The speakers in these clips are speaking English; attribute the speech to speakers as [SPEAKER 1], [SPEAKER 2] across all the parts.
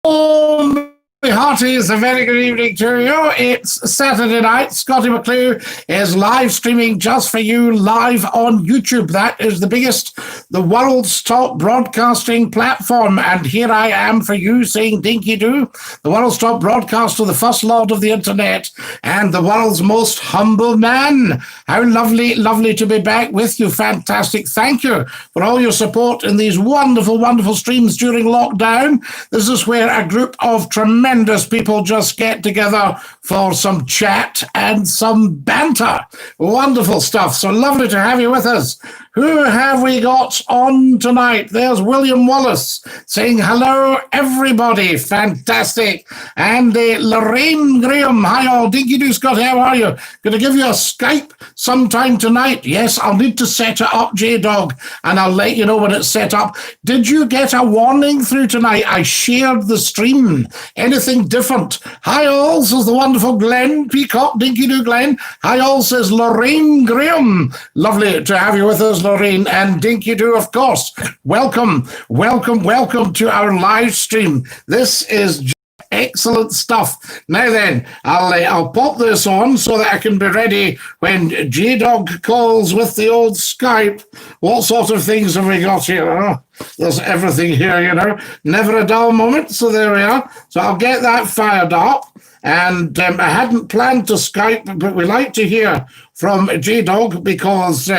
[SPEAKER 1] Oh, my hearties, a very good evening to you. It's Saturday night. Scottie Mcclue is live streaming just for you live on YouTube. That is the biggest, the world's top broadcasting platform. And here I am for you saying Dinky-Doo, the world's top broadcaster, the first lord of the internet, and the world's most humble man. How lovely, lovely to be back with you. Fantastic. Thank you for all your support in these wonderful, wonderful streams during lockdown. This is where a group of tremendous people just get together for some chat and some banter. Wonderful stuff. So lovely to have you with us. Who have we got on tonight? There's William Wallace saying hello, everybody. Fantastic. And Lorraine Graham. Hi all. Dinky-Doo, Scott, how are you? Going to give you a Skype sometime tonight. Yes, I'll need to set it up, J-Dog, and I'll let you know when it's set up. Did you get a warning through tonight? I shared the stream. Anything different? Hi all, says the wonderful Glenn Peacock. Dinky-Doo Glenn. Hi all, says Lorraine Graham. Lovely to have you with us, Lorraine. And Dinky-Doo, of course. Welcome, welcome, welcome to our live stream. This is excellent stuff. Now then, I'll pop this on so that I can be ready when J-Dog calls with the old Skype. What sort of things have we got here? Oh, there's everything here, you know. Never a dull moment. So there we are. So I'll get that fired up. And I hadn't planned to Skype, but we like to hear from J-Dog because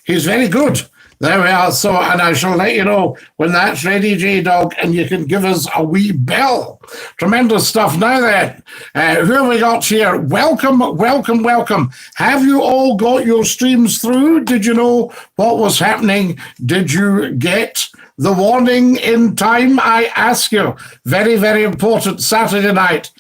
[SPEAKER 1] he's very good. There we are. So, and I shall let you know when that's ready, J-Dog, and you can give us a wee bell. Tremendous stuff. Now then, who have we got here? Welcome, welcome, welcome. Have you all got your streams through? Did you know what was happening? Did you get the warning in time? I ask you. Very, very important Saturday night.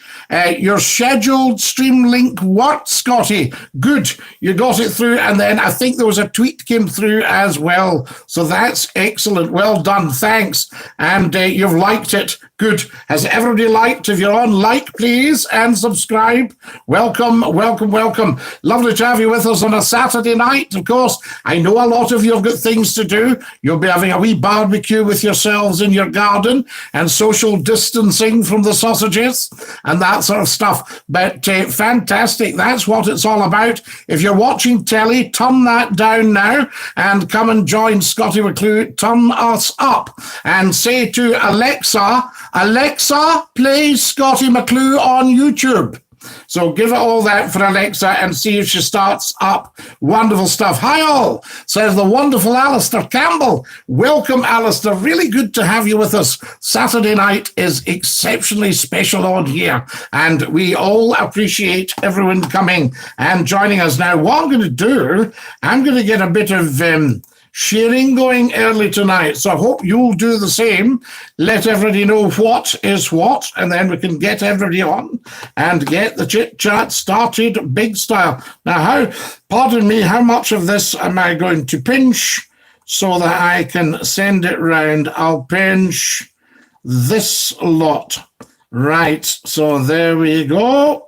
[SPEAKER 1] Your scheduled stream link worked, Scotty. Good. You got it through. And then I think there was a tweet came through as well. So that's excellent. Well done. Thanks. And you've liked it. Good. Has everybody liked? If you're on, like, please, and subscribe. Welcome, welcome, welcome. Lovely to have you with us on a Saturday night. Of course, I know a lot of you have got things to do. You'll be having a wee barbecue with yourselves in your garden and social distancing from the sausages and that sort of stuff. But fantastic. That's what it's all about. If you're watching telly, turn that down now and come and join Scottie Mcclue. Turn us up and say to Alexa, Alexa, play Scottie Mcclue on YouTube. So give it all that for Alexa and see if she starts up. Wonderful stuff. Hi all, says the wonderful Alistair Campbell. Welcome, Alistair. Really good to have you with us. Saturday night is exceptionally special on here, and we all appreciate everyone coming and joining us. Now, what I'm going to do, I'm going to get a bit of sharing going early tonight, so I hope you'll do the same. Let everybody know what is what, and then we can get everybody on and get the chit chat started big style. Now, pardon me, how much of this am I going to pinch so that I can send it round? I'll pinch this lot. Right, so there we go.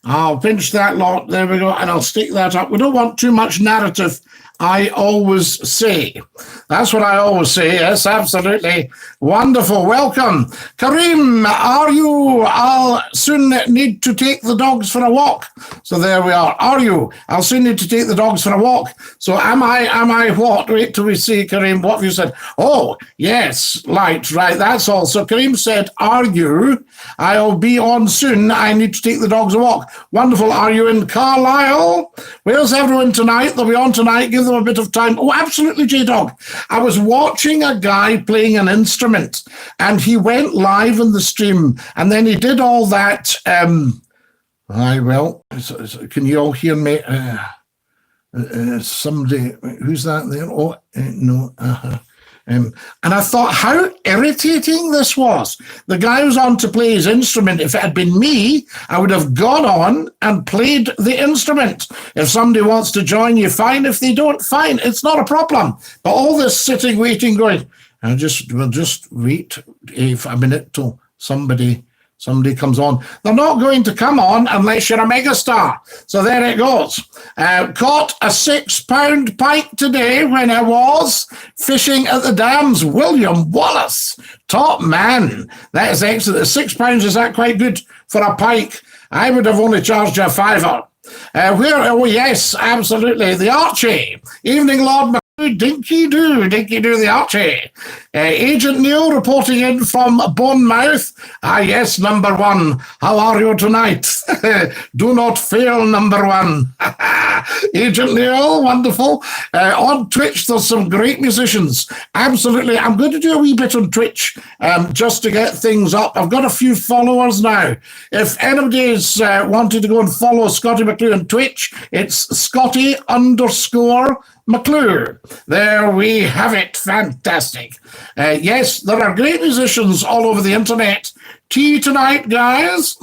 [SPEAKER 1] I'll pinch that lot, there we go, and I'll stick that up. We don't want too much narrative, I always say. That's what I always say, yes, absolutely. Wonderful, welcome. Kareem, are you? I'll soon need to take the dogs for a walk. So there we are. You? I'll soon need to take the dogs for a walk. So am I what? Wait till we see, Kareem, what have you said? Oh, yes, right, that's all. So Kareem said, are you? I'll be on soon. I need to take the dogs a walk. Wonderful. Are you in Carlisle? Where's everyone tonight? They'll be on tonight. Give them a bit of time. Oh, absolutely, J-Dog. I was watching a guy playing an instrument, and he went live in the stream, and then he did all that. Can you all hear me? Somebody, who's that there? Oh, no. And I thought how irritating this was. The guy was on to play his instrument. If it had been me, I would have gone on and played the instrument. If somebody wants to join you, fine. If they don't, fine. It's not a problem. But all this sitting, waiting, going, we'll just wait a minute till somebody Somebody comes on. They're not going to come on unless you're a megastar. So there it goes. Caught a £6 pike today when I was fishing at the dams. William Wallace, top man. That is excellent. £6, is that quite good for a pike? I would have only charged you a fiver. Oh, yes, absolutely. The Archie. Evening, Lord McClue. Dinky-Doo the Archie. Agent Neil reporting in from Bournemouth. Ah, yes, number one. How are you tonight? Do not fail, number one. Agent Neil, wonderful. On Twitch, there's some great musicians. Absolutely. I'm going to do a wee bit on Twitch just to get things up. I've got a few followers now. If anybody's wanted to go and follow Scottie Mcclue on Twitch, it's Scottie_McClue. There we have it. Fantastic. Yes, there are great musicians all over the internet. Tea tonight, guys.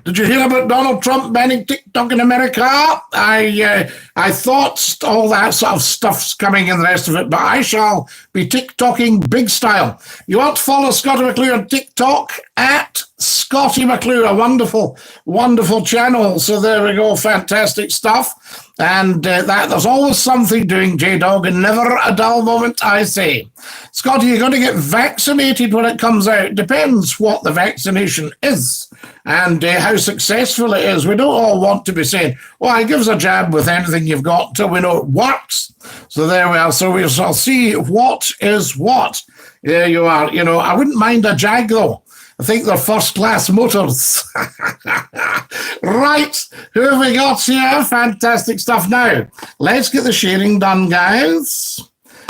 [SPEAKER 1] Did you hear about Donald Trump banning TikTok in America? I thought all that sort of stuff's coming and the rest of it, but I shall be TikToking big style. You want to follow Scottie Mcclue on TikTok at Scottie Mcclue, a wonderful, wonderful channel. So there we go, fantastic stuff. And that there's always something doing, J-Dog, and never a dull moment, I say. Scottie, you're going to get vaccinated when it comes out. Depends what the vaccination is and how successful it is. We don't all want to be saying, well, give us a jab with anything you've got until we know it works. So there we are. So we shall see what is what. There you are. You know, I wouldn't mind a Jag, though. I think they're first-class motors. Right, who have we got here? Fantastic stuff. Now, let's get the sharing done, guys.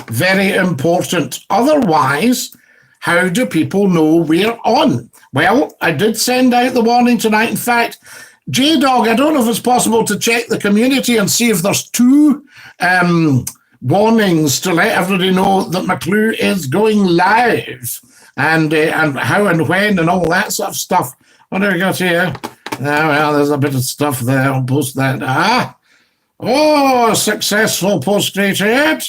[SPEAKER 1] Very important. Otherwise, how do people know we're on? Well, I did send out the warning tonight. In fact, J-Dog, I don't know if it's possible to check the community and see if there's two warnings to let everybody know that McClue is going live. And how and when and all that sort of stuff. What do we got here? Well, there's a bit of stuff there. I'll post that. Oh, successful post created.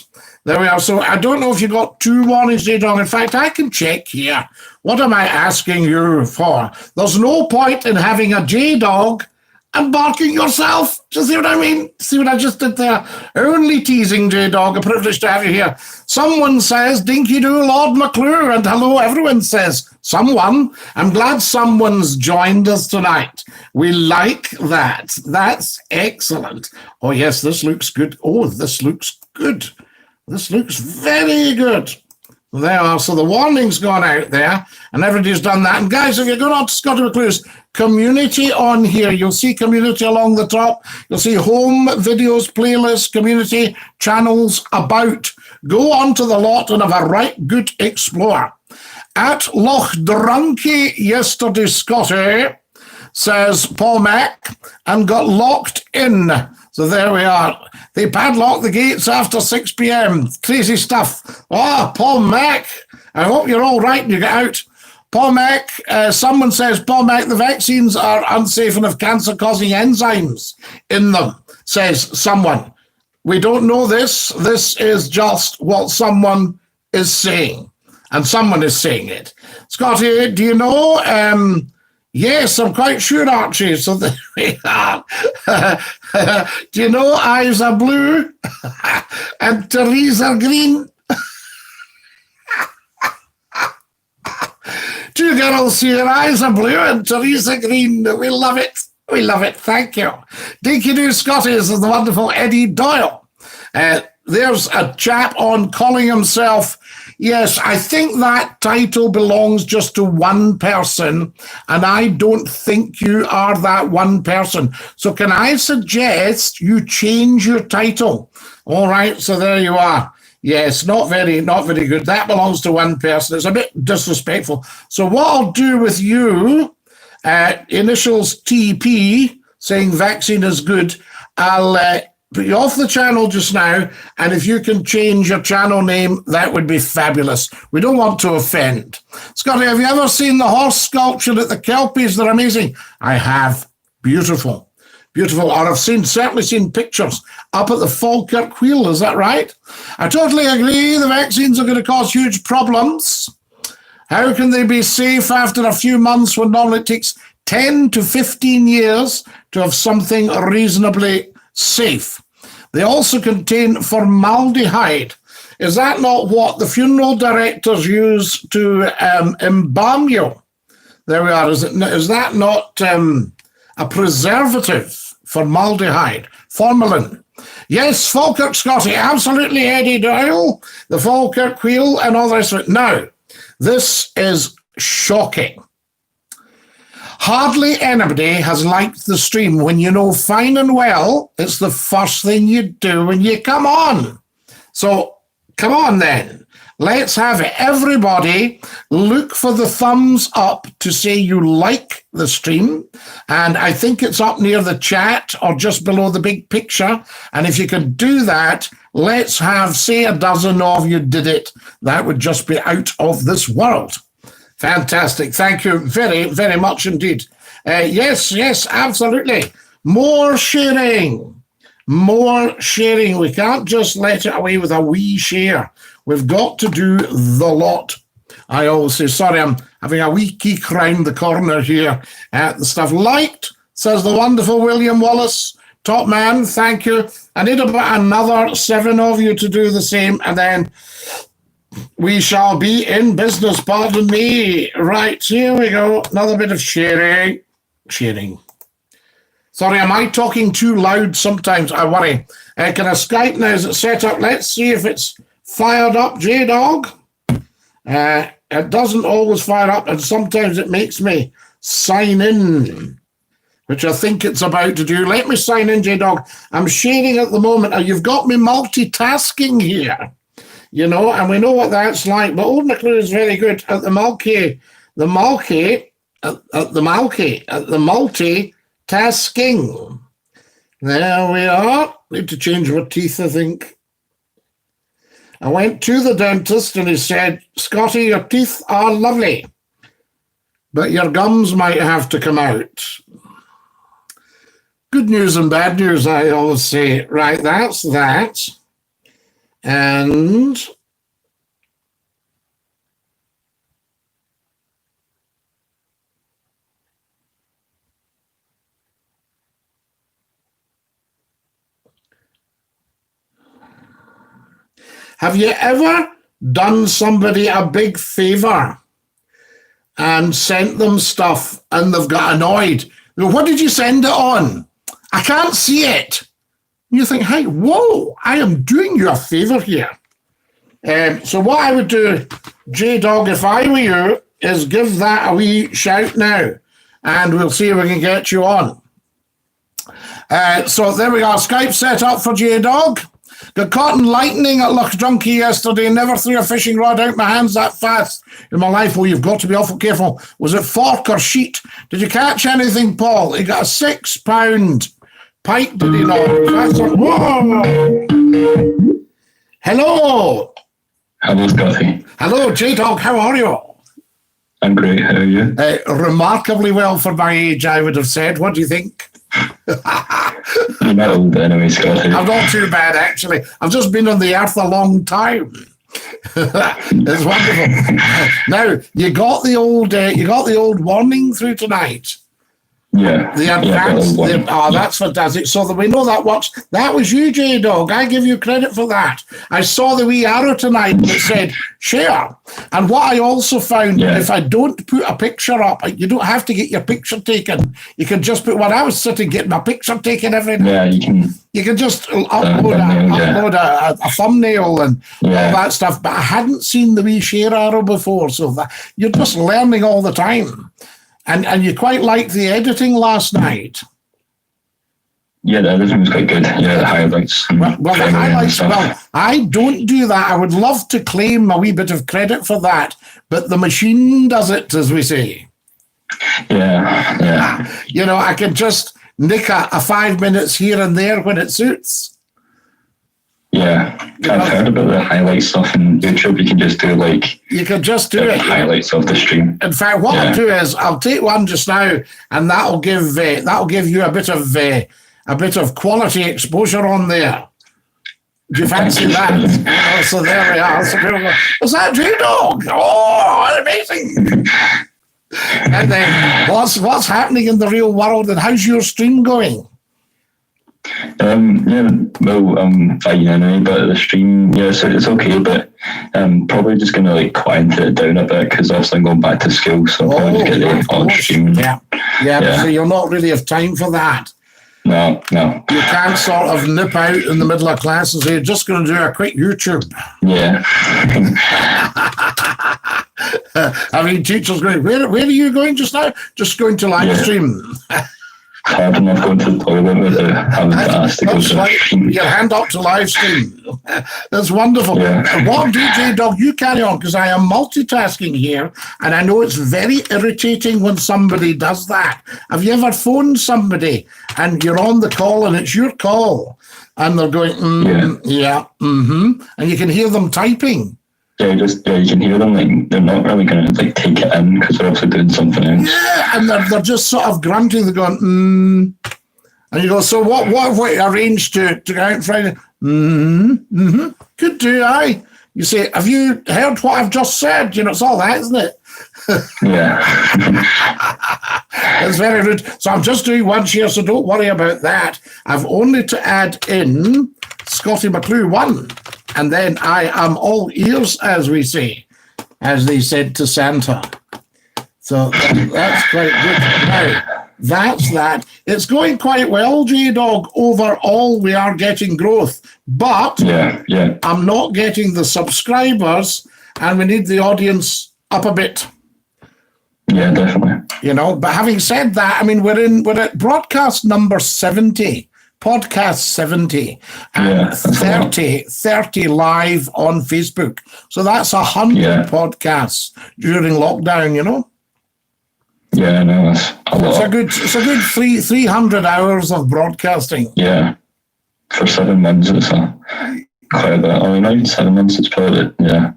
[SPEAKER 1] There we are. So I don't know if you got two warnings, J-Dog. In fact, I can check here. What am I asking you for? There's no point in having a J-Dog and barking yourself. Do you see what I mean? See what I just did there? Only teasing, J-Dog. A privilege to have you here. Someone says, Dinky-Doo, Lord McClue. And hello, everyone says, someone. I'm glad someone's joined us tonight. We like that. That's excellent. Oh, yes, this looks good. Oh, this looks good. This looks very good. There are. So the warning's gone out there, and everybody's done that. And guys, if you're going on to Scottie Mcclue's community on here, you'll see community along the top. You'll see home, videos, playlists, community, channels, about. Go on to the lot and have a right good explore. At Loch Drunky yesterday, Scottie, says Paul Mac, and got locked in. So there we are. They padlock the gates after 6 p.m. Crazy stuff. Oh, Paul Mac, I hope you're all right and you get out. Paul Mac, someone says, Paul Mac, the vaccines are unsafe and have cancer-causing enzymes in them, says someone. We don't know this. This is just what someone is saying. And someone is saying it. Scottie, do you know... Yes, I'm quite sure, Archie. So there we are. Do you know eyes are blue and trees are green? Two girls here, eyes are blue and trees are green. We love it. We love it. Thank you. Dinky-Doo Scottie is the wonderful Eddie Doyle. There's a chap on calling himself... Yes, I think that title belongs just to one person, and I don't think you are that one person. So can I suggest you change your title? All right, so there you are. Yes, not very good. That belongs to one person. It's a bit disrespectful. So what I'll do with you, initials TP, saying vaccine is good, I'll... put you off the channel just now, and if you can change your channel name, that would be fabulous. We don't want to offend. Scottie, have you ever seen the horse sculpture at the Kelpies? They're amazing. I have. Beautiful. Beautiful. Or I've certainly seen pictures up at the Falkirk Wheel. Is that right? I totally agree. The vaccines are going to cause huge problems. How can they be safe after a few months when normally it takes 10 to 15 years to have something reasonably safe? They also contain formaldehyde. Is that not what the funeral directors use to embalm you? There we are. Is that not a preservative? Formaldehyde, formalin. Yes, Falkirk, Scottie, absolutely, Eddie Doyle, the Falkirk Wheel and all the rest of it. Now, this is shocking. Hardly anybody has liked the stream when you know fine and well it's the first thing you do when you come on. So, come on then. Let's have everybody look for the thumbs up to say you like the stream. And I think it's up near the chat or just below the big picture. And if you can do that, let's have, say, a dozen of you did it. That would just be out of this world. Fantastic. Thank you very, very much indeed. Yes, absolutely. More sharing. More sharing. We can't just let it away with a wee share. We've got to do the lot. I always say, sorry, I'm having a wee geek round the corner here at the stuff. Liked, says the wonderful William Wallace. Top man, thank you. I need about another 7 of you to do the same, and then we shall be in business, pardon me. Right, here we go. Another bit of sharing. Sorry, am I talking too loud sometimes? I worry. Can I Skype now? Is it set up? Let's see if it's fired up, J-Dog. It doesn't always fire up, and sometimes it makes me sign in, which I think it's about to do. Let me sign in, J-Dog. I'm sharing at the moment. You've got me multitasking here, you know, and we know what that's like. But old McClue is very good at the multitasking. There we are. Need to change my teeth, I think. I went to the dentist and he said, Scottie, your teeth are lovely, but your gums might have to come out. Good news and bad news, I always say. Right, that's that. And have you ever done somebody a big favor and sent them stuff and they've got annoyed? What did you send it on? I can't see it. You think, hey, whoa, I am doing you a favor here. So what I would do, J-Dog, if I were you, is give that a wee shout now, and we'll see if we can get you on. So there we are, Skype set up for J-Dog. Got caught in lightning at Loch Drunkie yesterday. Never threw a fishing rod out my hands that fast in my life. Oh, you've got to be awful careful. Was it fork or sheet? Did you catch anything, Paul? He got a 6-pound pike, did he not? Whoa! Hello.
[SPEAKER 2] Hello, Scottie.
[SPEAKER 1] Hello, J-Dog. How are you?
[SPEAKER 2] I'm great. How are you?
[SPEAKER 1] Remarkably well for my age, I would have said. What do you think?
[SPEAKER 2] You're not old anyway, Scottie.
[SPEAKER 1] I'm not too bad, actually. I've just been on the earth a long time. It's wonderful. Now, you got the old warning through tonight.
[SPEAKER 2] Yeah.
[SPEAKER 1] The advance. That's fantastic. So that we know that works. That was you, J-Dog. I give you credit for that. I saw the wee arrow tonight that said share. And what I also found, if I don't put a picture up, you don't have to get your picture taken. You can just put, when I was sitting getting my picture taken every night.
[SPEAKER 2] Yeah, you can.
[SPEAKER 1] You can just upload a thumbnail and all that stuff. But I hadn't seen the wee share arrow before. So you're just learning all the time. And you quite liked the editing last night.
[SPEAKER 2] Yeah, the editing was quite good. Yeah, the highlights.
[SPEAKER 1] Well, the highlights, I don't do that. I would love to claim a wee bit of credit for that, but the machine does it, as we say.
[SPEAKER 2] Yeah.
[SPEAKER 1] You know, I can just nick a 5 minutes here and there when it suits.
[SPEAKER 2] Yeah, I've heard about the highlight stuff on YouTube. You can just do
[SPEAKER 1] you can just do it.
[SPEAKER 2] Highlights of the stream.
[SPEAKER 1] In fact, what I'll do is I'll take one just now, and that'll give you a bit of a bit of quality exposure on there. Do you fancy that? So there we are. So people go, is that J-Dog? Oh, amazing. And then what's happening in the real world, and how's your stream going?
[SPEAKER 2] Yeah, well, I'm fine anyway, but the stream, yeah, so it's okay, but probably just going to like quieten it down a bit because obviously I'm going back to school, so I'll probably just get the on stream.
[SPEAKER 1] Yeah, so you'll not really have time for that.
[SPEAKER 2] No.
[SPEAKER 1] You can't sort of nip out in the middle of class and say, you're just going to do a quick YouTube.
[SPEAKER 2] Yeah.
[SPEAKER 1] I mean, teachers going, where are you going just now? Just going to live stream.
[SPEAKER 2] Hard enough going to the toilet without having to ask to go to
[SPEAKER 1] right. Your hand up to live stream. That's wonderful.
[SPEAKER 2] Yeah.
[SPEAKER 1] What DJ Dog, you carry on, because I am multitasking here, and I know it's very irritating when somebody does that. Have you ever phoned somebody and you're on the call and it's your call and they're going, and you can hear them typing?
[SPEAKER 2] Yeah, you can hear them, like, they're not really going to, like, take it in because they're also doing something else.
[SPEAKER 1] Yeah, and they're just sort of grunting, they're going, And you go, so what arranged to go out Friday? Could do, aye. You say, have you heard what I've just said? You know, it's all that, isn't it?
[SPEAKER 2] Yeah.
[SPEAKER 1] It's very rude. So I'm just doing one share, so don't worry about that. I've only to add in Scottie Mcclue 1. And then I am all ears, as we say, as they said to Santa. So that's quite good. Now, that's that. It's going quite well, J-Dog. Overall, we are getting growth. But I'm not getting the subscribers, and we need the audience up a bit.
[SPEAKER 2] Yeah, definitely.
[SPEAKER 1] You know, but having said that, I mean, we're at broadcast number 70. Podcast 70 and 30 live on Facebook. So that's 100 podcasts during lockdown, you know?
[SPEAKER 2] Yeah, I know. That's a lot.
[SPEAKER 1] It's a good 300 hours of broadcasting.
[SPEAKER 2] Yeah. For 7 months, it's quite a bit. I mean, not even 7 months, it's probably,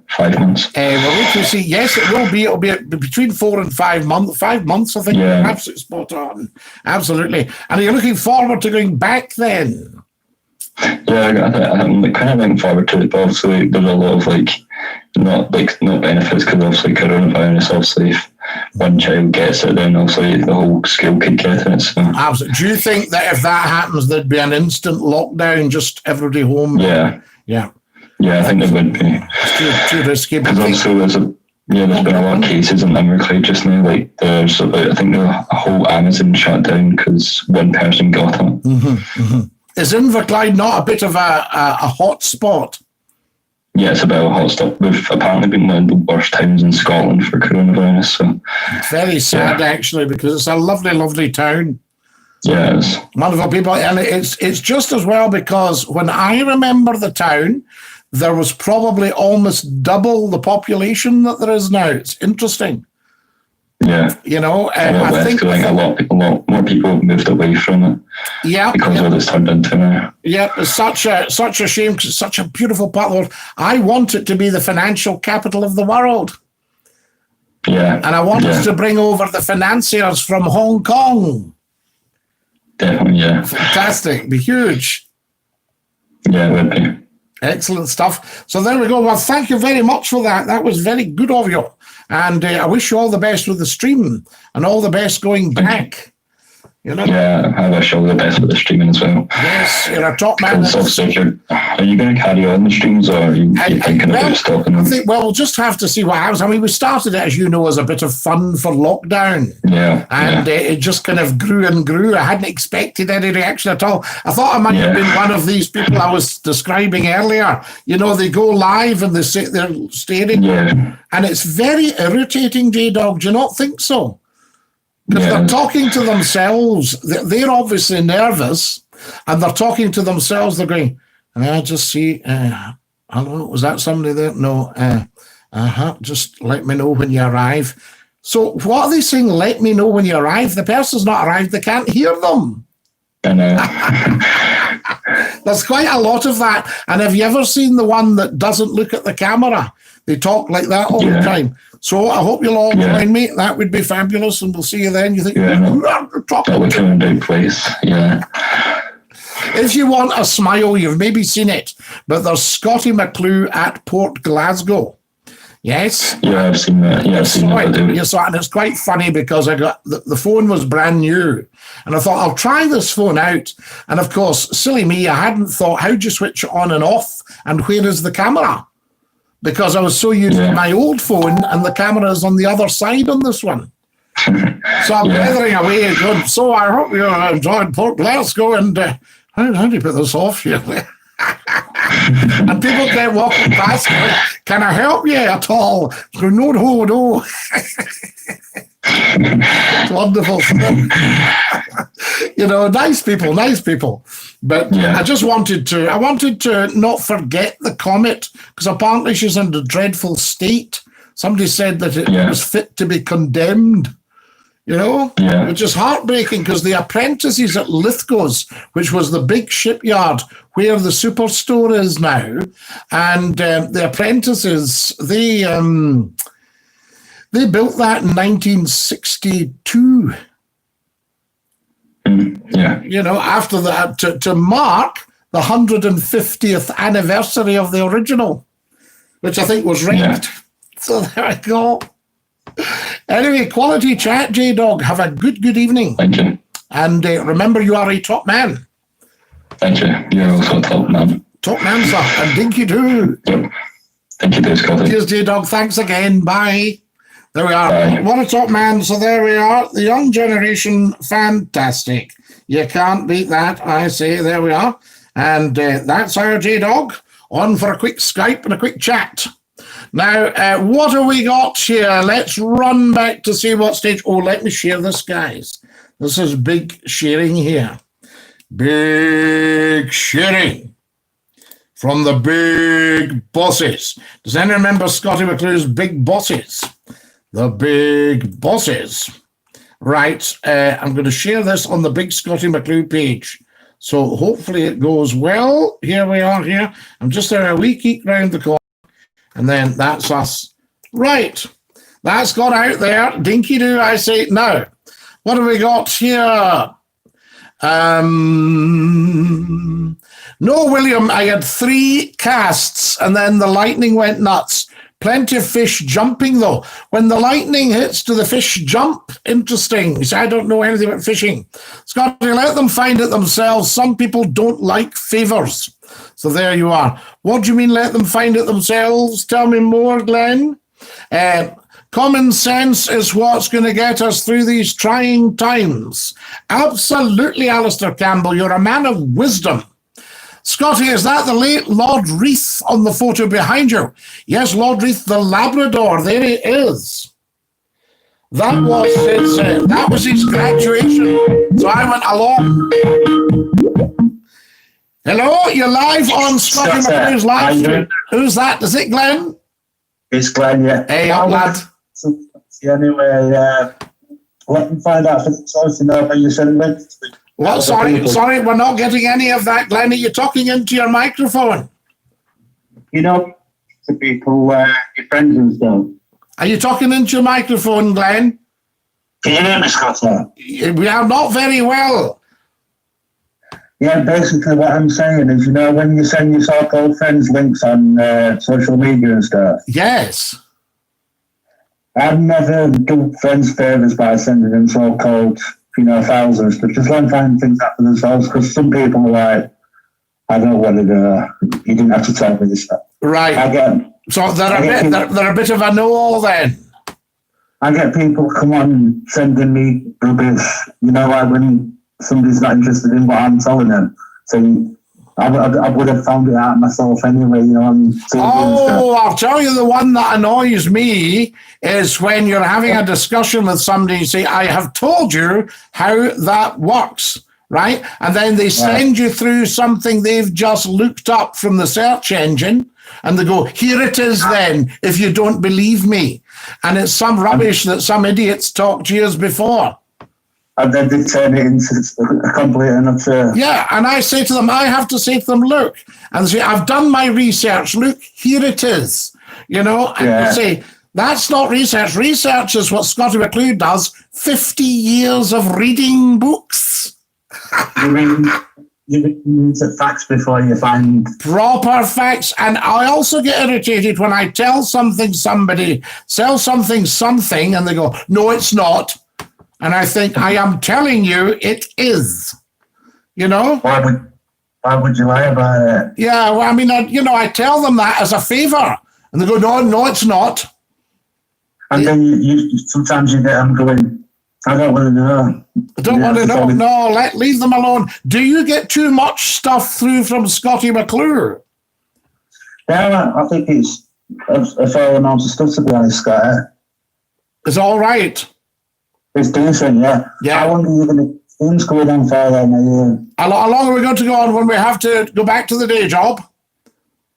[SPEAKER 2] 5 months.
[SPEAKER 1] Well, we can see, yes, it will be. It'll be between 4 and 5 months. 5 months, I think. Yeah. Absolutely spot on. Absolutely. And are you looking forward to going back then?
[SPEAKER 2] Yeah, I'm kind of looking forward to it, but obviously there's a lot of not benefits because obviously coronavirus, obviously if one child gets it, then obviously the whole school could get it. So.
[SPEAKER 1] Absolutely. Do you think that if that happens, there'd be an instant lockdown, just everybody home?
[SPEAKER 2] Yeah. Yeah, I think there would be.
[SPEAKER 1] It's too risky.
[SPEAKER 2] Because also there's been a lot of cases in Inverclyde just now. Like there's about, I think the whole Amazon shut down because one person got it.
[SPEAKER 1] Is Inverclyde not a bit of a hot spot?
[SPEAKER 2] Yeah, it's a bit of a hot spot. We've apparently been one of the worst towns in Scotland for coronavirus. So
[SPEAKER 1] it's very sad actually, because it's a lovely, lovely town.
[SPEAKER 2] Yeah, it's
[SPEAKER 1] wonderful people, and it's just as well because when I remember the town, there was probably almost double the population that there is now. It's interesting.
[SPEAKER 2] Yeah.
[SPEAKER 1] You know,
[SPEAKER 2] I think a lot more people have moved away from it.
[SPEAKER 1] Yeah.
[SPEAKER 2] Because of what it's turned into now.
[SPEAKER 1] Yeah, it's such a shame because it's such a beautiful part of the world. I want it to be the financial capital of the world.
[SPEAKER 2] Yeah.
[SPEAKER 1] And I want us to bring over the financiers from Hong Kong.
[SPEAKER 2] Definitely, yeah.
[SPEAKER 1] Fantastic. Be huge.
[SPEAKER 2] Yeah, it would be.
[SPEAKER 1] Excellent stuff. So there we go. Well, thank you very much for that. That was very good of you. And I wish you all the best with the stream and all the best going back. You know?
[SPEAKER 2] Yeah, I wish all the best with the streaming as well.
[SPEAKER 1] Yes, you're a top man.
[SPEAKER 2] Are you going to carry on the streams, or are you thinking about stopping them?
[SPEAKER 1] We'll just have to see what happens. I mean, we started it, as you know, as a bit of fun for lockdown.
[SPEAKER 2] Yeah.
[SPEAKER 1] And it just kind of grew and grew. I hadn't expected any reaction at all. I thought I might have been one of these people I was describing earlier. You know, they go live and they sit there staring.
[SPEAKER 2] Yeah.
[SPEAKER 1] And it's very irritating, J-Dog. Do you not think so? Because they're talking to themselves. They're obviously nervous, and they're talking to themselves. They're going, just see, hello, was that somebody there? No, just let me know when you arrive. So what are they saying, let me know when you arrive? The person's not arrived, they can't hear them.
[SPEAKER 2] I know.
[SPEAKER 1] There's quite a lot of that. And have you ever seen the one that doesn't look at the camera? They talk like that all the time. So I hope you'll all join me. That would be fabulous, and we'll see you then. You think,
[SPEAKER 2] that would come into place. Yeah.
[SPEAKER 1] If you want a smile, you've maybe seen it, but there's Scottie Mcclue at Port Glasgow. Yes?
[SPEAKER 2] Yeah, I've seen that. Yeah, I've seen that.
[SPEAKER 1] You saw it, and it's quite funny because I got the phone was brand new, and I thought I'll try this phone out. And of course, silly me, I hadn't thought how do you switch it on and off, and where is the camera? Because I was so used to my old phone, and the camera is on the other side on this one. So I'm weathering away. Good. So I hope you enjoyed Port Glasgow, and how do you put this off here? And people kept walking past me. Can I help you at all? Go, no. It's wonderful stuff. You know, nice people. But I just wanted to not forget the comet, because apparently she's in a dreadful state. Somebody said that it was fit to be condemned. You know, which is heartbreaking, because the apprentices at Lithgow's, which was the big shipyard where the superstore is now, and the apprentices, they built that in 1962. You know, after that, to mark the 150th anniversary of the original, which I think was wrecked. So there I go. Anyway, quality chat, J-Dog. Have a good evening.
[SPEAKER 2] Thank you.
[SPEAKER 1] And remember, you are a top man.
[SPEAKER 2] Thank you. You're also a top man.
[SPEAKER 1] Top man, sir. And Dinky-Doo.
[SPEAKER 2] Yep. Thank you, Scottie.
[SPEAKER 1] Cheers, J-Dog. Thanks again. Bye. There we are.
[SPEAKER 2] Bye.
[SPEAKER 1] What a top man. So there we are. The young generation, fantastic. You can't beat that, I say. There we are. And that's our J-Dog. On for a quick Skype and a quick chat. Now, what have we got here? Let's run back to see what stage. Oh, let me share this, guys. This is big sharing here. Big sharing from the big bosses. Does anyone remember Scottie Mcclue's big bosses? The big bosses. Right, I'm going to share this on the big Scottie Mcclue page. So hopefully it goes well. Here we are here. I'm just there a wee peek round the corner. And then that's us. Right. That's got out there. Dinky-Doo, I say. Now, what have we got here? No, William, I had 3 casts, and then the lightning went nuts. Plenty of fish jumping, though. When the lightning hits, do the fish jump? Interesting. You see, I don't know anything about fishing. Scotty, let them find it themselves. Some people don't like favours. So there you are. What do you mean, let them find it themselves? Tell me more, Glenn. Common sense is what's going to get us through these trying times. Absolutely, Alistair Campbell. You're a man of wisdom. Scotty, is that the late Lord Reith on the photo behind you? Yes, Lord Reith, the Labrador. There he is. That was his graduation. So I went along. Hello, you're live on Scottie Mcclue's live stream. Who's that? Is it Glenn?
[SPEAKER 3] It's Glenn, yeah.
[SPEAKER 1] Hey, up, lad.
[SPEAKER 3] Anyway, let me find out if it's also know how you send it.
[SPEAKER 1] What? Sorry, we're not getting any of that, Glenn. Are you talking into your microphone?
[SPEAKER 3] You know, to people, your friends and stuff.
[SPEAKER 1] Are you talking into your microphone, Glenn?
[SPEAKER 3] Can you hear me, Scotty?
[SPEAKER 1] We are not very well.
[SPEAKER 3] Yeah, basically what I'm saying is, you know, when you send your so-called friends links on social media and stuff.
[SPEAKER 1] Yes.
[SPEAKER 3] I've never done friends favours by sending them so-called, you know, files and stuff. Just let them find things out for themselves, because some people are like, I don't want to do. You didn't have to tell me this stuff.
[SPEAKER 1] Right. So they're a bit of a know-all then.
[SPEAKER 3] I get people come on sending me rubbish, you know, like when somebody's not interested in what I'm telling them. So I would have found it out myself anyway, you know, on TV and stuff.
[SPEAKER 1] I'll tell you, the one that annoys me is when you're having a discussion with somebody and say, I have told you how that works, right? And then they send you through something they've just looked up from the search engine, and they go, here it is then, if you don't believe me. And it's some rubbish that some idiots talked to years before.
[SPEAKER 3] And then they turn it into a complete and utter...
[SPEAKER 1] Yeah, and I say to them, I have to say to them, look, and say, I've done my research, look, here it is. You know, and you say, that's not research. Research is what Scottie Mcclue does, 50 years of reading books.
[SPEAKER 3] You need the facts before you find
[SPEAKER 1] proper facts. And I also get irritated when I tell something somebody, something, and they go, no, it's not. And I think, I am telling you, it is. You know?
[SPEAKER 3] Why would you lie about it?
[SPEAKER 1] Yeah, well, I mean, I tell them that as a favor. And they go, no, it's not.
[SPEAKER 3] And then you sometimes you get them going, I don't want to know.
[SPEAKER 1] I don't want to know. No, leave them alone. Do you get too much stuff through from Scottie Mcclue?
[SPEAKER 3] Yeah, I think it's a fair amount of stuff, to be honest, Scott.
[SPEAKER 1] It's all right.
[SPEAKER 3] It's decent, yeah. How long are you going to things going on for then?
[SPEAKER 1] How long are we going to go on when we have to go back to the day job?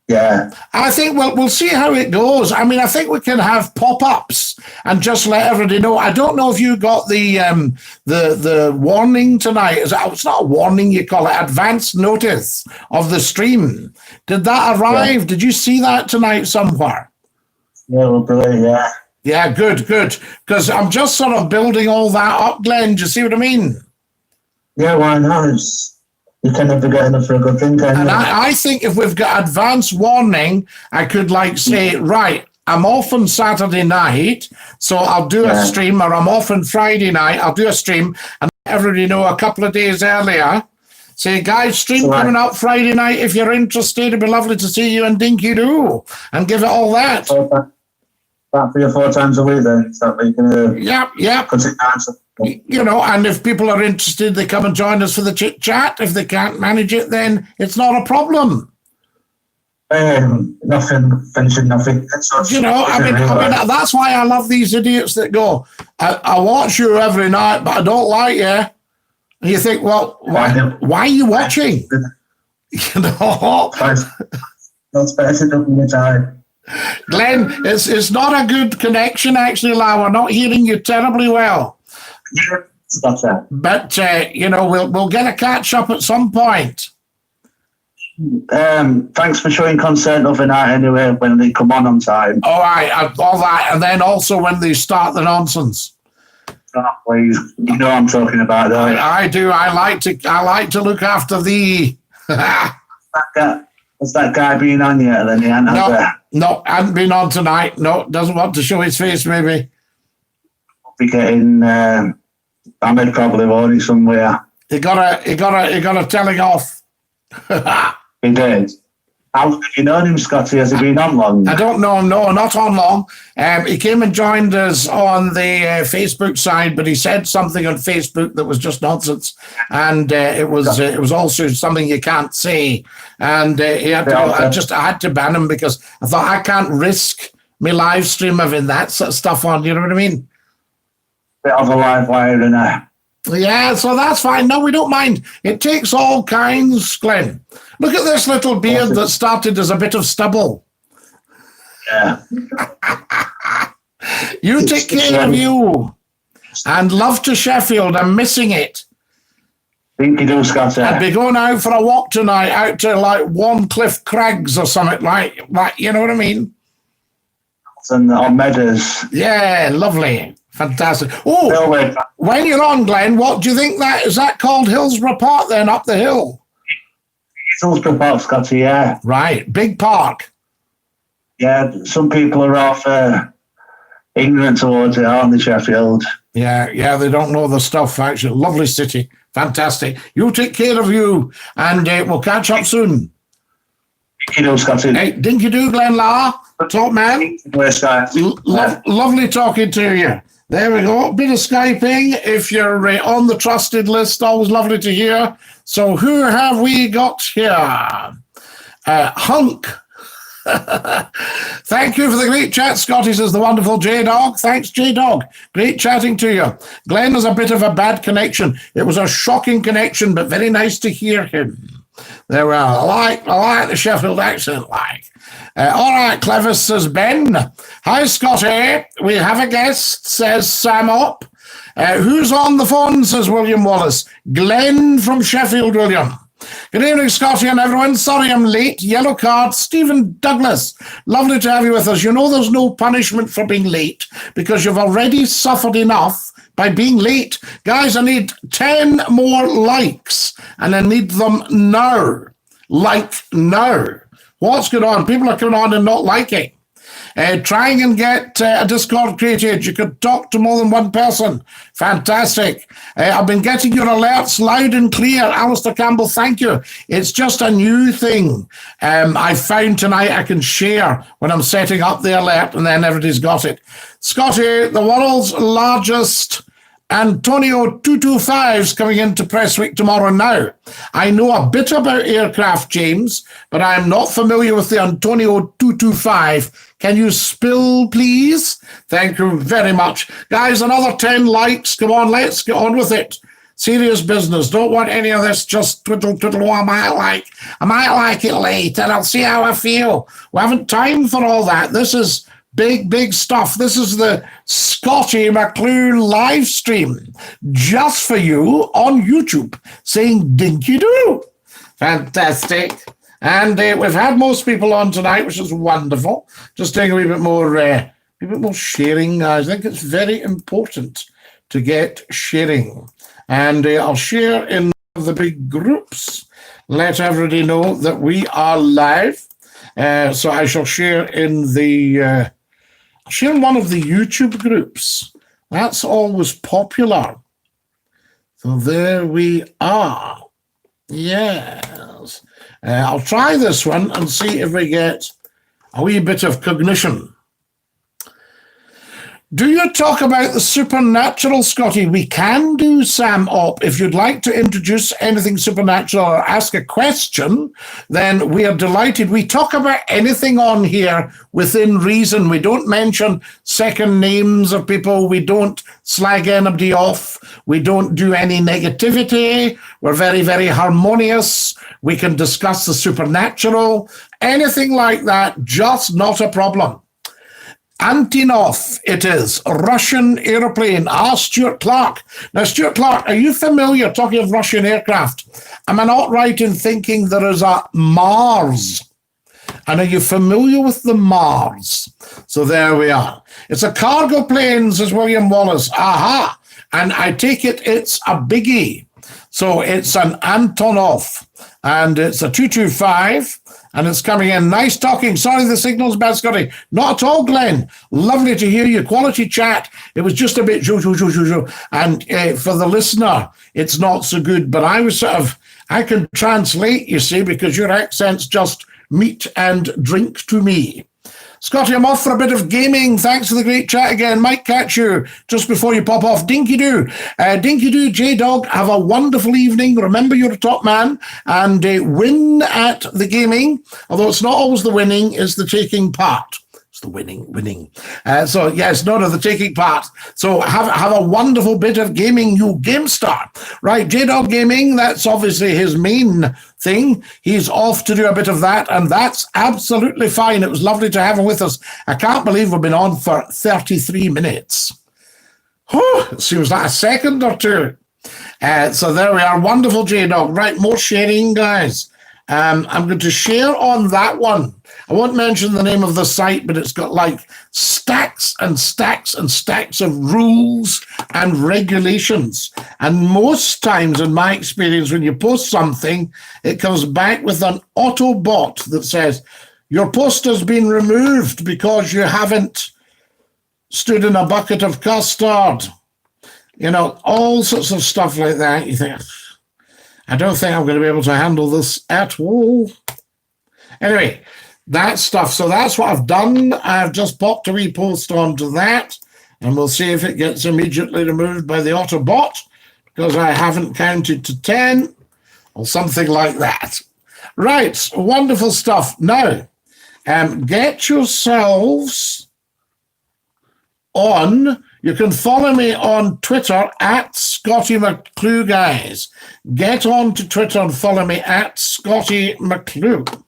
[SPEAKER 3] Yeah.
[SPEAKER 1] I think we'll see how it goes. I mean, I think we can have pop-ups and just let everybody know. I don't know if you got the warning tonight. It's not a warning, you call it advance notice of the stream. Did that arrive? Yeah. Did you see that tonight somewhere?
[SPEAKER 3] Yeah, well, brilliant, yeah.
[SPEAKER 1] Yeah, good. Because I'm just sort of building all that up, Glenn. Do you see what I mean?
[SPEAKER 3] Yeah, why not? You can never get enough for a good thing, can you?
[SPEAKER 1] And I think if we've got advance warning, I could say, right, I'm off on Saturday night, so I'll do a stream, or I'm off on Friday night, I'll do a stream, and let everybody know a couple of days earlier. Say, guys, stream coming up Friday night. If you're interested, it'd be lovely to see you in Dinky-Doo, and give it all that.
[SPEAKER 3] About 3 or 4 times a week then? Is that what you're going to...
[SPEAKER 1] Yep.
[SPEAKER 3] Cut it down to...
[SPEAKER 1] You know, and if people are interested, they come and join us for the chit chat. If they can't manage it, then it's not a problem.
[SPEAKER 3] Nothing, finishing nothing.
[SPEAKER 1] You know, I mean, that's why I love these idiots that go, I watch you every night, but I don't like you. And you think, well, why are you watching? You know?
[SPEAKER 3] That's better than your time.
[SPEAKER 1] Glenn, it's not a good connection, actually, Lau. We're not hearing you terribly well.
[SPEAKER 3] Yeah, that's that.
[SPEAKER 1] But you know, we'll get a catch up at some point.
[SPEAKER 3] Thanks for showing consent overnight anyway when they come on time.
[SPEAKER 1] All right, all that, and then also when they start the nonsense.
[SPEAKER 3] Oh, please, you know what I'm talking about, though.
[SPEAKER 1] I do. I like to look after the.
[SPEAKER 3] Has that guy been on yet? Then he
[SPEAKER 1] no, hadn't been on tonight. No, doesn't want to show his face. Maybe.
[SPEAKER 3] Be getting hammered probably already somewhere.
[SPEAKER 1] He got a telling off.
[SPEAKER 3] He did. How long have you known him, Scotty? Has he been on long?
[SPEAKER 1] I don't know him. No, not on long. He came and joined us on the Facebook side, but he said something on Facebook that was just nonsense, and it was also something you can't say. And he had to I had to ban him because I thought I can't risk my live stream having that sort of stuff on. You know what I mean?
[SPEAKER 3] Bit of a live wire in there.
[SPEAKER 1] Yeah, so that's fine. No, we don't mind. It takes all kinds, Glenn. Look at this little beard that started as a bit of stubble.
[SPEAKER 3] Yeah.
[SPEAKER 1] You take care of you. And love to Sheffield. I'm missing it.
[SPEAKER 3] Dinky-Doo, Scotty.
[SPEAKER 1] I'd be going out for a walk tonight, out to like Warncliffe Crags or something like you know what I mean?
[SPEAKER 3] And on Meadows.
[SPEAKER 1] Yeah, lovely. Fantastic. Oh, when you're on, Glenn, what do you think is that called Hillsborough Park then, up the hill?
[SPEAKER 3] It's Hillsborough Park, Scotty, yeah.
[SPEAKER 1] Right, big park.
[SPEAKER 3] Yeah, some people are off ignorant towards it, aren't they, Sheffield?
[SPEAKER 1] Yeah, they don't know the stuff, actually. Lovely city. Fantastic. You take care of you, and we'll catch up soon.
[SPEAKER 3] Dinky-Doo, Scotty.
[SPEAKER 1] Hey, Dinky-Doo, Glenn Law, top man. Lovely talking to you. There we go. Bit of Skyping. If you're on the trusted list, always lovely to hear. So who have we got here? Hunk. Thank you for the great chat, Scotty, says the wonderful J-Dog. Thanks, J-Dog. Great chatting to you. Glenn has a bit of a bad connection. It was a shocking connection, but very nice to hear him. There we are. I like the Sheffield accent, all right, Clevis, says Ben. Hi, Scotty. We have a guest, says Sam Up. Who's on the phone, says William Wallace. Glenn from Sheffield, William. Good evening, Scotty and everyone. Sorry I'm late. Yellow card, Stephen Douglas. Lovely to have you with us. You know there's no punishment for being late because you've already suffered enough by being late. Guys, I need 10 more likes, and I need them now. Like now. What's going on? People are coming on and not liking. Trying and get a Discord created. You could talk to more than one person. Fantastic. I've been getting your alerts loud and clear. Alistair Campbell, thank you. It's just a new thing I found tonight I can share when I'm setting up the alert, and then everybody's got it. Scotty, the world's largest Antonio 225's coming into Press Week tomorrow now. I know a bit about aircraft, James, but I'm not familiar with the Antonio 225. Can you spill, please? Thank you very much. Guys, another 10 likes. Come on, let's get on with it. Serious business. Don't want any of this just twiddle. Oh, I might like it later. I'll see how I feel. We haven't time for all that. This is big stuff. This is the Scottie Mcclue live stream just for you on YouTube saying Dinky-Doo. Fantastic. And we've had most people on tonight, which is wonderful. Just doing a wee bit more sharing, guys. I think it's very important to get sharing. And I'll share in the big groups. Let everybody know that we are live. So I shall share in the share in one of the YouTube groups. That's always popular. So there we are. Yes. I'll try this one and see if we get a wee bit of cognition. Do you talk about the supernatural, Scotty? We can do, Sam Op. If you'd like to introduce anything supernatural or ask a question, then we are delighted. We talk about anything on here within reason. We don't mention second names of people. We don't slag anybody off. We don't do any negativity. We're very, very harmonious. We can discuss the supernatural. Anything like that, just not a problem. Antonov, it is. Russian airplane. Stuart Clark. Now, Stuart Clark, are you familiar, talking of Russian aircraft, am I not right in thinking there is a Mars? And are you familiar with the Mars? So there we are. It's a cargo plane, says William Wallace. Aha. And I take it's a biggie. So it's an Antonov. And it's a 225. And it's coming in. Nice talking. Sorry, the signal's bad, Scotty. Not at all, Glenn. Lovely to hear you. Quality chat. It was just a bit zhoo. And for the listener, it's not so good. But I was I can translate, you see, because your accent's just meat and drink to me. Scotty, I'm off for a bit of gaming. Thanks for the great chat again. Might catch you just before you pop off. Dinky-Doo. Dinky-Doo, J-Dog, have a wonderful evening. Remember, you're a top man. And win at the gaming. Although it's not always the winning, it's the taking part. It's the winning. So, yes, no, the taking part. So have a wonderful bit of gaming, you GameStar. Right, J-Dog Gaming, that's obviously his main thing. He's off to do a bit of that, and that's absolutely fine. It was lovely to have him with us. I can't believe we've been on for 33 minutes. It seems like a second or two. So there we are. Wonderful, J-Dog. Right, more sharing, guys. I'm going to share on that one. I won't mention the name of the site, but it's got like stacks and stacks and stacks of rules and regulations. And most times, in my experience, when you post something, it comes back with an auto bot that says, your post has been removed because you haven't stood in a bucket of custard. You know, all sorts of stuff like that. You think, I don't think I'm going to be able to handle this at all. Anyway, that stuff. So that's what I've done. I've just popped a repost onto that, and we'll see if it gets immediately removed by the Autobot, because I haven't counted to 10 or something like that. Right, wonderful stuff. Now, get yourselves on. You can follow me on Twitter at Scottie Mcclue, guys. Get on to Twitter and follow me at Scottie Mcclue.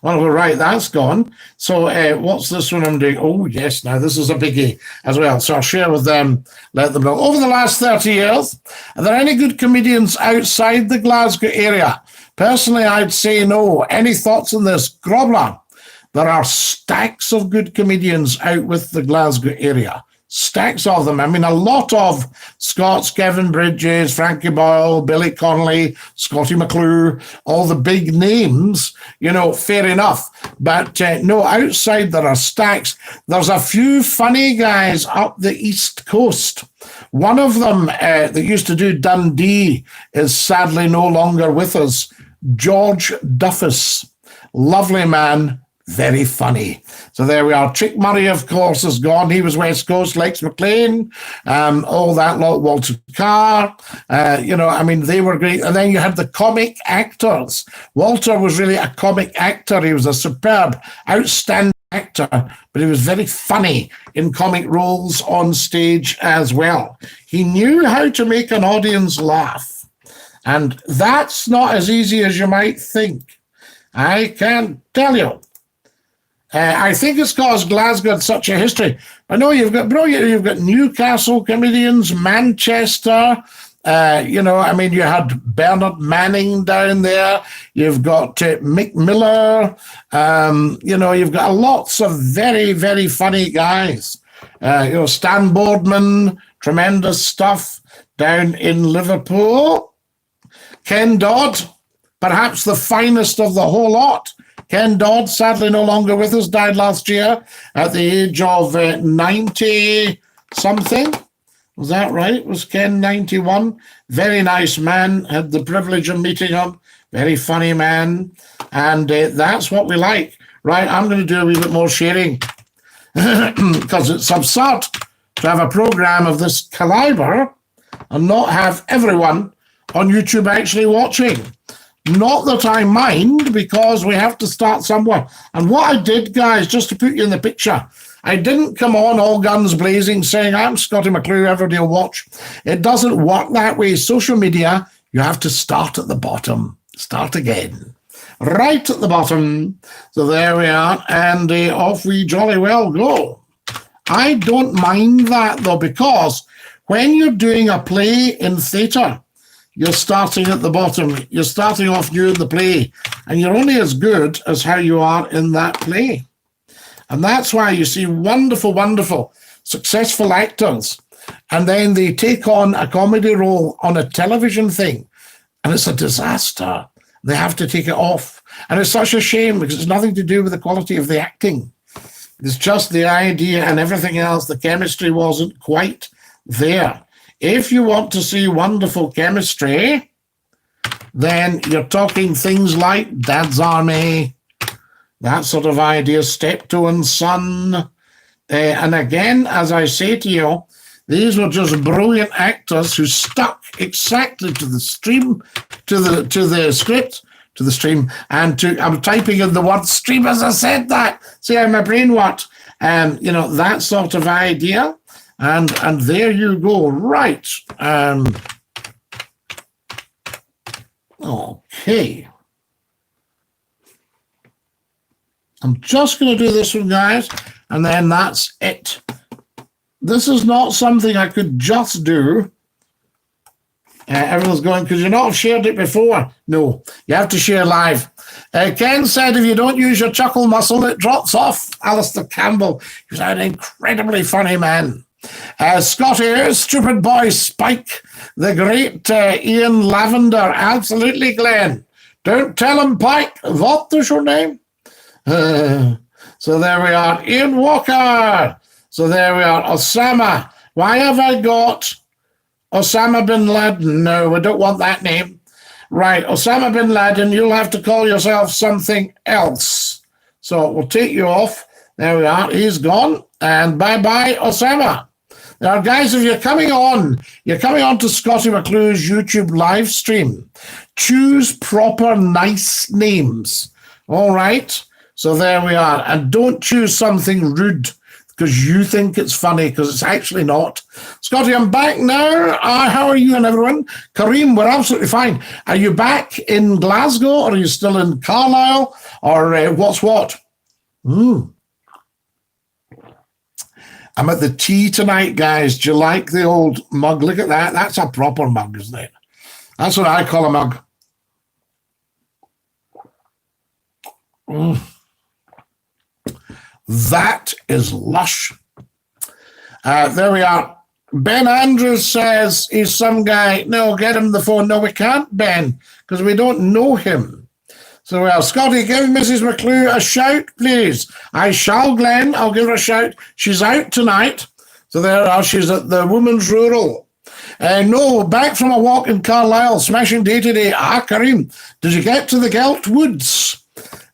[SPEAKER 1] Well, right, that's gone. So what's this one I'm doing? Oh, yes, now this is a biggie as well. So I'll share with them, let them know. Over the last 30 years, are there any good comedians outside the Glasgow area? Personally, I'd say no. Any thoughts on this? Grobler, there are stacks of good comedians out with the Glasgow area. Stacks of them. I mean, a lot of Scots, Kevin Bridges, Frankie Boyle, Billy Connolly, Scottie Mcclue, all the big names, you know, fair enough. But no, outside there are stacks. There's a few funny guys up the East Coast. One of them that used to do Dundee is sadly no longer with us. George Duffus. Lovely man. Very funny. So there we are. Chick Murray, of course, is gone. He was West Coast. Lex McLean, all that lot. Walter Carr. You know, I mean, they were great. And then you had the comic actors. Walter was really a comic actor. He was a superb, outstanding actor, but he was very funny in comic roles on stage as well. He knew how to make an audience laugh. And that's not as easy as you might think. I can tell you. I think it's because Glasgow had such a history. I know you've got brilliant. You've got Newcastle comedians, Manchester. You know, I mean, you had Bernard Manning down there. You've got Mick Miller. You know, you've got lots of very, very funny guys. You know, Stan Boardman, tremendous stuff down in Liverpool. Ken Dodd, perhaps the finest of the whole lot. Ken Dodd, sadly no longer with us, died last year at the age of 90-something. Was that right? Was Ken 91? Very nice man. Had the privilege of meeting him. Very funny man. And that's what we like. Right, I'm going to do a wee bit more sharing because it's absurd to have a program of this caliber and not have everyone on YouTube actually watching. Not that I mind, because we have to start somewhere. And what I did, guys, just to put you in the picture, I didn't come on all guns blazing saying, I'm Scottie Mcclue, everybody will watch. It doesn't work that way. Social media, you have to start at the bottom. Start again. Right at the bottom. So there we are. And off we jolly well go. I don't mind that, though, because when you're doing a play in theatre, you're starting at the bottom. You're starting off new in the play, and you're only as good as how you are in that play. And that's why you see wonderful, wonderful, successful actors, and then they take on a comedy role on a television thing, and it's a disaster. They have to take it off. And it's such a shame because it's nothing to do with the quality of the acting. It's just the idea and everything else. The chemistry wasn't quite there. If you want to see wonderful chemistry, then you're talking things like Dad's Army, that sort of idea, Steptoe and Son. And again, as I say to you, these were just brilliant actors who stuck exactly to the stream, to the script, to the stream, and to, I'm typing in the word stream as I said that. See how my brain worked. You know, that sort of idea. And there you go. Right. Okay. I'm just going to do this one, guys, and then that's it. This is not something I could just do. Everyone's going, because you not have shared it before. No, you have to share live. Ken said if you don't use your chuckle muscle, it drops off. Alistair Campbell, he was an incredibly funny man. Scottie, stupid boy Spike, the great Ian Lavender. Absolutely, Glenn. Don't tell him, Pike. What is your name? So there we are. Ian Walker. So there we are. Osama. Why have I got Osama bin Laden? No, we don't want that name. Right, Osama bin Laden, you'll have to call yourself something else. So we'll take you off. There we are. He's gone. And bye-bye, Osama. Now, guys, if you're coming on to Scottie Mcclue's YouTube live stream. Choose proper, nice names. All right? So there we are. And don't choose something rude because you think it's funny, because it's actually not. Scottie, I'm back now. How are you and everyone? Kareem, we're absolutely fine. Are you back in Glasgow, or are you still in Carlisle, or what's what? I'm at the tea tonight, guys. Do you like the old mug? Look at that. That's a proper mug, isn't it? That's what I call a mug. That is lush. There we are. Ben Andrews says he's some guy. No, get him the phone. No, we can't, Ben, because we don't know him. So, well, Scotty, give Mrs. McClue a shout, please. I shall, Glenn. I'll give her a shout. She's out tonight. So there are. She's at the Women's Rural. No, back from a walk in Carlisle. Smashing day today. Kareem, did you get to the Gelt Woods?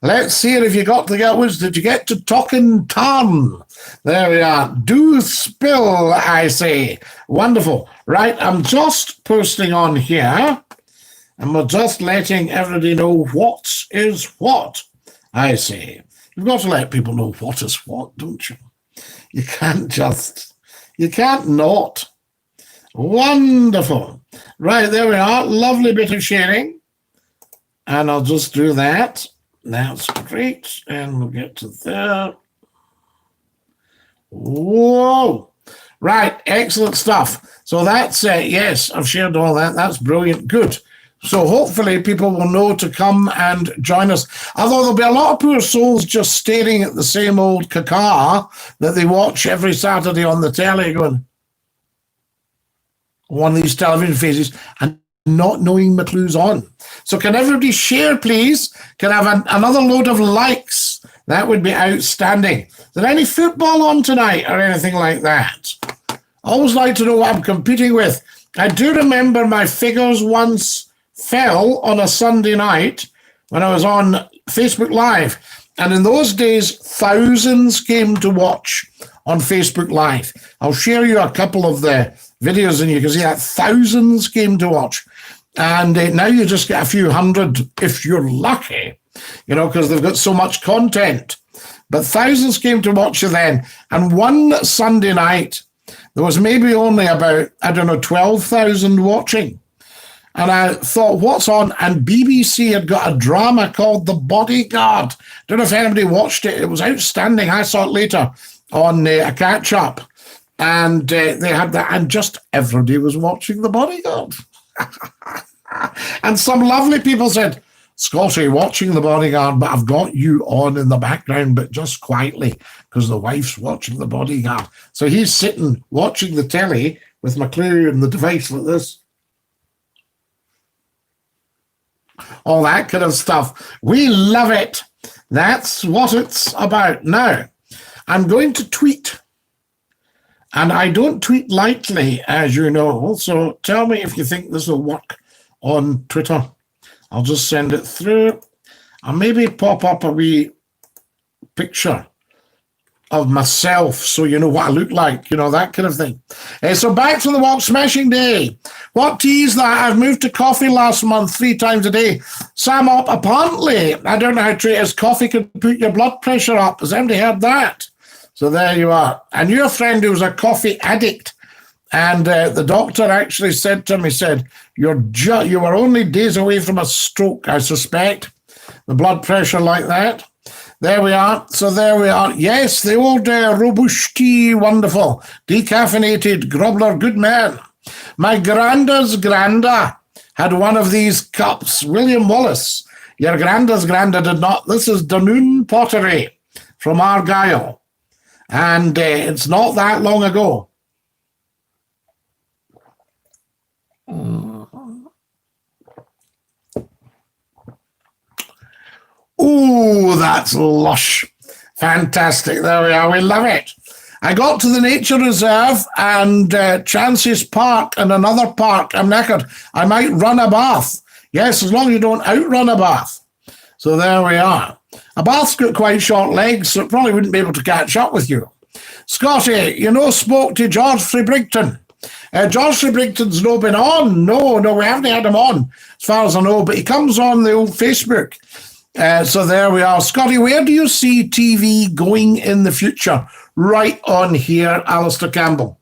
[SPEAKER 1] Let's see if you got to the Gelt Woods. Did you get to Tocken Tarn? There we are. Do spill, I say. Wonderful. Right, I'm just posting on here, and we're just letting everybody know what is what, I say. You've got to let people know what is what, don't you? You can't not. Wonderful. Right, there we are. Lovely bit of sharing. And I'll just do that. That's great. And we'll get to there. Whoa. Right, excellent stuff. So that's yes, I've shared all that. That's brilliant. Good. So hopefully people will know to come and join us. Although there'll be a lot of poor souls just staring at the same old caca that they watch every Saturday on the telly going, one of these television faces, and not knowing McClue's on. So can everybody share, please? Can I have another load of likes? That would be outstanding. Is there any football on tonight or anything like that? I always like to know what I'm competing with. I do remember my figures once fell on a Sunday night when I was on Facebook Live. And in those days, thousands came to watch on Facebook Live. I'll share you a couple of the videos and you can see that thousands came to watch. And now you just get a few hundred if you're lucky, you know, because they've got so much content. But thousands came to watch you then. And one Sunday night, there was maybe only about, 12,000 watching. And I thought, what's on? And BBC had got a drama called The Bodyguard. Don't know if anybody watched it. It was outstanding. I saw it later on a catch-up. And they had that, and just everybody was watching The Bodyguard. And some lovely people said, Scotty, watching The Bodyguard, but I've got you on in the background, but just quietly, because the wife's watching The Bodyguard. So he's sitting watching the telly with McClue and the device like this. All that kind of stuff. We love it. That's what it's about. Now, I'm going to tweet. And I don't tweet lightly, as you know. So tell me if you think this will work on Twitter. I'll just send it through. I'll maybe pop up a wee picture of myself so you know what I look like, you know, that kind of thing. So back to the walk smashing day. What tea is that? I've moved to coffee last month 3 times a day. Sam up, apparently, I don't know how true it is, coffee can put your blood pressure up. Has anybody heard that? So there you are. I knew a friend who was a coffee addict, and the doctor actually said to him, he said, you were only days away from a stroke, I suspect. The blood pressure like that. There we are. So there we are. Yes, the old Robuste tea, wonderful. Decaffeinated, Grobler, good man. My granda's granda had one of these cups. William Wallace, your granda's granda did not. This is Dunoon pottery from Argyll. And it's not that long ago. Oh, that's lush. Fantastic. There we are. We love it. I got to the nature reserve and Chance's Park and another park. I'm knackered. I might run a bath. Yes, as long as you don't outrun a bath. So there we are. A bath's got quite short legs, so it probably wouldn't be able to catch up with you. Scotty, you know, spoke to George Freebrigton. George Freebrigton's no been on. No, we haven't had him on, as far as I know, but he comes on the old Facebook. So there we are. Scotty, where do you see TV going in the future? Right on here, Alistair Campbell.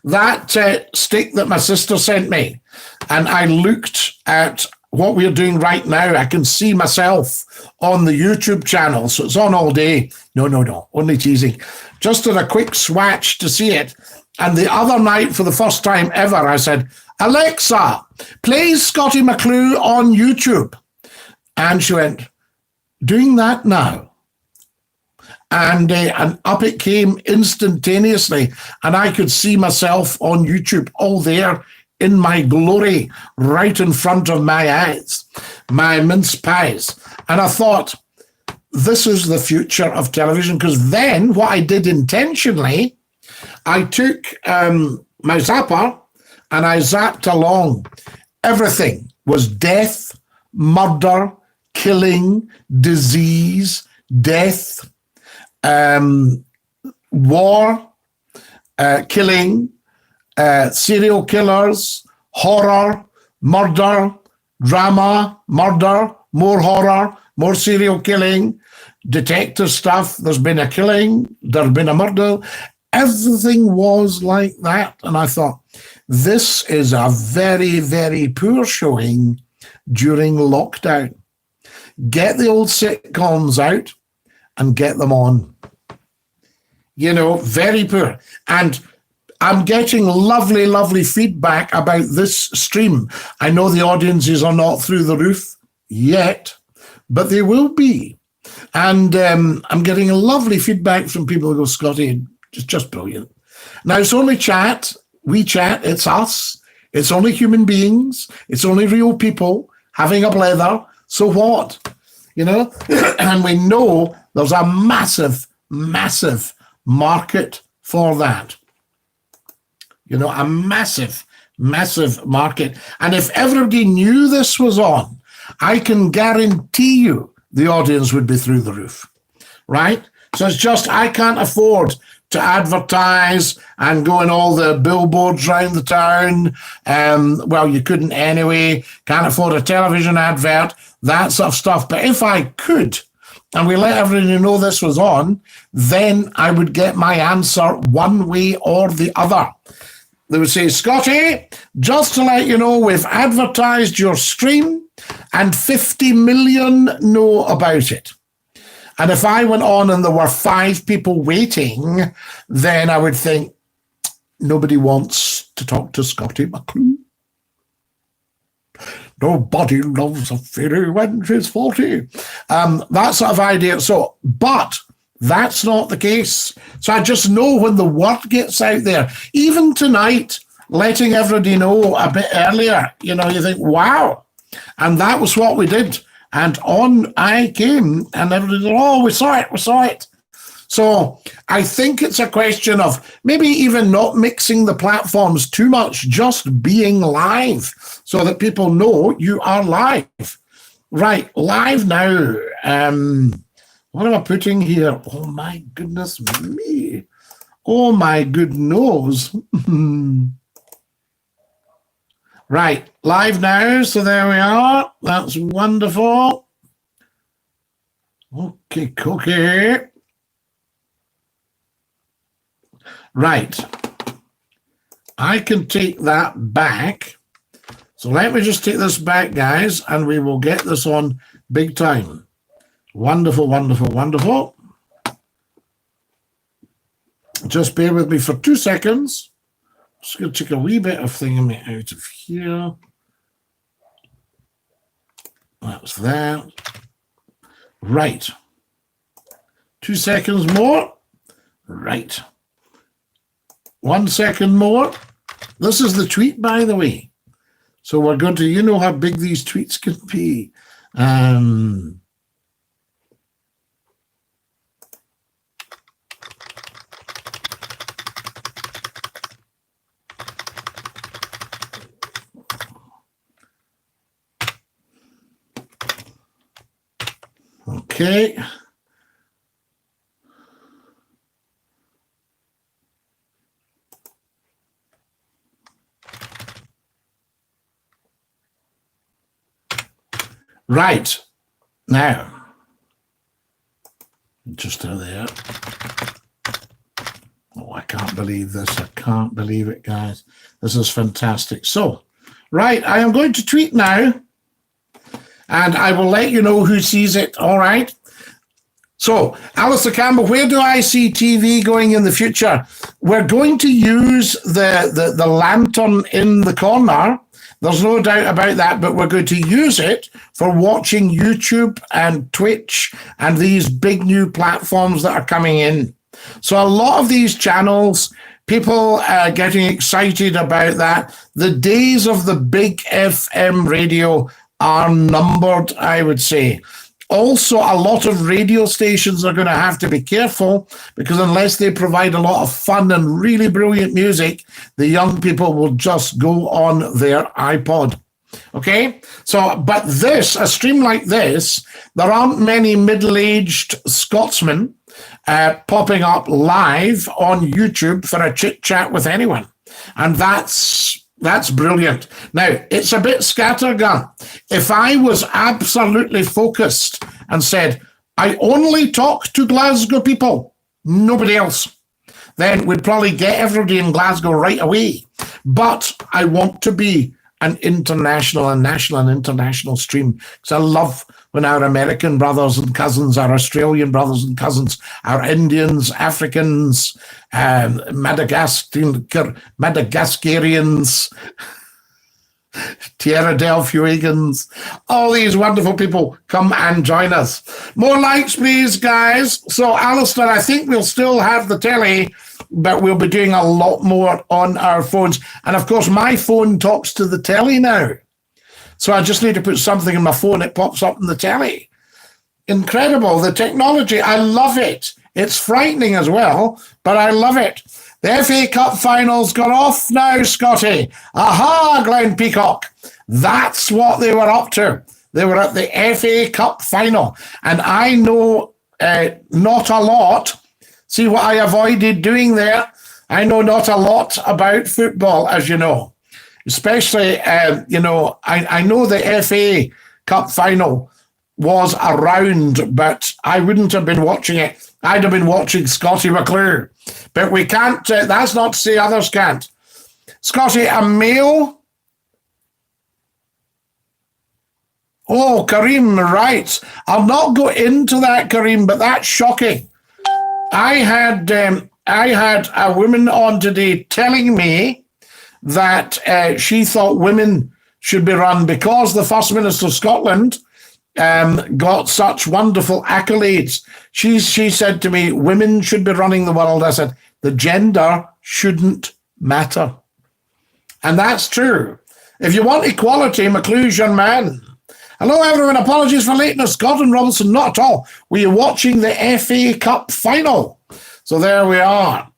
[SPEAKER 1] That stick that my sister sent me, and I looked at what we're doing right now. I can see myself on the YouTube channel, so it's on all day. No, only teasing. Just did a quick swatch to see it. And the other night, for the first time ever, I said, Alexa, play Scottie Mcclue on YouTube. And she went, doing that now. And up it came instantaneously. And I could see myself on YouTube all there in my glory, right in front of my eyes, my mince pies. And I thought, this is the future of television. Because then what I did intentionally, I took my zapper and I zapped along. Everything was death, murder, killing, disease, death, war, killing, serial killers, horror, murder, drama, murder, more horror, more serial killing, detective stuff. There's been a killing, there's been a murder. Everything was like that. And I thought, this is a very, very poor showing during lockdown. Get the old sitcoms out and get them on. You know, very poor. And I'm getting lovely, lovely feedback about this stream. I know the audiences are not through the roof yet, but they will be. And I'm getting lovely feedback from people who go, Scottie, it's just brilliant. Now, it's only chat. We chat. It's us. It's only human beings. It's only real people having a blether. So what? You know? And we know there's a massive, massive market for that. You know, a massive, massive market. And if everybody knew this was on, I can guarantee you the audience would be through the roof, right? So it's just, I can't afford to advertise and go in all the billboards around the town. Well, you couldn't anyway. Can't afford a television advert, that sort of stuff. But if I could, and we let everybody know this was on, then I would get my answer one way or the other. They would say, Scottie, just to let you know, we've advertised your stream and 50 million know about it. And if I went on and there were 5 people waiting, then I would think, nobody wants to talk to Scottie Mcclue. Nobody loves a fairy when she's 40. That sort of idea. So, but that's not the case. So I just know when the word gets out there, even tonight, letting everybody know a bit earlier, you know, you think, wow. And that was what we did. And on I came, and everybody said, oh, we saw it. So I think it's a question of maybe even not mixing the platforms too much, just being live so that people know you are live. Right, live now. What am I putting here? Oh, my goodness me. Oh, my good nose. Right, live now. So there we are. That's wonderful. Okay, cookie. Right. I can take that back. So let me just take this back, guys, and we will get this on big time. Wonderful, wonderful, wonderful. Just bear with me for 2 seconds. Just going to take a wee bit of thingamy out of here. That's that. Right. 2 seconds more. Right. 1 second more. This is the tweet, by the way. So we're going to, you know how big these tweets can be. Okay. Right. Now, just there. Oh, I can't believe this. I can't believe it, guys. This is fantastic. So, right, I am going to tweet now, and I will let you know who sees it, all right? So, Alistair Campbell, where do I see TV going in the future? We're going to use the lantern in the corner There's no doubt about that, but we're going to use it for watching YouTube and Twitch and these big new platforms that are coming in. So a lot of these channels, people are getting excited about that. The days of the big FM radio are numbered, I would say. Also, a lot of radio stations are going to have to be careful because unless they provide a lot of fun and really brilliant music, the young people will just go on their iPod. Okay? So, but this, a stream like this, there aren't many middle-aged Scotsmen popping up live on YouTube for a chit-chat with anyone. And that's brilliant. Now, it's a bit scattergun. If I was absolutely focused and said, I only talk to Glasgow people, nobody else, then we'd probably get everybody in Glasgow right away. But I want to be an international and national and international stream because I love when our American brothers and cousins, our Australian brothers and cousins, our Indians, Africans, Madagascarians, Tierra del Fuegans, all these wonderful people come and join us. More likes, please, guys. So, Alistair, I think we'll still have the telly, but we'll be doing a lot more on our phones. And, of course, my phone talks to the telly now. So I just need to put something in my phone, it pops up in the telly. Incredible, the technology, I love it. It's frightening as well, but I love it. The FA Cup finals got off now, Scotty. Aha, Glenn Peacock. That's what they were up to. They were at the FA Cup final. And I know not a lot. See what I avoided doing there? I know not a lot about football, as you know. Especially, I know the FA Cup final was around, but I wouldn't have been watching it. I'd have been watching Scottie Mcclue. But we can't, that's not to say others can't. Scottie, a male? Oh, Kareem, right. I'll not go into that, Kareem, but that's shocking. I had a woman on today telling me that she thought women should be run because the First Minister of Scotland got such wonderful accolades. She said to me, women should be running the world. I said, the gender shouldn't matter. And that's true. If you want equality, McClue's your man. Hello, everyone. Apologies for lateness. Gordon Robertson, not at all. We are watching the FA Cup final. So there we are.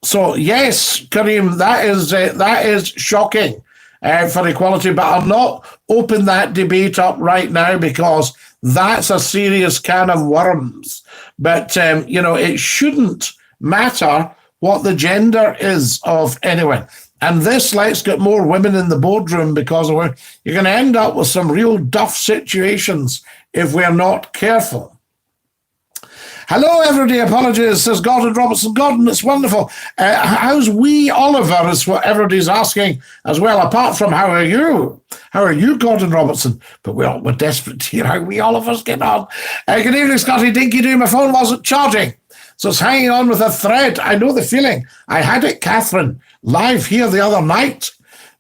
[SPEAKER 1] So yes, Kareem, that is shocking for equality, but I'll not open that debate up right now because that's a serious can of worms. But, it shouldn't matter what the gender is of anyone. And this, let's get more women in the boardroom because you're going to end up with some real duff situations if we're not careful. Hello, everybody. Apologies, says Gordon Robertson. Gordon, it's wonderful. How's wee Oliver is what everybody's asking as well, apart from how are you? How are you, Gordon Robertson? But we're desperate to hear how wee Oliver's getting on. Good evening, Scottie. Dinky-Doo. My phone wasn't charging, so it's hanging on with a thread. I know the feeling. I had it, Catherine, live here the other night.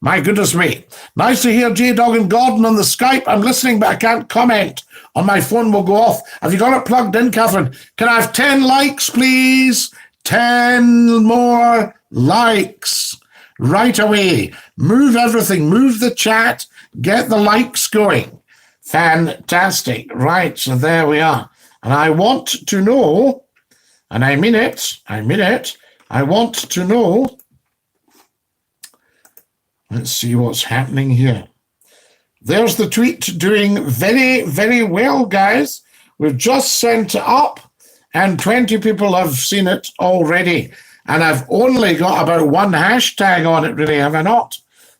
[SPEAKER 1] My goodness me. Nice to hear J-Dog and Gordon on the Skype. I'm listening, but I can't comment. On my phone will go off. Have you got it plugged in, Catherine? Can I have 10 likes, please? 10 more likes right away. Move everything. Move the chat. Get the likes going. Fantastic. Right, so there we are. And I want to know, and I mean it, I want to know. Let's see what's happening here. There's the tweet doing very, very well, guys. We've just sent it up and 20 people have seen it already. And I've only got about one hashtag on it, really, have I not?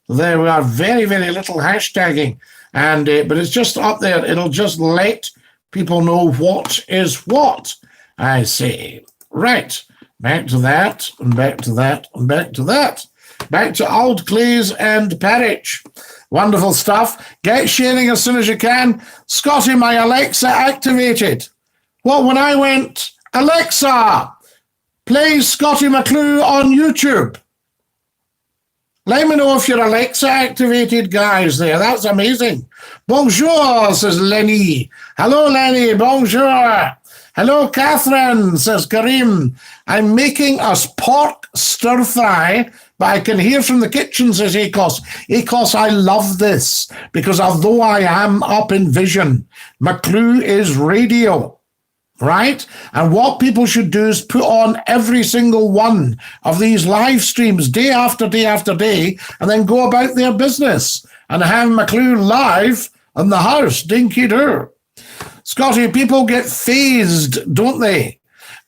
[SPEAKER 1] There we are, very, very little hashtagging. And but it's just up there. It'll just let people know what is what, I say. Right, back to that, and back to that, and back to that. Back to Old Clays and Parich. Wonderful stuff. Get sharing as soon as you can. Scottie, my Alexa activated. Well, when I went, Alexa, play Scottie Mcclue on YouTube. Let me know if you're Alexa activated, guys, there. That's amazing. Bonjour, says Lenny. Hello, Lenny. Bonjour. Hello, Catherine, says Kareem. I'm making us pork stir fry, but I can hear from the kitchen, says Akos. Akos, I love this because although I am up in vision, McClue is radio. Right? And what people should do is put on every single one of these live streams day after day after day and then go about their business and have McClue live in the house. Dinky-Doo. Scotty, people get phased, don't they?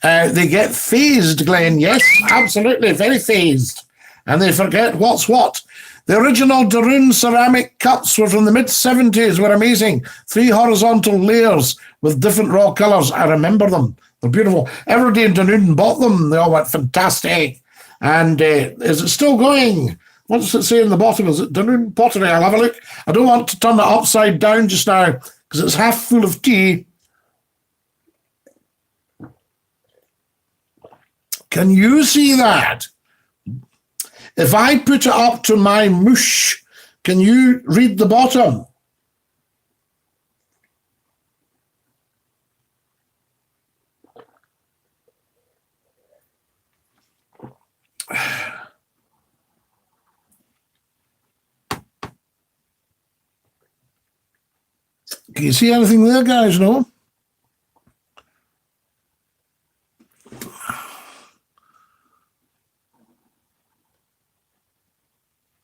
[SPEAKER 1] They get phased, Glenn. Yes, absolutely. Very phased. And they forget what's what. The original Daroon ceramic cups were from the mid-70s, were amazing. 3 horizontal layers with different raw colours. I remember them. They're beautiful. Everybody in Daroon bought them. They all went fantastic. And is it still going? What does it say in the bottom? Is it Daroon pottery? I'll have a look. I don't want to turn it upside down just now because it's half full of tea. Can you see that? If I put it up to my mush, can you read the bottom? Can you see anything there, guys? No?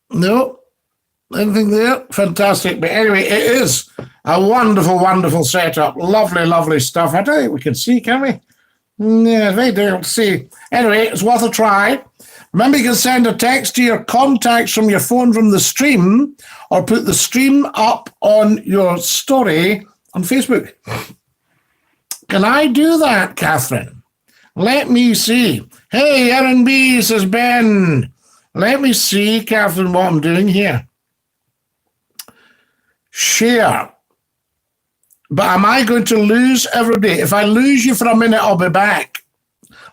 [SPEAKER 1] No, anything there? Fantastic. But anyway, it is a wonderful, wonderful setup. Lovely, lovely stuff. I don't think we can see, can we? Yeah, very difficult to see. Anyway, it's worth a try. Remember, you can send a text to your contacts from your phone from the stream or put the stream up on your story on Facebook. Can I do that, Catherine? Let me see. Hey, Aaron B, says Ben. Let me see, Catherine, what I'm doing here. Share. But am I going to lose everybody? If I lose you for a minute, I'll be back.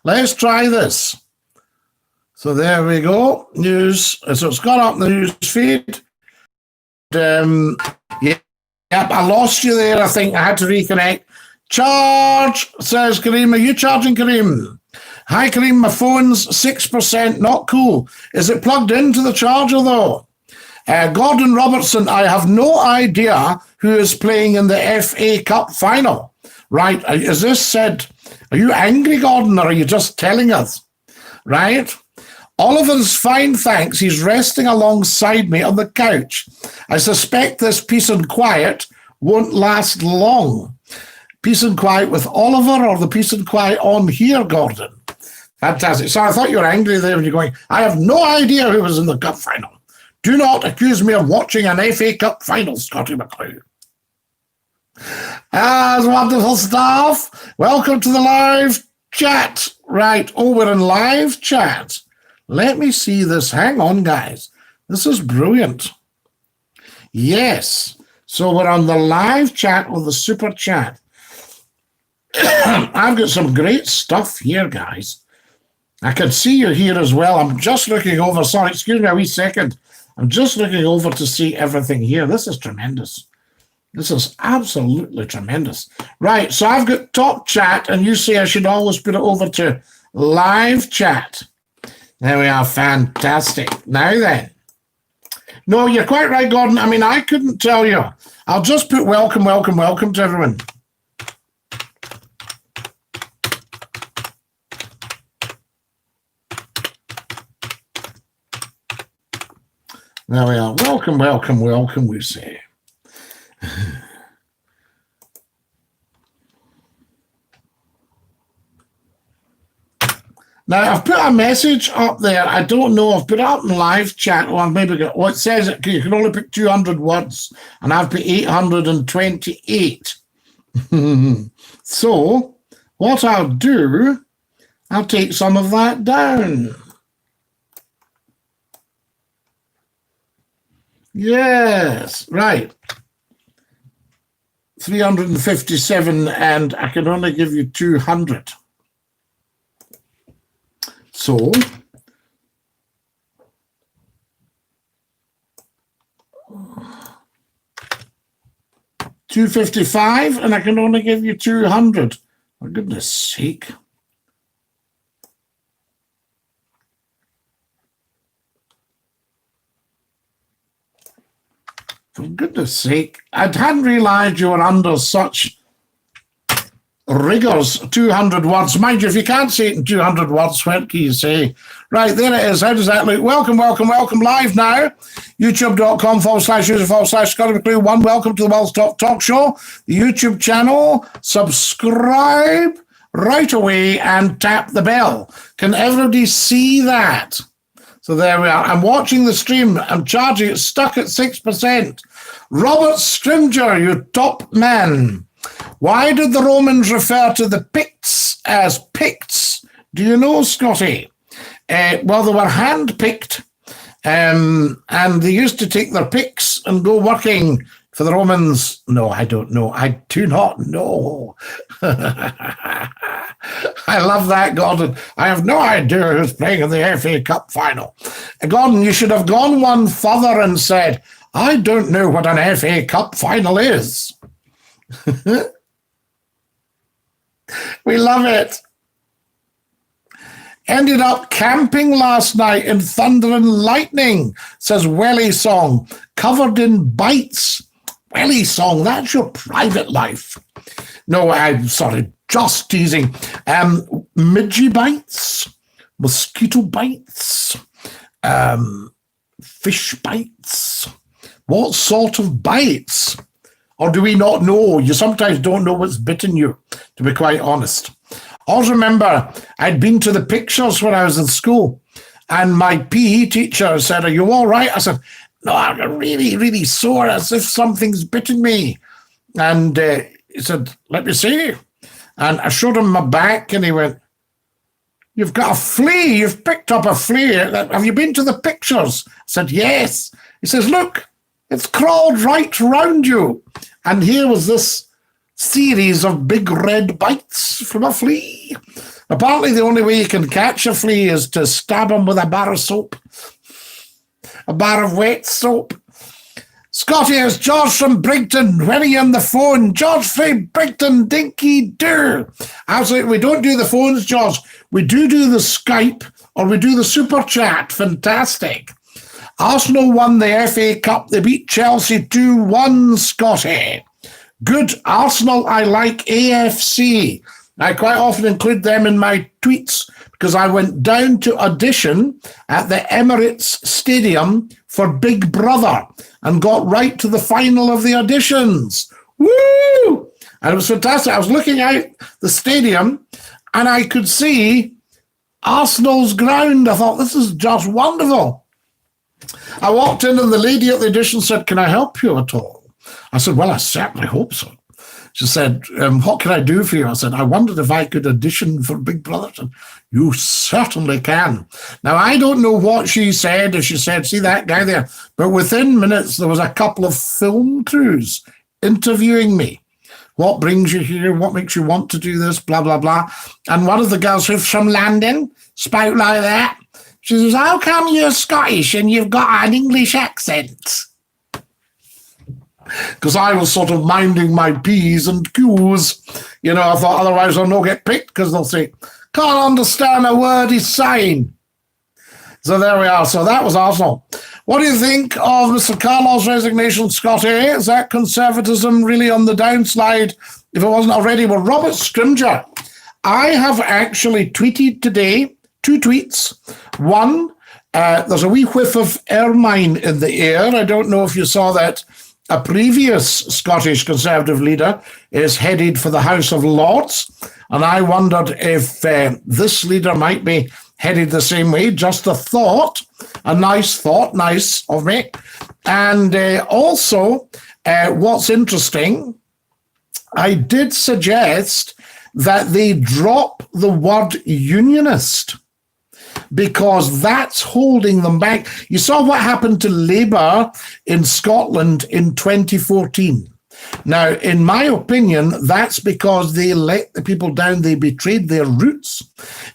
[SPEAKER 1] Let's try this. So there we go. News. So it's gone up the news feed. Yep, I lost you there. I think I had to reconnect. Charge, says Kareem. Are you charging, Kareem? Hi, Kareem, my phone's 6%, not cool. Is it plugged into the charger, though? Gordon Robertson, I have no idea who is playing in the FA Cup final. Right, is this said, are you angry, Gordon, or are you just telling us? Right? Oliver's fine, thanks. He's resting alongside me on the couch. I suspect this peace and quiet won't last long. Peace and quiet with Oliver or the peace and quiet on here, Gordon? Fantastic. So I thought you were angry there when you're going, I have no idea who was in the cup final. Do not accuse me of watching an FA Cup final, Scottie Mcclue. That's wonderful stuff. Welcome to the live chat. Right. Oh, we're in live chat. Let me see this. Hang on, guys. This is brilliant. Yes. So we're on the live chat with the super chat. I've got some great stuff here, guys. I can see you here as well. I'm just looking over. Sorry, excuse me a wee second. I'm just looking over to see everything here. This is tremendous. This is absolutely tremendous. Right, so I've got top chat, and you say I should always put it over to live chat. There we are. Fantastic. Now then. No, you're quite right, Gordon. I mean, I couldn't tell you. I'll just put welcome, welcome, welcome to everyone. There we are. Welcome, welcome, welcome, we say. Now, I've put a message up there. I don't know. I've put it up in live chat. Or maybe it says it, you can only put 200 words, and I've put 828. So, what I'll do, I'll take some of that down. Yes, right. 357, and I can only give you 200. So, 255, and I can only give you 200. For goodness sake. For goodness sake, I hadn't realized you were under such rigors. 200 words. Mind you, if you can't say it in 200 words, what can you say? Right, there it is. How does that look? Welcome, welcome, welcome. Live now. YouTube.com/user/Scottie Mcclue 1. Welcome to the World's Top Talk Show. The YouTube channel. Subscribe right away and tap the bell. Can everybody see that? So there we are. I'm watching the stream. I'm charging. It's stuck at 6%. Robert Stringer, you top man. Why did the Romans refer to the Picts as Picts? Do you know, Scotty? Well, they were hand-picked, and they used to take their picks and go working for the Romans. No, I don't know. I do not know. I love that, Gordon. I have no idea who's playing in the FA Cup final. Gordon, you should have gone one further and said, I don't know what an FA Cup final is. We love it. Ended up camping last night in thunder and lightning, says Welly Song. Covered in bites. Welly Song, that's your private life. No, I'm sorry, just teasing. Midgie bites, mosquito bites, fish bites. What sort of bites? Or do we not know? You sometimes don't know what's bitten you, to be quite honest. I also remember I'd been to the pictures when I was in school, and my PE teacher said, are you all right? I said, no, I'm really, really sore, as if something's bitten me. And he said, let me see. And I showed him my back, and he went, you've got a flea. You've picked up a flea. Have you been to the pictures? I said, yes. He says, look, it's crawled right round you. And here was this series of big red bites from a flea. Apparently, the only way you can catch a flea is to stab him with a bar of soap. A bar of wet soap. Scotty, it's George from Brigton. When are you on the phone? George from Brigton, Dinky-Doo. Absolutely, we don't do the phones, George. We do the Skype, or we do the SuperChat. Fantastic. Arsenal won the FA Cup. They beat Chelsea 2-1, Scotty. Good. Arsenal, I like AFC. I quite often include them in my tweets because I went down to audition at the Emirates Stadium for Big Brother and got right to the final of the auditions. Woo! And it was fantastic. I was looking out the stadium and I could see Arsenal's ground. I thought, this is just wonderful. I walked in and the lady at the audition said, can I help you at all? I said, well, I certainly hope so. She said, what can I do for you? I said, I wondered if I could audition for Big Brother. She said, you certainly can. Now, I don't know what she said, if she said, see that guy there? But within minutes, there was a couple of film crews interviewing me. What brings you here? What makes you want to do this? Blah, blah, blah. And one of the girls who's from London spoke like that. She says, how come you're Scottish and you've got an English accent? Because I was sort of minding my P's and Q's. You know, I thought otherwise I'll not get picked because they'll say, can't understand a word he's saying. So there we are. So that was Arsenal. What do you think of Mr. Carlos' resignation, Scotty? Is that conservatism really on the downslide if it wasn't already? Well, Robert Scrimger, I have actually tweeted today 2 tweets. One, there's a wee whiff of ermine in the air. I don't know if you saw that. A previous Scottish Conservative leader is headed for the House of Lords, and I wondered if this leader might be headed the same way. Just a thought, nice of me. And also, what's interesting, I did suggest that they drop the word unionist, because that's holding them back. You saw what happened to Labour in Scotland in 2014. Now, in my opinion, that's because they let the people down. They betrayed their roots.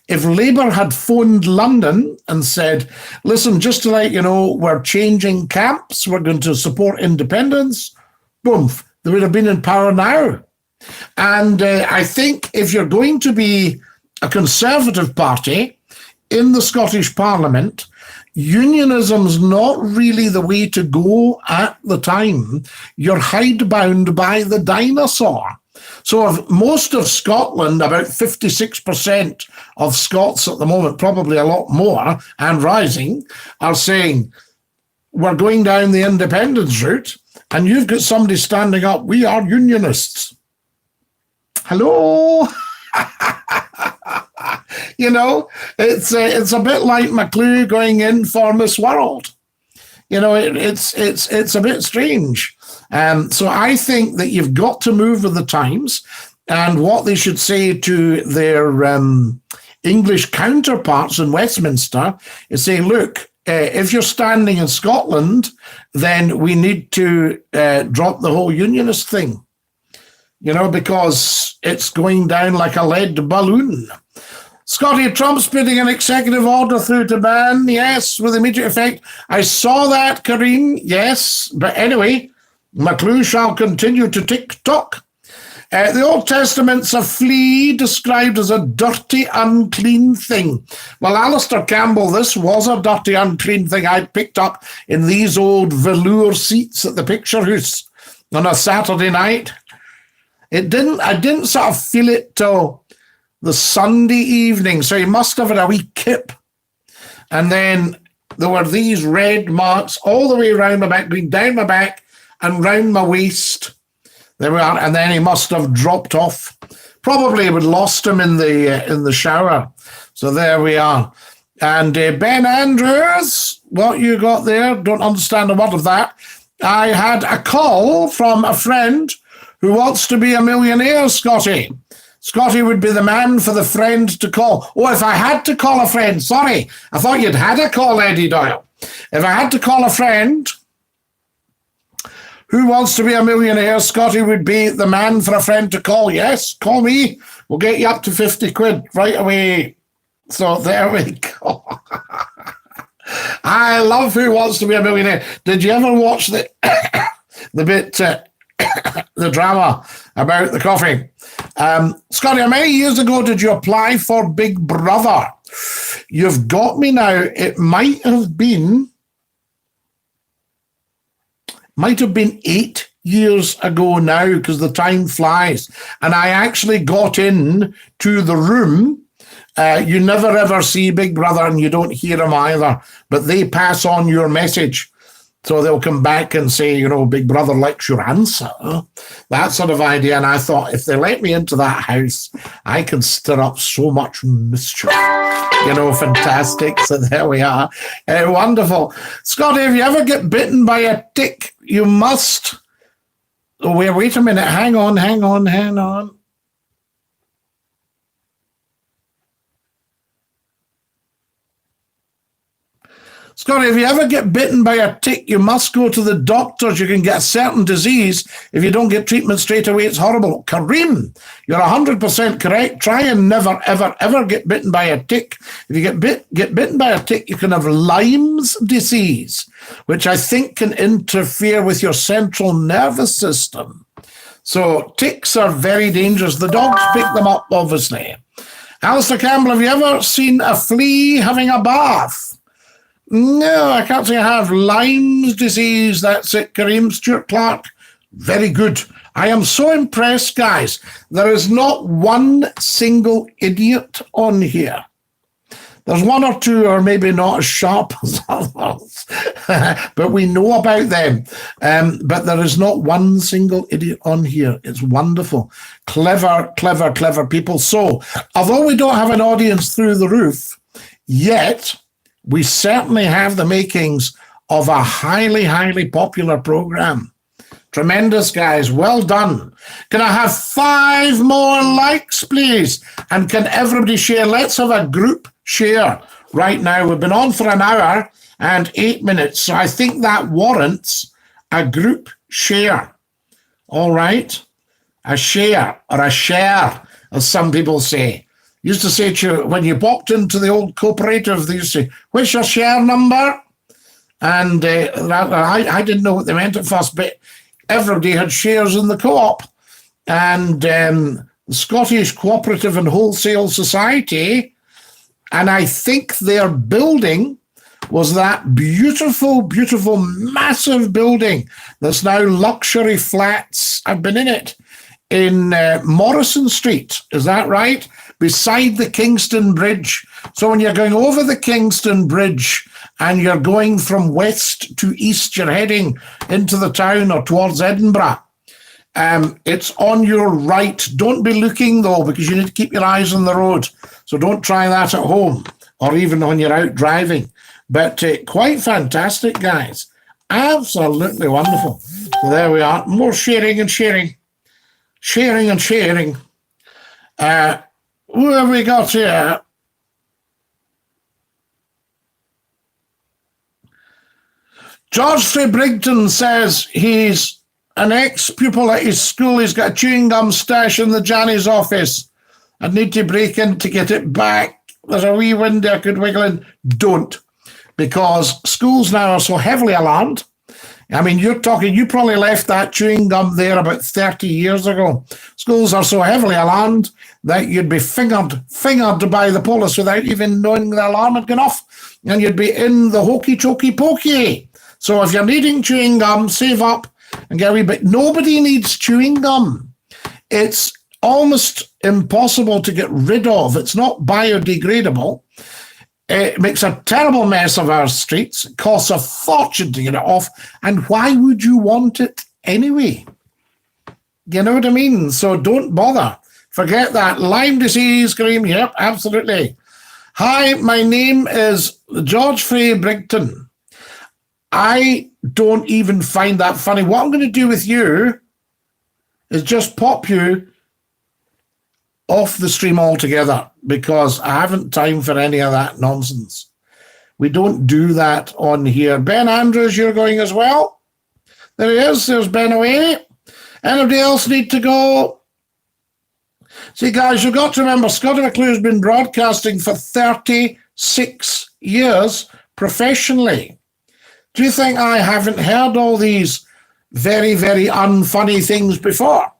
[SPEAKER 1] If Labour had phoned London and said, listen, just to let you know, we're changing camps, we're going to support independence, boom, they would have been in power now. And I think if you're going to be a Conservative party in the Scottish Parliament, unionism's not really the way to go at the time. You're hidebound by the dinosaur. So if most of Scotland, about 56% of Scots at the moment, probably a lot more, and rising, are saying, we're going down the independence route, and you've got somebody standing up, we are unionists. Hello? You know, it's a bit like Mcclue going in for Miss World. You know, it's a bit strange. So I think that you've got to move with the times, and what they should say to their English counterparts in Westminster is say, look, if you're standing in Scotland, then we need to drop the whole unionist thing, you know, because it's going down like a lead balloon. Scottie, Trump's putting an executive order through to ban, yes, with immediate effect. I saw that, Karine, yes. But anyway, Mcclue shall continue to tick-tock. The Old Testament's a flea described as a dirty, unclean thing. Well, Alistair Campbell, this was a dirty, unclean thing I picked up in these old velour seats at the Picture House on a Saturday night. I didn't sort of feel it till the Sunday evening, so he must have had a wee kip. And then there were these red marks all the way around my back, going down my back and round my waist. There we are, and then he must have dropped off. Probably would lost him in the shower. So there we are. And Ben Andrews, what you got there? Don't understand a word of that. I had a call from a friend who wants to be a millionaire, Scottie. Scottie would be the man for the friend to call. Oh, if I had to call a friend, sorry, I thought you'd had a call, Eddie Doyle. If I had to call a friend who wants to be a millionaire, Scottie would be the man for a friend to call. Yes, call me. We'll get you up to 50 quid right away. So there we go. I love Who Wants to Be a Millionaire. Did you ever watch the bit, the drama about the coffee? Scottie, how many years ago did you apply for Big Brother? You've got me now. It might have been 8 years ago now, because the time flies. And I actually got in to the room. You never ever see Big Brother and you don't hear him either, but they pass on your message. So they'll come back and say, you know, Big Brother likes your answer. That sort of idea. And I thought, if they let me into that house, I can stir up so much mischief. You know, fantastic. So there we are. Wonderful. Scottie, if you ever get bitten by a tick, you must... Oh, wait a minute. Hang on. Scottie, if you ever get bitten by a tick, you must go to the doctors. You can get a certain disease. If you don't get treatment straight away, it's horrible. Kareem, you're 100% correct. Try and never, ever, ever get bitten by a tick. If you get bitten by a tick, you can have Lyme's disease, which I think can interfere with your central nervous system. So ticks are very dangerous. The dogs pick them up, obviously. Alistair Campbell, have you ever seen a flea having a bath? No, I can't say I have. Lyme's disease, that's it. Kareem Stewart Clark, very good. I am so impressed, guys. There is not one single idiot on here. There's one or two, or maybe not as sharp as others, but we know about them. But there is not one single idiot on here. It's wonderful. Clever people. So, although we don't have an audience through the roof yet, we certainly have the makings of a highly popular program. Tremendous, guys. Well done. Can I have 5 more likes, please? And can everybody share? Let's have a group share right now. We've been on for an hour and 8 minutes, so I think that warrants a group share. All right? A share, or a share, as some people say. Used to say to you, when you popped into the old cooperative, they used to say, what's your share number? And I didn't know what they meant at first, but everybody had shares in the co-op. And the Scottish Cooperative and Wholesale Society, and I think their building was that beautiful, beautiful, massive building that's now luxury flats. I've been in it in Morrison Street. Is that right? Beside the Kingston Bridge. So when you're going over the Kingston Bridge and you're going from west to east, you're heading into the town or towards Edinburgh. It's on your right. Don't be looking, though, because you need to keep your eyes on the road. So don't try that at home or even when you're out driving. But quite fantastic, guys. Absolutely wonderful. So there we are. More sharing and sharing. Sharing and sharing. Who have we got here? George Fribrington says he's an ex-pupil at his school. He's got a chewing gum stash in the Janny's office. I'd need to break in to get it back. There's a wee window I could wiggle in. Don't. Because schools now are so heavily alarmed. I mean, you probably left that chewing gum there about 30 years ago. Schools are so heavily alarmed that you'd be fingered by the police without even knowing the alarm had gone off. And you'd be in the hokey chokey pokey. So if you're needing chewing gum, save up and get a wee bit. Nobody needs chewing gum. It's almost impossible to get rid of. It's not biodegradable. It makes a terrible mess of our streets. It costs a fortune to get it off. And why would you want it anyway? You know what I mean? So don't bother. Forget that. Lyme disease cream. Yep, absolutely. Hi, my name is George Fribrington. I don't even find that funny. What I'm going to do with you is just pop you off the stream altogether because I haven't time for any of that nonsense. We don't do that on here. Ben Andrews, you're going as well? There he is. There's Ben away. Anybody else need to go? See, guys, you've got to remember, Scottie Mcclue has been broadcasting for 36 years professionally. Do you think I haven't heard all these very, very unfunny things before?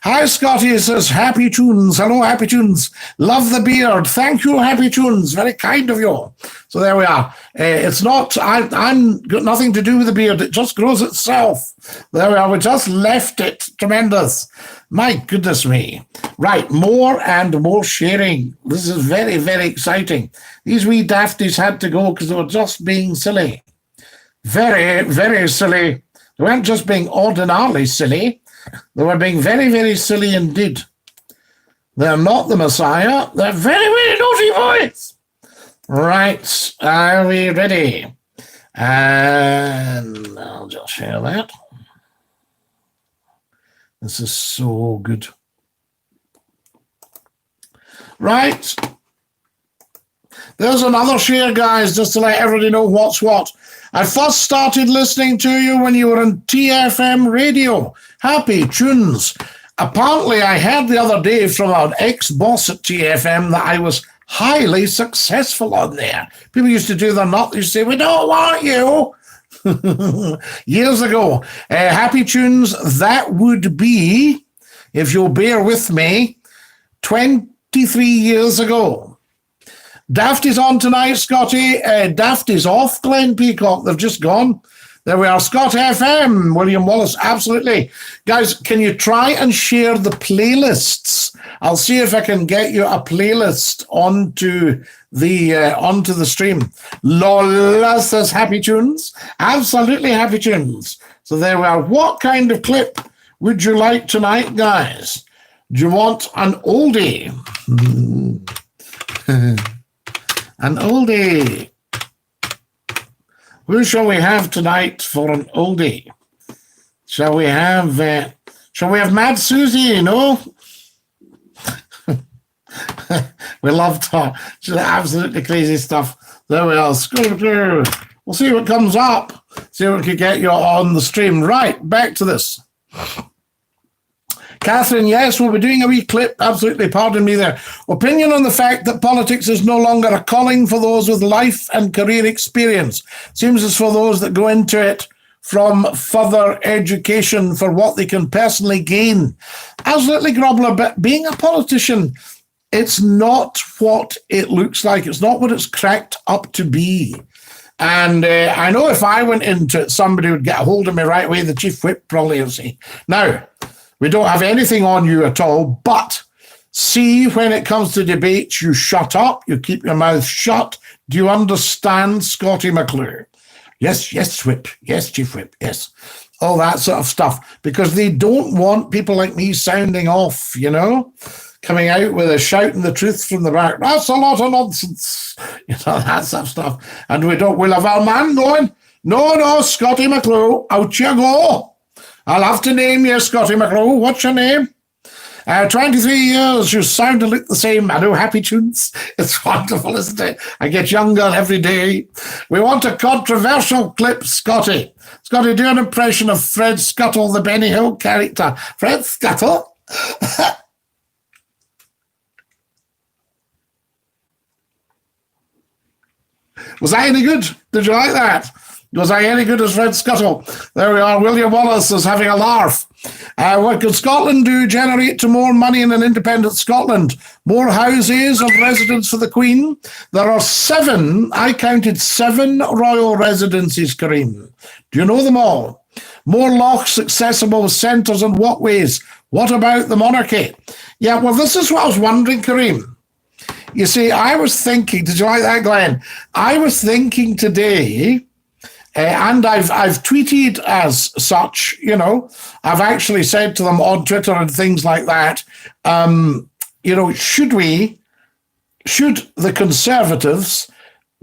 [SPEAKER 1] Hi, Scotty says, Happy Tunes. Hello, Happy Tunes. Love the beard. Thank you, Happy Tunes. Very kind of you. So there we are. It's not, I'm got nothing to do with the beard. It just grows itself. There we are. We just left it. Tremendous. My goodness me. Right, more and more sharing. This is very, very exciting. These wee dafties had to go because they were just being silly. Very, very silly. They weren't just being ordinarily silly. They were being very, very silly indeed. They're not the Messiah. They're very, very naughty boys. Right, are we ready? And I'll just share that. This is so good. Right. There's another share, guys, just to let everybody know what's what. I first started listening to you when you were on TFM radio. Happy Tunes. Apparently, I heard the other day from an ex-boss at TFM that I was highly successful on there. People used to do their nut. They used to say, we don't want you. Years ago. Happy Tunes, that would be, if you'll bear with me, 23 years ago. Dafty's on tonight, Scotty. Dafty's off, Glenn Peacock. They've just gone. There we are. Scott FM, William Wallace. Absolutely. Guys, can you try and share the playlists? I'll see if I can get you a playlist onto the stream. Lola says Happy Tunes. Absolutely Happy Tunes. So there we are. What kind of clip would you like tonight, guys? Do you want an oldie? An oldie. Who shall we have tonight for an oldie? Shall we have Mad Susie, no? We loved her. She's absolutely crazy stuff. There we are. We'll see what comes up. See what we can get you on the stream. Right, back to this. Catherine, yes, we'll be doing a wee clip. Absolutely, pardon me there. Opinion on the fact that politics is no longer a calling for those with life and career experience. Seems as for those that go into it from further education for what they can personally gain. Absolutely, Grobbler, but being a politician, it's not what it looks like. It's not what it's cracked up to be. And I know if I went into it, somebody would get a hold of me right away, the chief whip probably would say, now, we don't have anything on you at all, but see, when it comes to debates, you shut up, you keep your mouth shut. Do you understand, Scottie Mcclue? Yes, yes, whip. Yes, chief whip, yes. All that sort of stuff, because they don't want people like me sounding off, you know, coming out with a shouting the truth from the back. That's a lot of nonsense, you know, that sort of stuff. And we'll have our man going, no, Scottie Mcclue, out you go. I'll have to name you, Scottie Mcclue. What's your name? 23 years, you sound and look the same. I know, happy tunes. It's wonderful, isn't it? I get younger every day. We want a controversial clip, Scottie. Scottie, do an impression of Fred Scuttle, the Benny Hill character. Fred Scuttle? Was I any good? Did you like that? Was I any good as Fred Scuttle? There we are. William Wallace is having a laugh. What could Scotland do generate to more money in an independent Scotland? More houses of residence for the Queen? There are 7, I counted 7 royal residences, Kareem. Do you know them all? More lochs, accessible centres and walkways. What about the monarchy? Yeah, well, this is what I was wondering, Kareem. You see, I was thinking, did you like that, Glenn? I was thinking today, and I've tweeted as such, you know, I've actually said to them on Twitter and things like that, you know, should the Conservatives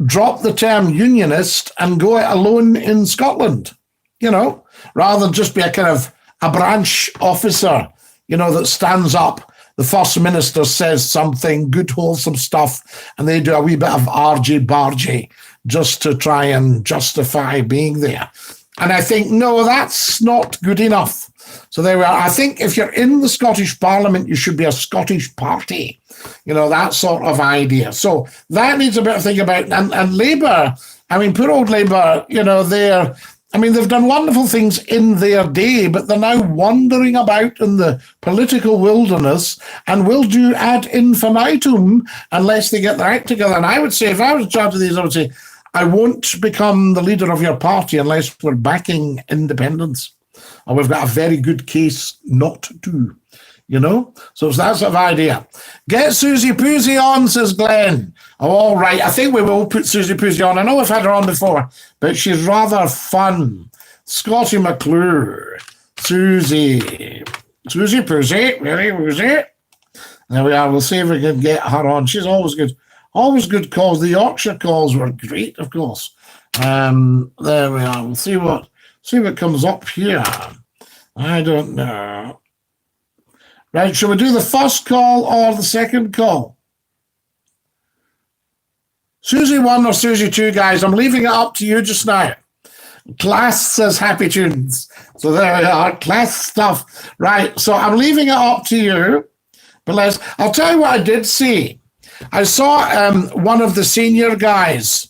[SPEAKER 1] drop the term unionist and go it alone in Scotland, you know, rather than just be a kind of a branch officer, you know, that stands up. The First Minister says something, good, wholesome stuff, and they do a wee bit of argy-bargy just to try and justify being there. And I think, no, that's not good enough. So there we are. I think if you're in the Scottish Parliament, you should be a Scottish party, you know, that sort of idea. So that needs a bit of thinking about. And Labour, I mean, poor old Labour, you know, they've done wonderful things in their day, but they're now wandering about in the political wilderness and will do ad infinitum unless they get their act together. And I would say, if I was in charge of these, I would say, I won't become the leader of your party unless we're backing independence. Or we've got a very good case not to, you know? So it's that sort of idea. Get Susie Poosie on, says Glenn. Oh, all right. I think we will put Susie Poosie on. I know we've had her on before, but she's rather fun. Scottie Mcclue. Susie Poosie. Very Poosie. There we are. We'll see if we can get her on. She's always good. Always good calls. The Yorkshire calls were great, of course. There we are. We'll see what comes up here. I don't know. Right, shall we do the first call or the second call? Susie 1 or Susie 2, guys? I'm leaving it up to you just now. Class says happy tunes. So there we are, class stuff. Right, so I'm leaving it up to you. But I'll tell you what I did see. I saw one of the senior guys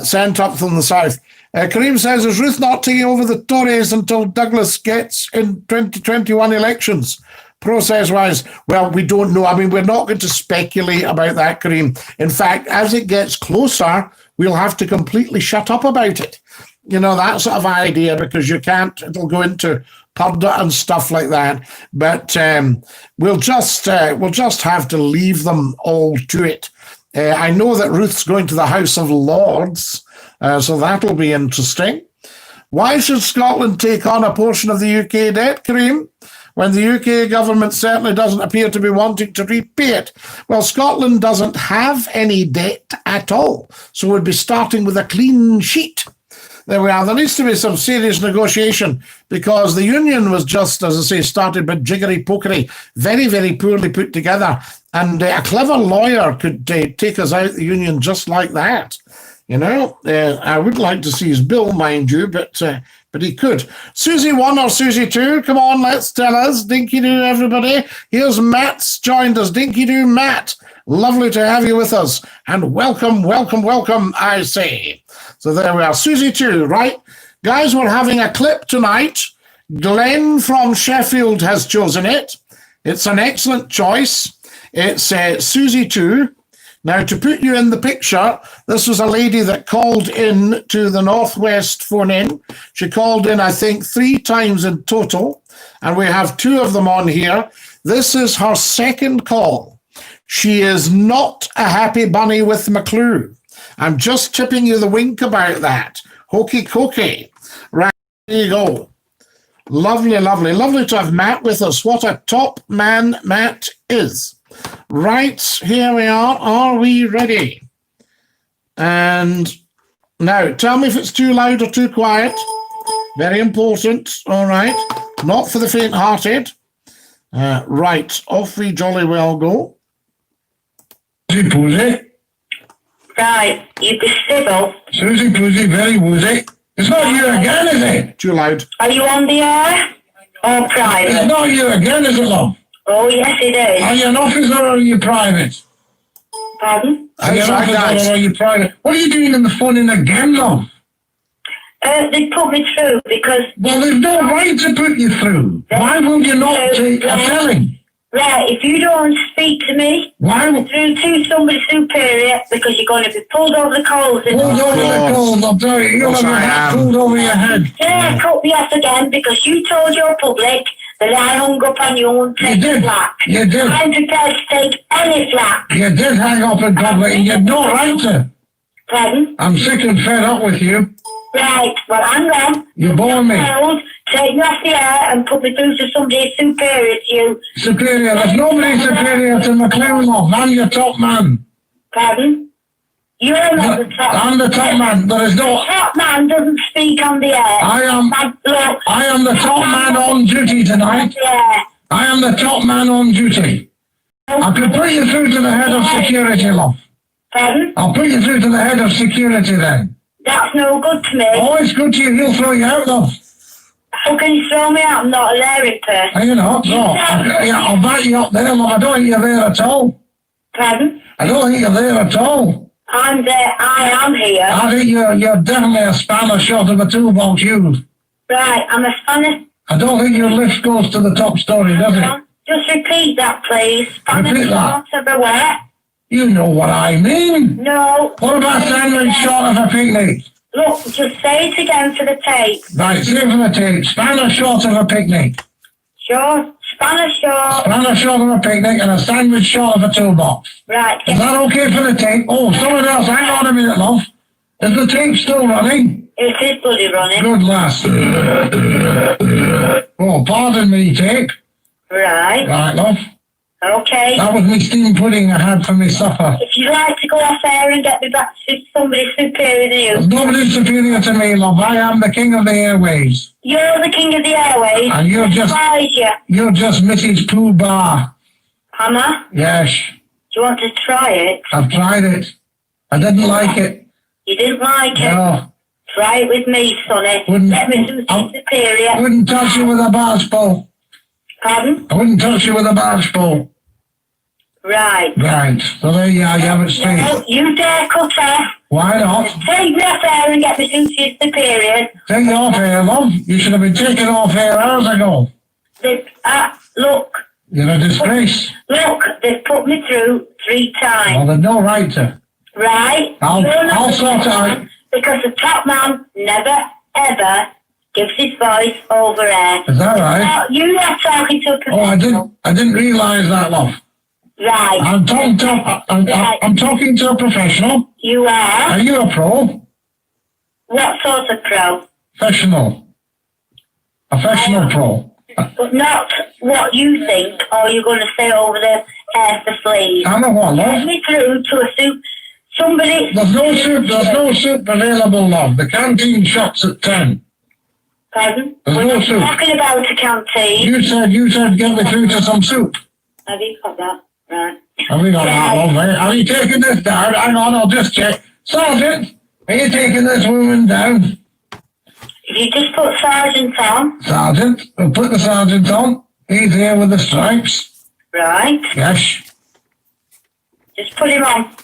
[SPEAKER 1] sent up from the south. Kareem says, is Ruth not taking over the Tories until Douglas gets in 2021 elections? Process-wise, well, we don't know. I mean, we're not going to speculate about that, Kareem. In fact, as it gets closer, we'll have to completely shut up about it. You know, that sort of idea, because you can't, it'll go into purdah and stuff like that. But we'll just have to leave them all to it. I know that Ruth's going to the House of Lords, so that'll be interesting. Why should Scotland take on a portion of the UK debt, Kareem, when the UK government certainly doesn't appear to be wanting to repay it? Well, Scotland doesn't have any debt at all, so we'd be starting with a clean sheet. There we are. There needs to be some serious negotiation, because the union was just, as I say, started by jiggery-pokery, very, very poorly put together. And a clever lawyer could take us out the union just like that. You know, I would like to see his bill, mind you, but he could. Susie 1 or Susie 2, come on, let's tell us. Dinky-Doo, everybody. Here's Matt's joined us. Dinky-Doo, Matt. Lovely to have you with us. And welcome, welcome, welcome, I say. So there we are. Susie 2, right? Guys, we're having a clip tonight. Glenn from Sheffield has chosen it. It's an excellent choice. It's Susie 2. Now, to put you in the picture, this was a lady that called in to the Northwest phone-in. She called in, I think, 3 times in total, and we have 2 of them on here. This is her second call. She is not a happy bunny with McClue. I'm just tipping you the wink about that. Hokey cokey. Right, there you go. Lovely, lovely, lovely to have Matt with us. What a top man Matt is. Right, here we are. Are we ready? And now, tell me if it's too loud or too quiet. Very important. All right. Not for the faint-hearted. Right, off we jolly well go.
[SPEAKER 4] Susie Posey.
[SPEAKER 5] Right, you be civil.
[SPEAKER 4] Susie Posey, very woozy. It's not you again, is it?
[SPEAKER 1] Too loud.
[SPEAKER 5] Are you on the air or private?
[SPEAKER 4] It's not you again, is it, love?
[SPEAKER 5] Oh, yes, it is.
[SPEAKER 4] Are you an officer or are you private?
[SPEAKER 5] Pardon?
[SPEAKER 4] Are you an
[SPEAKER 1] Outside,
[SPEAKER 4] officer
[SPEAKER 1] guys.
[SPEAKER 4] or are you private? What are you doing in the phone in again, love?
[SPEAKER 5] They put me through because...
[SPEAKER 4] Well, there's no right to put you through. Why will you not take a telling?
[SPEAKER 5] Right, if you don't speak to me,
[SPEAKER 4] Why?
[SPEAKER 5] through to somebody superior, because you're going to be pulled over the coals.
[SPEAKER 4] Pulled over the coals, I'm sorry. You'll have your head pulled over your head.
[SPEAKER 5] Yeah, cut me off again because you told your public that I hung up on you and
[SPEAKER 4] You
[SPEAKER 5] take
[SPEAKER 4] did.
[SPEAKER 5] flack.
[SPEAKER 4] You did.
[SPEAKER 5] I'm prepared to take any flack.
[SPEAKER 4] You did hang up in public and you had no right to.
[SPEAKER 5] Pardon?
[SPEAKER 4] I'm sick and fed up with you.
[SPEAKER 5] Right, well, hang on.
[SPEAKER 4] You bore me.
[SPEAKER 5] Take me off the air and put me through to somebody superior to you.
[SPEAKER 4] Superior. There's nobody superior to McClue, love. I'm your top man.
[SPEAKER 5] Pardon? You're not the top.
[SPEAKER 4] I'm the top man. There is
[SPEAKER 5] The
[SPEAKER 4] no...
[SPEAKER 5] top man doesn't speak on the air.
[SPEAKER 4] I am the top man on duty tonight.
[SPEAKER 5] Yeah.
[SPEAKER 4] I am the top man on duty. I could put you through to the head of security, love.
[SPEAKER 5] Pardon?
[SPEAKER 4] I'll put you through to the head of security then.
[SPEAKER 5] That's no good to me.
[SPEAKER 4] Oh, it's good to you. He'll throw you out, love.
[SPEAKER 5] How can you throw me out? I'm not a Larry person.
[SPEAKER 4] Are you not? No. I'll back you up there, love. I don't think you're there at all.
[SPEAKER 5] Pardon?
[SPEAKER 4] I don't think you're there at all.
[SPEAKER 5] I'm there. I am here.
[SPEAKER 4] I think you're definitely a spanner short of a toolbox used.
[SPEAKER 5] Right, I'm a Spanish.
[SPEAKER 4] I don't think your lift goes to the top story, does it?
[SPEAKER 5] Just repeat that, please. Spanish
[SPEAKER 4] Repeat that.
[SPEAKER 5] short of a what?
[SPEAKER 4] You know what I mean.
[SPEAKER 5] No.
[SPEAKER 4] What about sandwich short of a picnic?
[SPEAKER 5] Look, just say it again for the tape.
[SPEAKER 4] Right, say for the tape. Spanner short of a picnic.
[SPEAKER 5] Sure. Spanish short.
[SPEAKER 4] Spanner short of a picnic and a sandwich short of a toolbox.
[SPEAKER 5] Right.
[SPEAKER 4] Is that okay for the tape? Oh, someone else, hang on a minute, love. Is the tape still running?
[SPEAKER 5] It is bloody running.
[SPEAKER 4] Good lass. Oh, pardon me, tape.
[SPEAKER 5] Right.
[SPEAKER 4] Right, love.
[SPEAKER 5] Okay.
[SPEAKER 4] That was me steam pudding I had for my supper.
[SPEAKER 5] If you'd like to go off there and get me back to somebody superior to you.
[SPEAKER 4] There's nobody superior to me, love. I am the king of the airways.
[SPEAKER 5] You're the king of the airways.
[SPEAKER 4] And you're just Mrs. Pooh Bar.
[SPEAKER 5] Hammer,
[SPEAKER 4] Yes,
[SPEAKER 5] do you want to try it?
[SPEAKER 4] I've tried it. I didn't like it.
[SPEAKER 5] You didn't like it?
[SPEAKER 4] No.
[SPEAKER 5] Try it with me, sonny.
[SPEAKER 4] Wouldn't-
[SPEAKER 5] Let me do something
[SPEAKER 4] I
[SPEAKER 5] superior.
[SPEAKER 4] wouldn't touch you with a barge pole.
[SPEAKER 5] Pardon?
[SPEAKER 4] I wouldn't touch you with a barge pole.
[SPEAKER 5] Right.
[SPEAKER 4] Right. So there you are, you have it straight.
[SPEAKER 5] No, you dare cut off.
[SPEAKER 4] Why not?
[SPEAKER 5] Take me off there and get me through to your superior.
[SPEAKER 4] Take you off here, love. You should have been taken off here hours ago.
[SPEAKER 5] Look,
[SPEAKER 4] You're a disgrace.
[SPEAKER 5] they've put me through 3 times.
[SPEAKER 4] Well, there's no right to.
[SPEAKER 5] Right?
[SPEAKER 4] I'll
[SPEAKER 5] You're not
[SPEAKER 4] sort
[SPEAKER 5] the
[SPEAKER 4] it
[SPEAKER 5] top
[SPEAKER 4] out.
[SPEAKER 5] man, because the top man never, ever gives his voice over air.
[SPEAKER 4] Is that right?
[SPEAKER 5] Now, you're not talking to a
[SPEAKER 4] Oh,
[SPEAKER 5] professional.
[SPEAKER 4] I didn't realise that, love.
[SPEAKER 5] Right.
[SPEAKER 4] I'm talking to a professional.
[SPEAKER 5] You are?
[SPEAKER 4] Are you a pro?
[SPEAKER 5] What sort of pro?
[SPEAKER 4] Professional. Professional pro.
[SPEAKER 5] But not what you think, or you're going to say over the air for sleeve.
[SPEAKER 4] I'm a what,
[SPEAKER 5] Get
[SPEAKER 4] love?
[SPEAKER 5] me through to a somebody.
[SPEAKER 4] There's no soup available, love. The canteen shuts at 10.
[SPEAKER 5] Pardon?
[SPEAKER 4] There's
[SPEAKER 5] We're
[SPEAKER 4] no
[SPEAKER 5] not
[SPEAKER 4] soup.
[SPEAKER 5] talking about a canteen.
[SPEAKER 4] You said get me through to some soup.
[SPEAKER 5] Have you got that? Right.
[SPEAKER 4] Have we got that, love? Are you taking this down? Hang on, I'll just check. Sergeant, are you taking this woman down?
[SPEAKER 5] If you just put sergeant on.
[SPEAKER 4] Sergeant, we'll put the sergeant on. He's here with the stripes.
[SPEAKER 5] Right.
[SPEAKER 4] Yes.
[SPEAKER 5] Just put him on.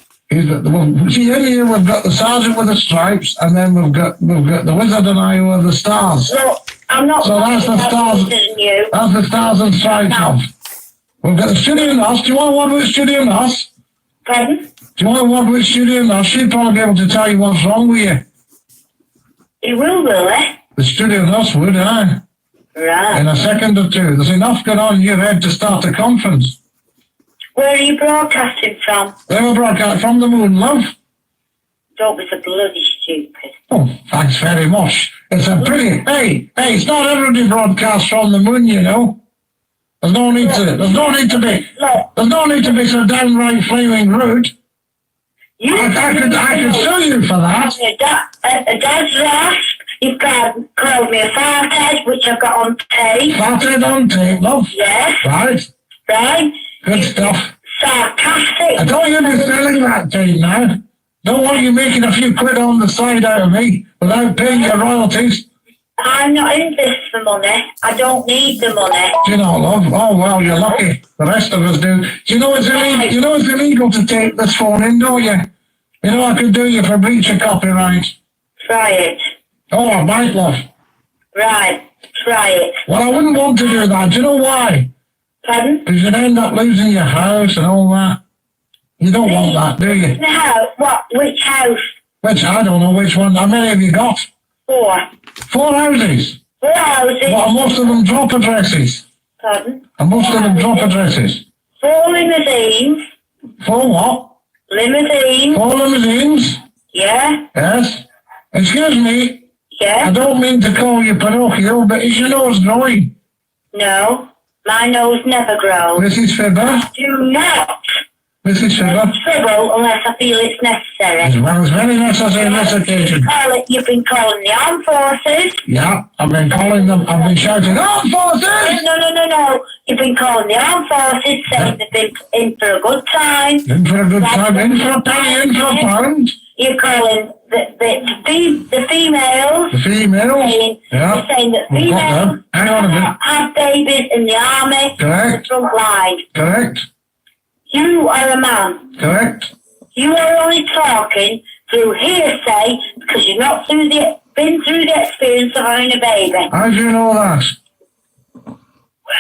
[SPEAKER 4] See, in here we've got the Sergeant with the Stripes, and then we've got the Wizard and I with the Stars.
[SPEAKER 5] No, I'm not.
[SPEAKER 4] So that's the Stars.
[SPEAKER 5] You.
[SPEAKER 4] That's the Stars and Stripes of. We've got the Studio Nurse. Do you want one with Studio Nurse?
[SPEAKER 5] Pardon?
[SPEAKER 4] Do you want one with Studio Nurse? She'd probably be able to tell you what's wrong with you.
[SPEAKER 5] You will eh?
[SPEAKER 4] The Studio Nurse would, eh?
[SPEAKER 5] Right.
[SPEAKER 4] In a second or two. There's enough going on in your head to start a conference.
[SPEAKER 5] Where are you broadcasting from?
[SPEAKER 4] They were broadcast from the moon, love.
[SPEAKER 5] Don't be so bloody stupid.
[SPEAKER 4] Oh, thanks very much. It's a pretty... Hey, it's not everybody broadcasts from the moon, you know. There's no need to be so downright flaming rude. I could sue you for that.
[SPEAKER 5] A dad's rasp. You've called me a farthead, which I've got on tape.
[SPEAKER 4] Farthead on tape, love.
[SPEAKER 5] Yes.
[SPEAKER 4] Right. Good stuff.
[SPEAKER 5] Sarcastic.
[SPEAKER 4] I don't want you to be selling that tape now. Don't want you making a few quid on the side out of me without paying your royalties.
[SPEAKER 5] I'm not in this for money. I don't need the money.
[SPEAKER 4] You know, love. Oh, well, you're lucky. The rest of us do. Do you know it's illegal? You know it's illegal to take this phone in, don't you? You know I could do you for breach of copyright.
[SPEAKER 5] Try it.
[SPEAKER 4] Oh, I might, love.
[SPEAKER 5] Right. Try it.
[SPEAKER 4] Well, I wouldn't want to do that. Do you know why?
[SPEAKER 5] Pardon?
[SPEAKER 4] Because you'd end up losing your house and all that. You don't want that, do you?
[SPEAKER 5] No. What? Which house?
[SPEAKER 4] Which, I don't know which one. How many have you got?
[SPEAKER 5] 4.
[SPEAKER 4] 4 houses.
[SPEAKER 5] 4 houses.
[SPEAKER 4] Well, most of them drop addresses.
[SPEAKER 5] Pardon?
[SPEAKER 4] And most of them drop addresses.
[SPEAKER 5] 4 limousines.
[SPEAKER 4] 4 what?
[SPEAKER 5] Limousines.
[SPEAKER 4] 4 limousines?
[SPEAKER 5] Yeah.
[SPEAKER 4] Yes. Excuse me. I
[SPEAKER 5] Yeah.
[SPEAKER 4] don't mean to call you Pinocchio, but is your nose growing?
[SPEAKER 5] No. My nose never grows.
[SPEAKER 4] Mrs. Fibber?
[SPEAKER 5] Do not
[SPEAKER 4] Mrs. Fibber?
[SPEAKER 5] scribble unless I feel it's necessary.
[SPEAKER 4] Well, it's very necessary on this occasion.
[SPEAKER 5] You've been calling the armed forces.
[SPEAKER 4] Yeah, I've been calling them, I've been shouting, armed forces!
[SPEAKER 5] No. You've been calling the armed forces, saying they've been in for a good time.
[SPEAKER 4] In for a good time, in for a penny, in for a pound.
[SPEAKER 5] You're calling the females.
[SPEAKER 4] The females?
[SPEAKER 5] Saying,
[SPEAKER 4] Yeah.
[SPEAKER 5] You're saying that
[SPEAKER 4] We've got
[SPEAKER 5] females
[SPEAKER 4] them. Hang on a minute.
[SPEAKER 5] have babies in the army.
[SPEAKER 4] Correct.
[SPEAKER 5] The front line.
[SPEAKER 4] Correct.
[SPEAKER 5] You are a man.
[SPEAKER 4] Correct.
[SPEAKER 5] You are only talking through hearsay because you've not been through the experience of having a baby.
[SPEAKER 4] How do you know that?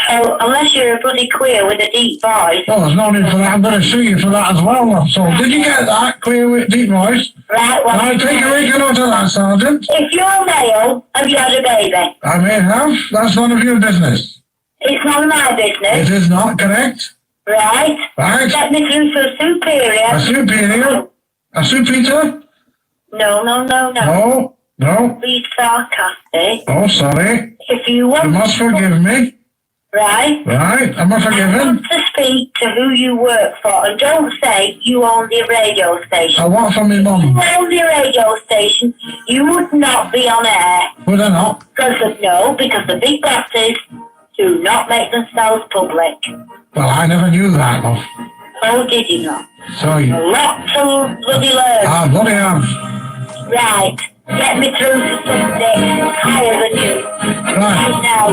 [SPEAKER 5] Well, unless you're a bloody queer with a deep voice.
[SPEAKER 4] Well, there's no need for that. I'm going to sue you for that as well, love. So, did you get that, clear with deep voice?
[SPEAKER 5] Right, well,
[SPEAKER 4] I'll take a week note of that, Sergeant.
[SPEAKER 5] if you're male, have you had a baby?
[SPEAKER 4] I may have. That's none of your business.
[SPEAKER 5] It's none of my business.
[SPEAKER 4] It is not correct.
[SPEAKER 5] Right?
[SPEAKER 4] Right.
[SPEAKER 5] Get me through to a superior.
[SPEAKER 4] A superior? A superior?
[SPEAKER 5] No.
[SPEAKER 4] No.
[SPEAKER 5] Be sarcastic.
[SPEAKER 4] Oh, sorry.
[SPEAKER 5] If you want
[SPEAKER 4] You must forgive me.
[SPEAKER 5] Right?
[SPEAKER 4] Right. Am I
[SPEAKER 5] I
[SPEAKER 4] forgiven?
[SPEAKER 5] want to speak to who you work for, and don't say you own the radio station.
[SPEAKER 4] I want from my
[SPEAKER 5] If you
[SPEAKER 4] mum.
[SPEAKER 5] own the radio station, you would not be on air.
[SPEAKER 4] Would I not?
[SPEAKER 5] Because the big bosses do not make themselves public.
[SPEAKER 4] Well, I never knew that, love.
[SPEAKER 5] Oh, did you not?
[SPEAKER 4] So you...
[SPEAKER 5] A lot to bloody learn.
[SPEAKER 4] Ah, bloody have.
[SPEAKER 5] Right. Get me through to something higher than you.
[SPEAKER 4] Right.
[SPEAKER 5] Now,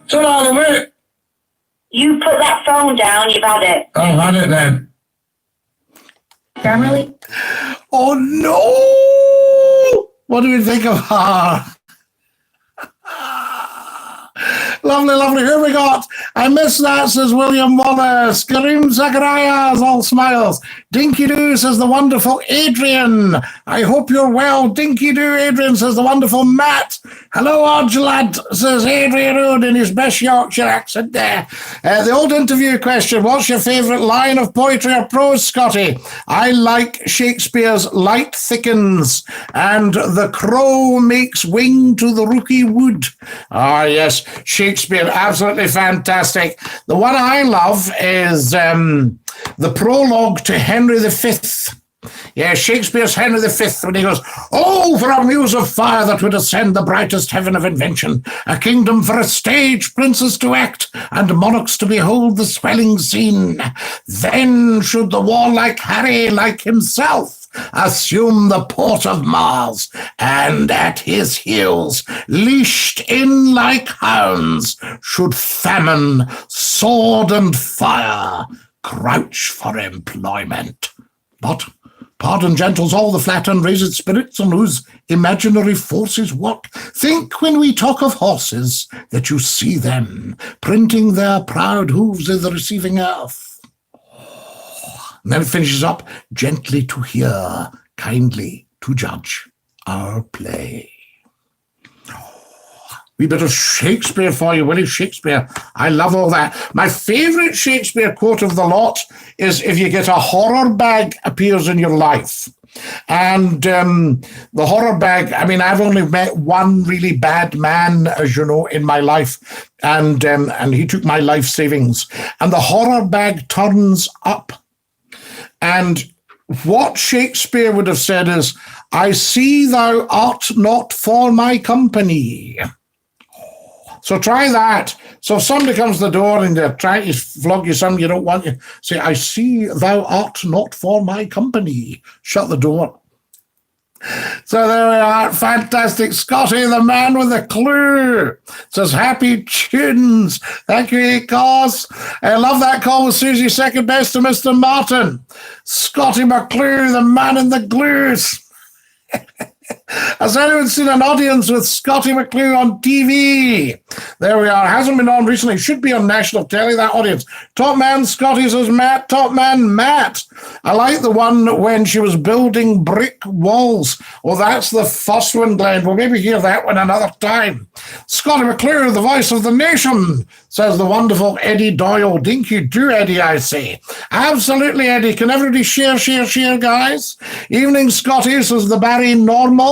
[SPEAKER 4] So out of it.
[SPEAKER 5] you put that phone down, you've had it.
[SPEAKER 4] I've had it then.
[SPEAKER 5] Family?
[SPEAKER 1] Oh no! What do you think of her? Lovely. Here we got. I miss that, says William Wallace. Karim Zacharias, all smiles. Dinky-Doo, says the wonderful Adrian. I hope you're well. Dinky-Doo, Adrian, says the wonderful Matt. Hello, Odge lad, says Adrian Road in his best Yorkshire accent there. The old interview question, what's your favourite line of poetry or prose, Scotty? I like Shakespeare's light thickens and the crow makes wing to the rooky wood. Ah, yes, Shakespeare, absolutely fantastic. The one I love is the prologue to Henry V. Yeah, Shakespeare's Henry V, when he goes, oh, for a muse of fire that would ascend the brightest heaven of invention, a kingdom for a stage, princes to act, and monarchs to behold the swelling scene. Then should the warlike Harry, like himself, assume the port of Mars, and at his heels, leashed in like hounds, should famine, sword, and fire crouch for employment. But pardon, gentles, all the flat unraised spirits on whose imaginary forces work. Think when we talk of horses that you see them printing their proud hooves in the receiving earth. And then it finishes up, gently to hear, kindly to judge our play. Wee bit of Shakespeare for you, Willie. Shakespeare. I love all that. My favourite Shakespeare quote of the lot is, if you get a horror bag appears in your life. And the horror bag, I mean, I've only met one really bad man, as you know, in my life. And he took my life savings. And the horror bag turns up. And what Shakespeare would have said is, I see thou art not for my company. So try that. So if somebody comes to the door and they're trying to flog you something you don't want, you say, I see thou art not for my company. Shut the door. So there we are. Fantastic. Scotty, the man with the clue, says happy tunes. Thank you, Cos. I love that call with Susie. Second best to Mr. Martin. Scottie Mcclue, the man in the glues. Has anyone seen an audience with Scottie Mcclue on TV? There we are. Hasn't been on recently. Should be on national telly, that audience. Top man Scottie says Matt. Top man Matt. I like the one when she was building brick walls. Oh, that's the first one, Glenn. We'll maybe hear that one another time. Scottie Mcclue, the voice of the nation, says the wonderful Eddie Doyle. Dinky-Doo, Eddie, I say. Absolutely, Eddie. Can everybody share, guys? Evening, Scottie, says the Barry Normals.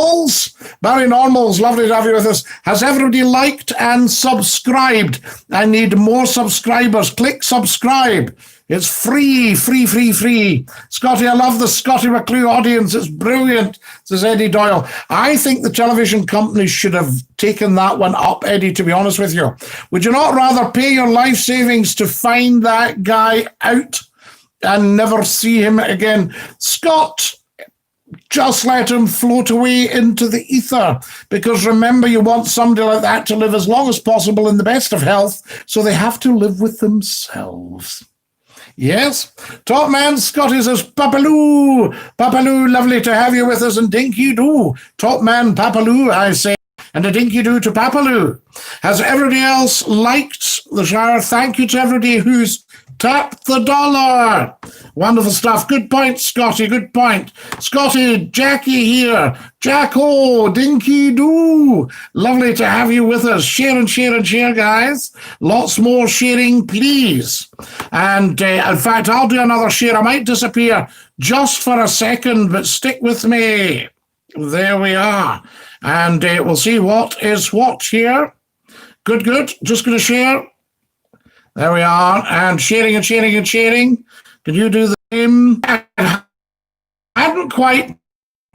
[SPEAKER 1] Barry Normals, lovely to have you with us. Has everybody liked and subscribed? I need more subscribers. Click subscribe. It's free. Scottie, I love the Scottie Mcclue audience. It's brilliant, says Eddie Doyle. I think the television companies should have taken that one up, Eddie, to be honest with you. Would you not rather pay your life savings to find that guy out and never see him again? Scott, just let him float away into the ether, because remember, you want somebody like that to live as long as possible in the best of health, so they have to live with themselves. Yes, top man Scottie says Papaloo, lovely to have you with us, and Dinky-Doo, top man Papaloo, I say, and a Dinky-Doo to Papaloo. Has everybody else liked the shower? Thank you to everybody who's tapped the dollar. Wonderful stuff. Good point, Scottie. Good point. Scottie, Jackie here. Jacko, Dinky-Doo. Lovely to have you with us. Share, guys. Lots more sharing, please. And in fact, I'll do another share. I might disappear just for a second, but stick with me. There we are. And we'll see what is what here. Good. Just going to share. There we are, and sharing. Can you do the same? I hadn't quite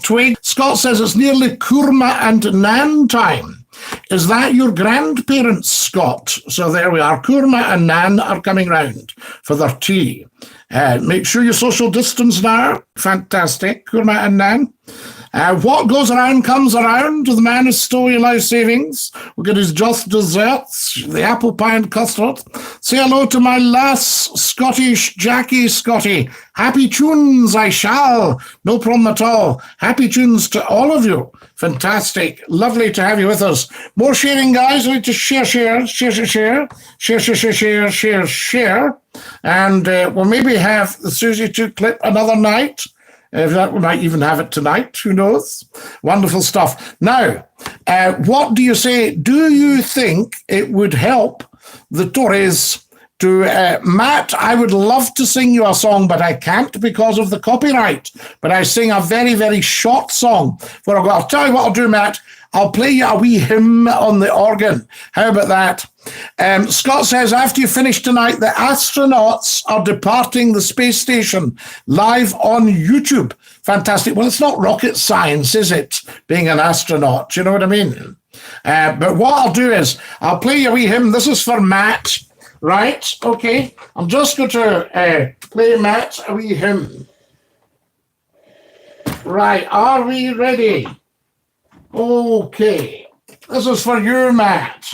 [SPEAKER 1] twigged. Scott says it's nearly Kurma and Nan time. Is that your grandparents, Scott? So there we are. Kurma and Nan are coming round for their tea. Make sure you social distance now. Fantastic. Kurma and Nan. What goes around comes around. The man who stole your life savings. We'll get his just desserts, the apple pie and custard. Say hello to my last Scottish Jackie Scottie. Happy tunes, I shall. No problem at all. Happy tunes to all of you. Fantastic. Lovely to have you with us. More sharing, guys. I need to share. And we'll maybe have the Susie 2 clip another night. We might even have it tonight. Who knows? Wonderful stuff. Now, what do you say? Do you think it would help the Tories to... Matt, I would love to sing you a song, but I can't because of the copyright. But I sing a very, very short song. I'll tell you what I'll do, Matt. I'll play you a wee hymn on the organ. How about that? Scott says, after you finish tonight, the astronauts are departing the space station live on YouTube. Fantastic. Well, it's not rocket science, is it? Being an astronaut, you know what I mean? But what I'll do is, I'll play you a wee hymn. This is for Matt, right? Okay. I'm just going to play Matt a wee hymn. Right. Are we ready? Okay, this is for you, Matt.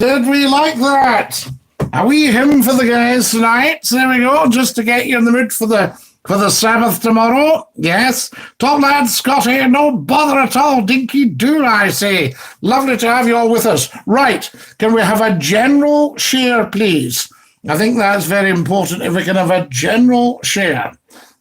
[SPEAKER 1] Did we like that? A wee hymn for the guys tonight. So there we go, just to get you in the mood for the Sabbath tomorrow. Yes. Top lad, Scotty, no bother at all. Dinky-Doo, I say. Lovely to have you all with us. Right. Can we have a general share, please? I think that's very important, if we can have a general share.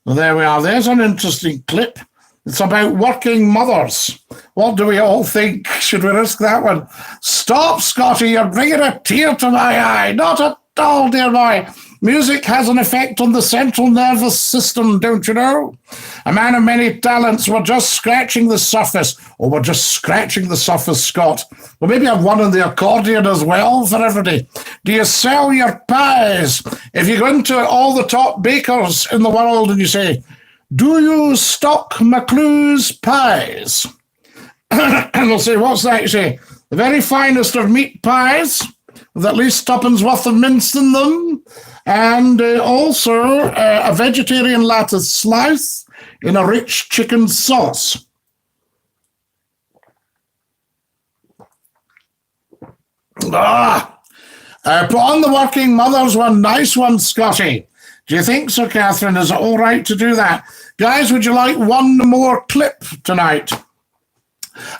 [SPEAKER 1] Well, there we are. There's an interesting clip. It's about working mothers. What do we all think? Should we risk that one? Stop, Scotty. You're bringing a tear to my eye. Not at all, dear boy. Music has an effect on the central nervous system, don't you know? A man of many talents. We're just scratching the surface. Oh, we're just scratching the surface, Scott. Well, maybe I've one on the accordion as well for everybody. Do you sell your pies? If you go into all the top bakers in the world and you say, do you stock Mcclue's pies? And they'll say, what's that? You say, the very finest of meat pies, with at least tuppence worth of mince in them, and also a vegetarian lattice slice in a rich chicken sauce. Put on the working mothers one. Nice one, Scotty. Do you think so, Catherine? Is it all right to do that? Guys, would you like one more clip tonight?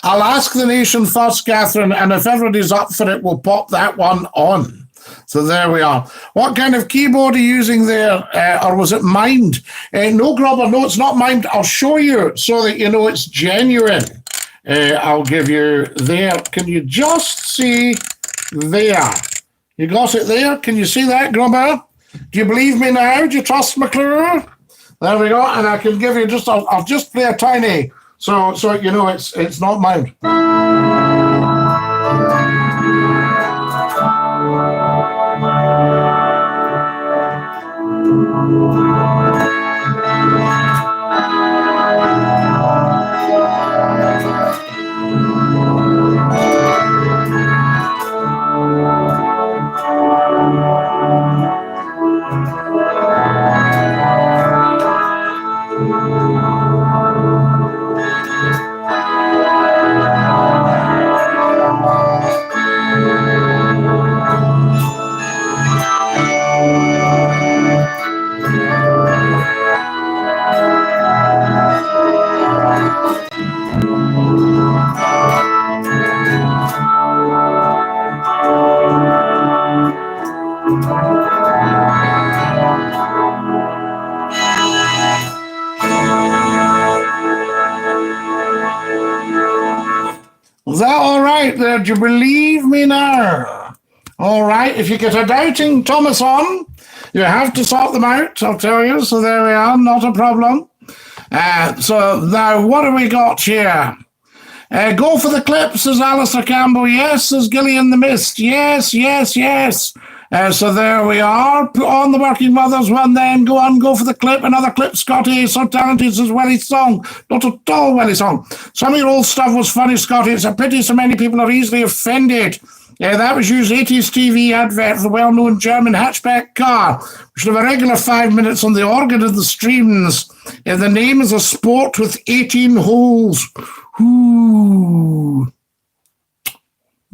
[SPEAKER 1] I'll ask the nation first, Catherine, and if everybody's up for it, we'll pop that one on. So there we are. What kind of keyboard are you using there? Or was it mimed? No, Grubber, no, it's not mimed. I'll show you so that you know it's genuine. I'll give you there. Can you just see there? You got it there? Can you see that, Grubber? Do you believe me now? Do you trust McClure? There we go. And I can give you just, I'll just play a tiny, so you know it's not mine. Is that all right there? Do you believe me now? All right. If you get a doubting Thomas on, you have to sort them out, I'll tell you. So there we are. Not a problem. So now what have we got here? Go for the clip, says Alistair Campbell. Yes, says Gillian the Mist. Yes, yes, yes. So there we are. Put on the working mothers one then. Go on, go for the clip. Another clip, Scotty. So talented, says Welly's song. Not at all Welly's song. Some of your old stuff was funny, Scotty. It's a pity so many people are easily offended. That was used 80s TV advert for the well-known German hatchback car. We should have a regular 5 minutes on the organ of the streams. The name is a sport with 18 holes. Ooh.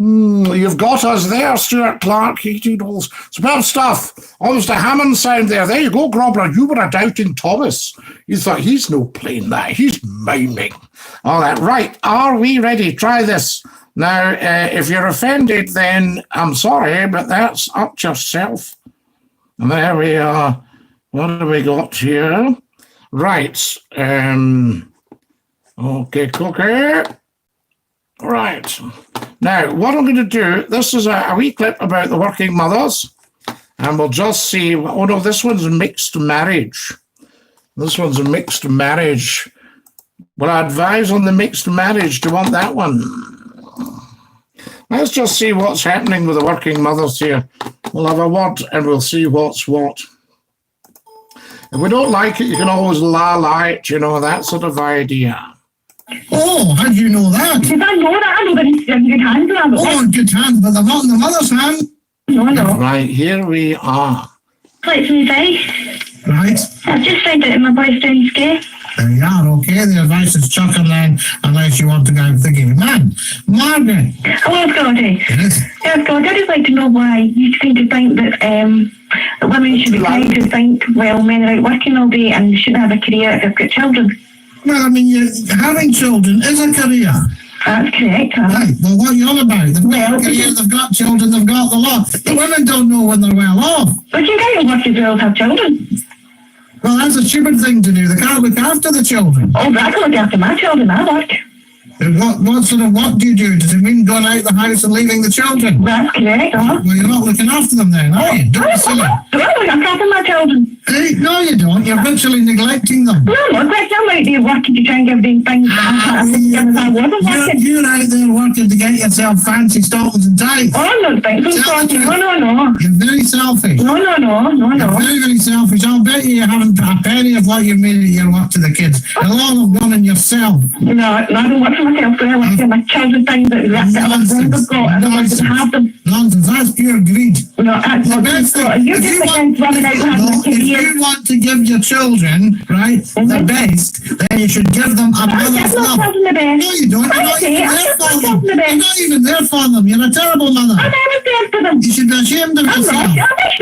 [SPEAKER 1] You've got us there, Stuart Clark. 18 holes. Superb stuff. Almost a Hammond sound there. There you go, Grobler. You were a doubting Thomas. You thought, he's no playing that. He's miming. All that. Right. Are we ready? Try this. Now, if you're offended, then I'm sorry, but that's up to yourself. And there we are. What have we got here? Right. Okay, cookie. Right. Now, what I'm going to do, this is a wee clip about the working mothers, and we'll just see. Oh, no, this one's mixed marriage. This one's a mixed marriage. Well, I advise on the mixed marriage. Do you want that one? Let's just see what's happening with the working mothers here. We'll have a word and we'll see what's what. If we don't like it, you can always lie it, you know, that sort of idea.
[SPEAKER 4] Oh, how do you know that?
[SPEAKER 5] Because I know that. I know that he's in good hands.
[SPEAKER 4] Oh, in good hands, but they're not in the mother's hand.
[SPEAKER 5] No, I know.
[SPEAKER 1] Right, here we are.
[SPEAKER 5] Like some advice.
[SPEAKER 4] Right.
[SPEAKER 5] I've just found out my boyfriend's gay.
[SPEAKER 1] There you are, okay. The advice is chuck 'em then, unless you want to go with the game. Man, Margaret.
[SPEAKER 6] Hello, Scottie.
[SPEAKER 1] Yes.
[SPEAKER 6] Yeah, Scottie, I'd just like to know why you seem to think that women should be trying to think, well, men are out working all day and shouldn't have a career if they've got children.
[SPEAKER 1] Well, I mean, having children is a career.
[SPEAKER 6] That's correct, huh?
[SPEAKER 1] Right, well, what are you on about? They've got a career, they've got children, they've got the lot. The women don't know when they're well off.
[SPEAKER 6] But you can't work as well as have children.
[SPEAKER 1] Well, that's a stupid thing to do. They can't look after the children.
[SPEAKER 6] Oh, but I can look after my children, I work.
[SPEAKER 1] What sort of what do you do? Does it mean going out the house and leaving the children?
[SPEAKER 6] That's correct, huh?
[SPEAKER 1] Well, you're not looking after them then, are you? Don't be silly.
[SPEAKER 6] I look after my children.
[SPEAKER 1] Hey, no, you don't. You're virtually neglecting them.
[SPEAKER 6] No, look, I'm out there working to try and give them things. I wasn't working.
[SPEAKER 1] You're out there working to get yourself fancy stockings and ties.
[SPEAKER 6] Oh, I'm not thinking so. No.
[SPEAKER 1] You're very selfish.
[SPEAKER 6] No.
[SPEAKER 1] You're very, very selfish. I'll bet you haven't a penny of what you made at your work to the kids. It'll all have gone in yourself.
[SPEAKER 6] No, I don't work for myself. I work for my children things that I've got. I don't want to have them.
[SPEAKER 1] Nonsense. That's pure greed.
[SPEAKER 6] No, that's not good. You're just against running out and having a career.
[SPEAKER 1] If you want to give your children, right, the best, then you should give them a mother's love. No, you don't. You're not even there for them. You're not even there for them. You're a terrible mother.
[SPEAKER 6] I'm never there for them.
[SPEAKER 1] You should be ashamed of yourself.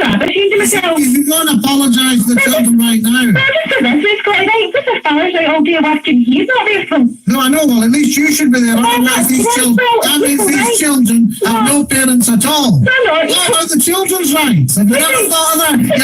[SPEAKER 6] I'm ashamed of myself.
[SPEAKER 1] You should go and apologise to the children right now.
[SPEAKER 6] No, just for this, we've got it right. This is Father's right all day working. He's not there for them.
[SPEAKER 1] No, I know. Well, at least you should be there. Otherwise, these children have no parents at all. What about the children's rights? Have you ever thought of that?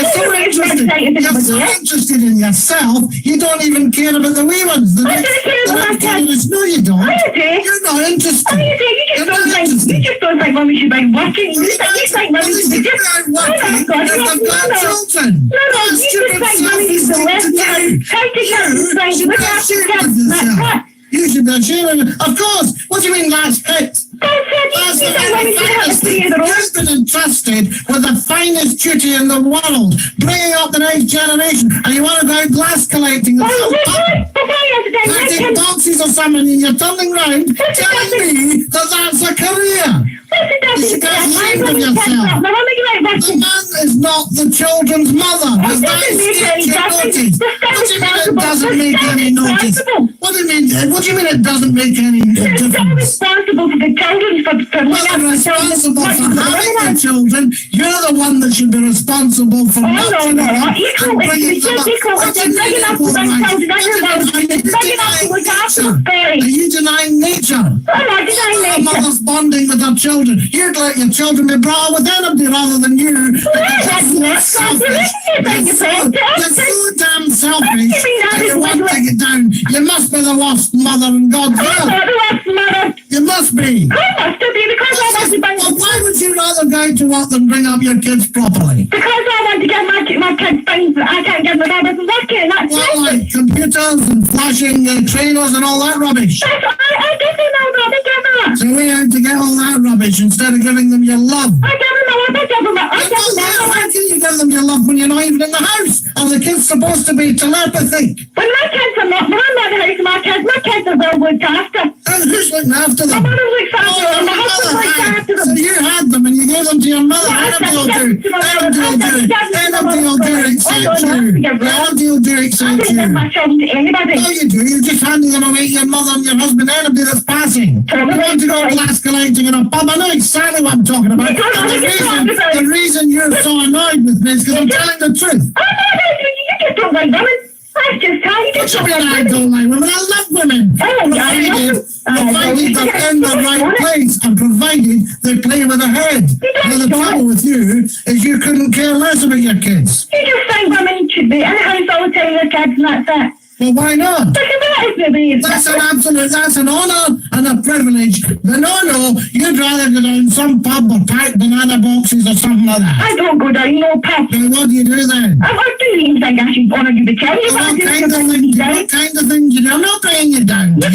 [SPEAKER 1] You're so interested in yourself, you don't even care about the wee ones.
[SPEAKER 6] I don't care about my kids.
[SPEAKER 1] No, you don't.
[SPEAKER 6] I do.
[SPEAKER 1] You're not interested.
[SPEAKER 6] You just don't think women should be working. You think women should be just
[SPEAKER 1] working if they've got children.
[SPEAKER 6] No, you just think women should be listening. Try to get them trying to look after kids. That's it.
[SPEAKER 1] You should be ashamed. Of course. What do you mean that's it?
[SPEAKER 6] That's
[SPEAKER 1] You've been entrusted with the finest duty in the world, bringing up the next generation, and you want to go glass collecting and collecting boxes or something, and you're turning round telling me that that's a career. You should be ashamed of yourself. The man is not the children's mother. Does that escape your notice? What do you mean it doesn't make any notice? What do you mean it doesn't make any difference?
[SPEAKER 6] I'm responsible for the children, for
[SPEAKER 1] responsible for having the children. You're the one that should be responsible for nurturing them and bringing them up. Are you denying nature?
[SPEAKER 6] I'm not denying nature.
[SPEAKER 1] Mother's bonding with her children. You'd let your children be brought up with anybody rather than you. You're so damn selfish that you want to get down. You must be the lost mother in God's will.
[SPEAKER 6] I'm not the lost mother.
[SPEAKER 1] You must be.
[SPEAKER 6] I must be because I want to bring
[SPEAKER 1] Well, why would you rather go to work than bring up your kids properly?
[SPEAKER 6] Because I want to give my kids things that I can't give my mother from working. That's
[SPEAKER 1] well, like computers and flashing trainers and all that rubbish.
[SPEAKER 6] I give them all that. I give them that.
[SPEAKER 1] So we had to get all that rubbish instead of giving them your love.
[SPEAKER 6] I give them all that. I give them that.
[SPEAKER 1] How can you give them your love when you're not even in the house? Are the kids supposed to be telepathic?
[SPEAKER 6] When my kids are not, when I'm not in the house, my kids are well looked after.
[SPEAKER 1] And who's looking after them?
[SPEAKER 6] My mother looks after them. My husband looks after them.
[SPEAKER 1] So you had them and you gave them to your mother. Anybody will do it. Anybody will do it except you. Anybody will do it except you.
[SPEAKER 6] I don't give my children to anybody.
[SPEAKER 1] No, you do. You're just handing them away to your mother and your husband. Anybody that's passing. You want to go glass collecting in a pub. I know exactly what I'm talking about. And the reason you're so annoyed with me is because I'm telling the truth.
[SPEAKER 6] You just don't like women. That's just how you just
[SPEAKER 1] don't like women. I don't like women. I love women. Provided they're in the right place and provided they play with their head. Now the trouble with you is you couldn't care less about your kids.
[SPEAKER 6] You just think women should be in the house all the time with their kids and that's it.
[SPEAKER 1] Well, why not?
[SPEAKER 6] That's
[SPEAKER 1] an honour and a privilege. But no, you'd rather go down some pub or pack banana boxes or something like that.
[SPEAKER 6] I don't go down no pub.
[SPEAKER 1] Then what do you do then?
[SPEAKER 6] I do things like I should honour you to tell you.
[SPEAKER 1] What kind of thing do you do? I'm not bringing you down. No,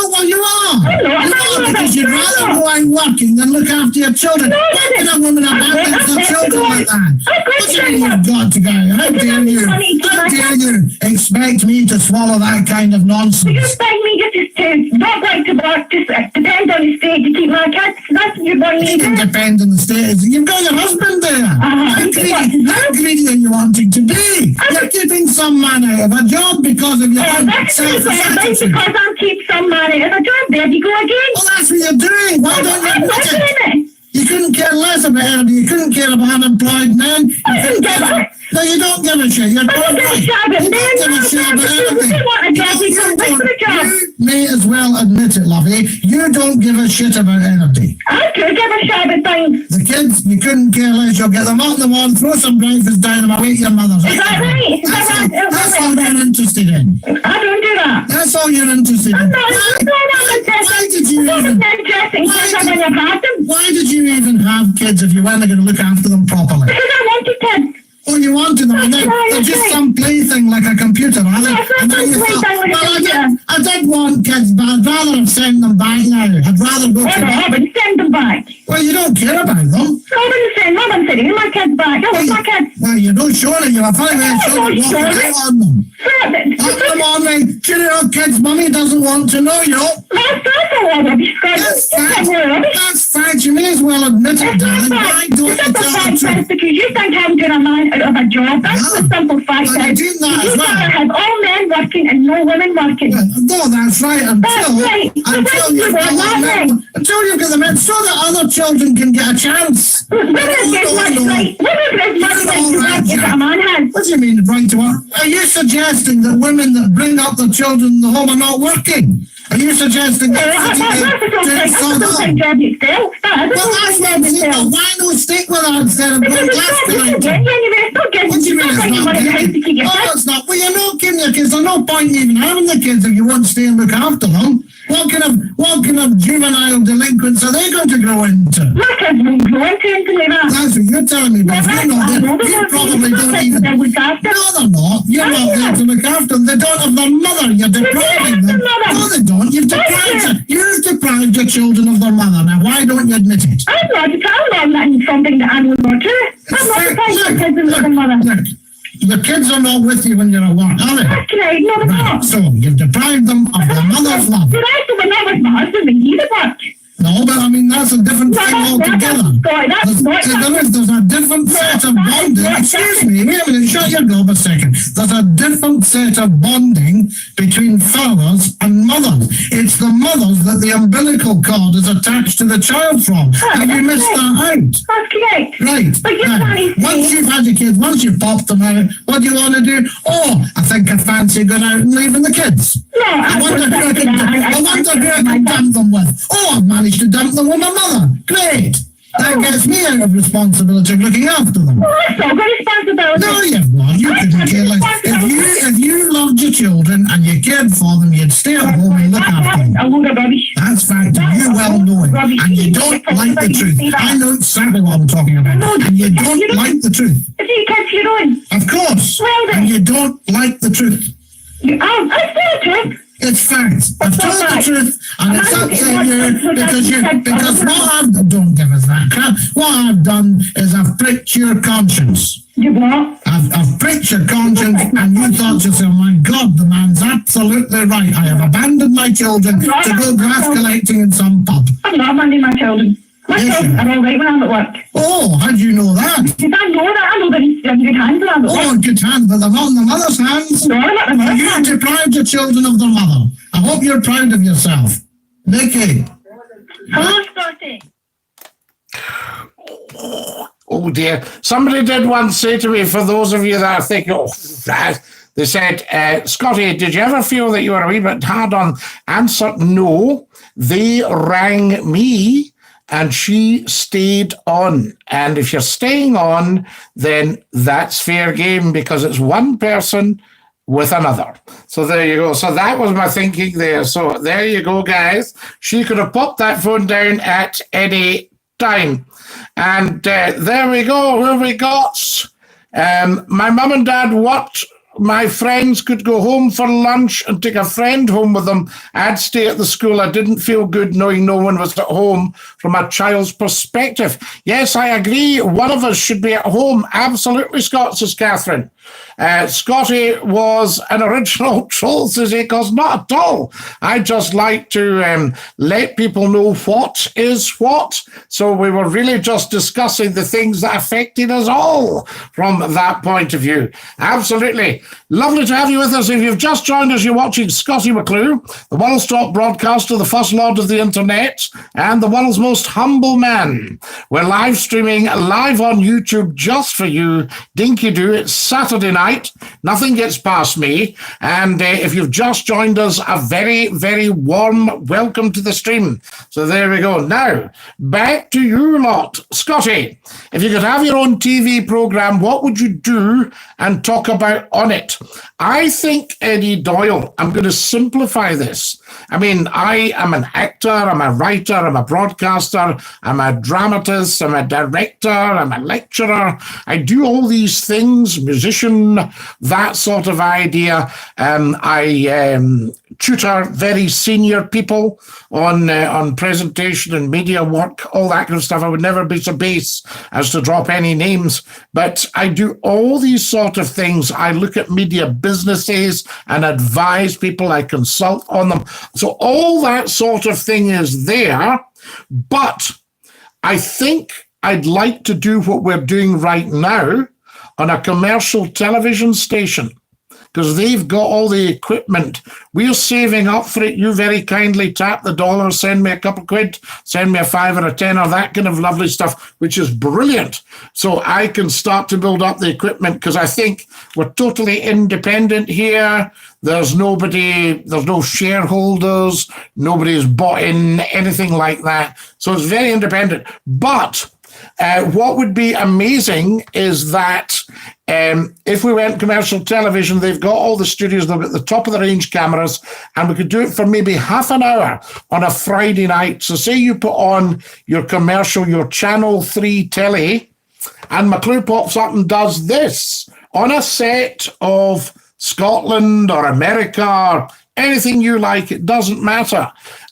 [SPEAKER 1] well, you are.
[SPEAKER 6] I'm not
[SPEAKER 1] Because you'd rather go and working than look after your children? Why can a woman abandon their children like that? What do you mean you've got to go? How dare you? How dare you expect me to swallow that kind of nonsense?
[SPEAKER 6] You expect me just to not like to work, just depend on the state to keep my kids? That's what you're going to
[SPEAKER 1] You can
[SPEAKER 6] do.
[SPEAKER 1] depend on the state. You've got your husband there. How greedy are you wanting to be? You're keeping some man out of a job because of your own
[SPEAKER 6] That's
[SPEAKER 1] self-attitude.
[SPEAKER 6] because I'm keep some money as a job. There you go again.
[SPEAKER 1] Well, that's what you're doing. Why don't you
[SPEAKER 6] I'm not
[SPEAKER 1] admit it?
[SPEAKER 6] doing it.
[SPEAKER 1] You couldn't care less about it. You couldn't care about unemployed men. No, you don't give a shit. You're
[SPEAKER 6] I don't
[SPEAKER 1] doing
[SPEAKER 6] give a
[SPEAKER 1] right.
[SPEAKER 6] shit about
[SPEAKER 1] You
[SPEAKER 6] men.
[SPEAKER 1] don't give a shit about anything.
[SPEAKER 6] They want a job. We don't wait for a job.
[SPEAKER 1] You may as well admit it, lovey. You don't give a shit about anything.
[SPEAKER 6] I do give a shit about things.
[SPEAKER 1] The kids, you couldn't care less. You'll get them out in the wall, throw some breakfast down them away to your mother's.
[SPEAKER 6] Is that right? Is that right?
[SPEAKER 1] That's all you're interested in.
[SPEAKER 6] I don't do that.
[SPEAKER 1] That's all you're interested in. Why did you even... Why did you even have kids if you weren't going to look after them properly?
[SPEAKER 6] Because I wanted kids.
[SPEAKER 1] Oh, you wanted them, and they're just some plaything like a computer, are they?
[SPEAKER 6] Yes,
[SPEAKER 1] And then you
[SPEAKER 6] that's
[SPEAKER 1] thought,
[SPEAKER 6] like a
[SPEAKER 1] well,
[SPEAKER 6] computer.
[SPEAKER 1] I did want kids, but I'd rather have sent them back now. I'd rather go to...
[SPEAKER 6] I wouldn't send them back.
[SPEAKER 1] Well, you don't care about them.
[SPEAKER 6] I wouldn't send them. I wouldn't send my kids back. I want my kids.
[SPEAKER 1] Well, you don't show it. You're a funny man showing walking out on them. Come on, man. Cheer up, kids. Mummy doesn't want to know you.
[SPEAKER 6] That's a lot of rubbish,
[SPEAKER 1] That's
[SPEAKER 6] Scott.
[SPEAKER 1] fact. That's fact. You may as well admit it, darling. Why don't you tell the truth?
[SPEAKER 6] Because you think I'm doing a man out of a job. That's the simple fact.
[SPEAKER 1] Well, you're doing that as well.
[SPEAKER 6] You have all men working and no women working.
[SPEAKER 1] No, that's right.
[SPEAKER 6] That's right.
[SPEAKER 1] Until you've got the men, so that other children can get a chance.
[SPEAKER 6] Women get much right. Women get much right to work if a man has.
[SPEAKER 1] What do you mean, right to work? Are you suggesting that women that bring up the children in the home are not working? Are you suggesting that?
[SPEAKER 6] That's a full-time job yourself.
[SPEAKER 1] Well, that's what I'm saying. But why not stick with that instead of going left tonight? What do you mean it's not getting? Oh, it's not. Well, you're not giving your kids. There's no point in even having the kids if you won't stay and look after them. What kind of juvenile delinquents are they going to grow into?
[SPEAKER 6] My kids won't grow into anything like that.
[SPEAKER 1] That's what you're telling me, but you're not there. You probably don't even... No, they're not. You're not there to look after them. They don't have their mother. You're depriving them. No, they don't. You've deprived your children of their mother. Now, why don't you admit it?
[SPEAKER 6] I'm not letting something that I'm not true. I'm not depriving my kids of their mother.
[SPEAKER 1] Look, the kids are not with you when you're at work, are they?
[SPEAKER 6] That's right. No, they're not.
[SPEAKER 1] So, you've deprived them of their mother's love.
[SPEAKER 6] But I still not with my husband when he's at work.
[SPEAKER 1] No, but I mean, that's a different thing altogether. There's a different set of bonding. Excuse me, wait a minute, shut your door a second. There's a different set of bonding between fathers and mothers. It's the mothers that the umbilical cord is attached to the child from. Have you missed that out?
[SPEAKER 6] That's correct.
[SPEAKER 1] Right. Now, once you've had your kids, once you've popped them out, what do you want to do? Oh, I think I fancy going out and leaving the kids.
[SPEAKER 6] No,
[SPEAKER 1] I wonder who I can dump them with. Oh, I've managed to dump them with my mother. Great. That gets me out of responsibility of looking after them.
[SPEAKER 6] Well, that's not good responsibility.
[SPEAKER 1] No, you've not. You couldn't care less. If you loved your children and you cared for them, you'd stay at home and look after them.
[SPEAKER 6] A load of rubbish.
[SPEAKER 1] That's fact. You well know it. And you don't like the truth. I know exactly what I'm talking about. And you don't like the truth.
[SPEAKER 6] If you catch your own.
[SPEAKER 1] Of course.
[SPEAKER 6] Well, then.
[SPEAKER 1] And you don't like the truth.
[SPEAKER 6] I say the truth.
[SPEAKER 1] It's facts. I've told the truth, and it's upsetting you because what I've don't give us that crap. What I've done is I've pricked your conscience.
[SPEAKER 6] You what?
[SPEAKER 1] I've pricked your conscience, and you thought to yourself, my God, the man's absolutely right. I have abandoned my children to go grass collecting in some pub.
[SPEAKER 6] I'm not abandoning my children. My children are all right when I'm at work.
[SPEAKER 1] Oh, how do you know that?
[SPEAKER 6] Because I know that. I know that he's in good hands when I'm at work.
[SPEAKER 1] Oh, in good hands, but they're not in the mother's hands.
[SPEAKER 6] No, I'm not in the mother's
[SPEAKER 1] You
[SPEAKER 6] hands.
[SPEAKER 1] deprived your children of their mother. I hope you're proud of yourself. Nikki.
[SPEAKER 6] Hello, Scottie.
[SPEAKER 1] Oh dear. Somebody did once say to me, for those of you that are thinking, oh, that, they said, Scottie, did you ever feel that you were a wee bit hard on? Answer, no. They rang me and she stayed on. And if you're staying on, then that's fair game because it's one person with another. So there you go. So that was my thinking there. So there you go, guys. She could have popped that phone down at any time. And there we go. Who we got? My mum and dad, what my friends could go home for lunch and take a friend home with them, I'd stay at the school. I didn't feel good knowing no one was at home from a child's perspective. Yes, I agree. One of us should be at home. Absolutely, Scott, says Catherine. Scotty was an original troll, says he, because not at all. I just like to let people know what is what. So we were really just discussing the things that affected us all from that point of view. Absolutely. Lovely to have you with us. If you've just joined us, you're watching Scottie Mcclue, the world's top broadcaster, the first lord of the internet, and the world's most humble man. We're live streaming live on YouTube just for you. Dinky-Doo. It's Saturday night. Nothing gets past me. And if you've just joined us, a very, very warm welcome to the stream. So there we go. Now, back to you lot. Scotty, if you could have your own TV program, what would you do and talk about on it? I think Eddie Doyle. I'm going to simplify this. I mean, I am an actor, I'm a writer, I'm a broadcaster, I'm a dramatist, I'm a director, I'm a lecturer. I do all these things, musician, that sort of idea. I tutor very senior people on presentation and media work, all that kind of stuff. I would never be so base as to drop any names, but I do all these sort of things. I look at media businesses and advise people. I consult on them. So all that sort of thing is there, but I think I'd like to do what we're doing right now on a commercial television station, because they've got all the equipment. We're saving up for it. You very kindly tap the dollar, send me a couple of quid, send me a $5 or a $10, that kind of lovely stuff, which is brilliant. So I can start to build up the equipment, because I think we're totally independent here. There's nobody, there's no shareholders, nobody's bought in, anything like that. So it's very independent. But what would be amazing is that if we went commercial television, they've got all the studios, they've got the top of the range cameras, and we could do it for maybe half an hour on a Friday night. So say you put on your commercial, your Channel 3 telly, and Mcclue pops up and does this on a set of Scotland or America or anything you like, it doesn't matter.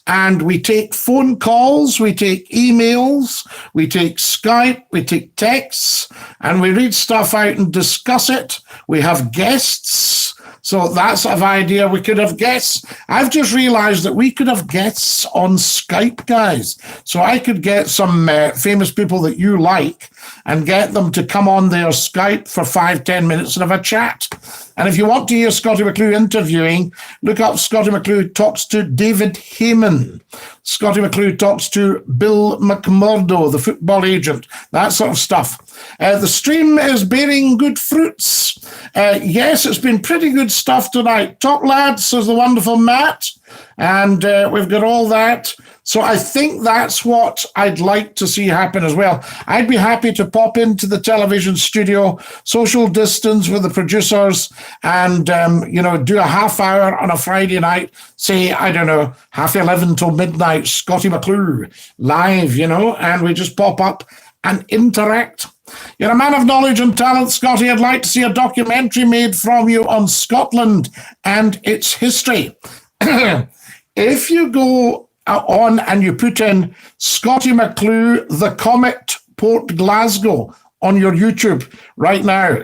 [SPEAKER 1] And we take phone calls, we take emails, we take Skype, we take texts, and we read stuff out and discuss it. We have guests. So that sort of idea, we could have guests. I've just realized that we could have guests on Skype, guys. So I could get some famous people that you like and get them to come on their Skype for 5-10 minutes and have a chat. And if you want to hear Scottie Mcclue interviewing, look up Scottie Mcclue talks to David Heyman. Scottie Mcclue talks to Bill McMurdo, the football agent, that sort of stuff. The stream is bearing good fruits. Yes, it's been pretty good stuff tonight. Top lads, says the wonderful Matt. And we've got all that. So I think that's what I'd like to see happen as well. I'd be happy to pop into the television studio, social distance with the producers, and do a half hour on a Friday night, say, I don't know, 11:30 till midnight, Scottie Mcclue live, and we just pop up and interact. You're a man of knowledge and talent, Scotty. I'd like to see a documentary made from you on Scotland and its history. If you go on and you put in Scottie Mcclue, the Comet, Port Glasgow on your YouTube right now,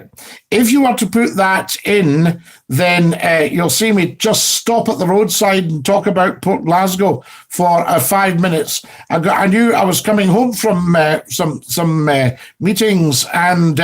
[SPEAKER 1] if you were to put that in, then you'll see me just stop at the roadside and talk about Port Glasgow for 5 minutes. I knew I was coming home from some meetings, and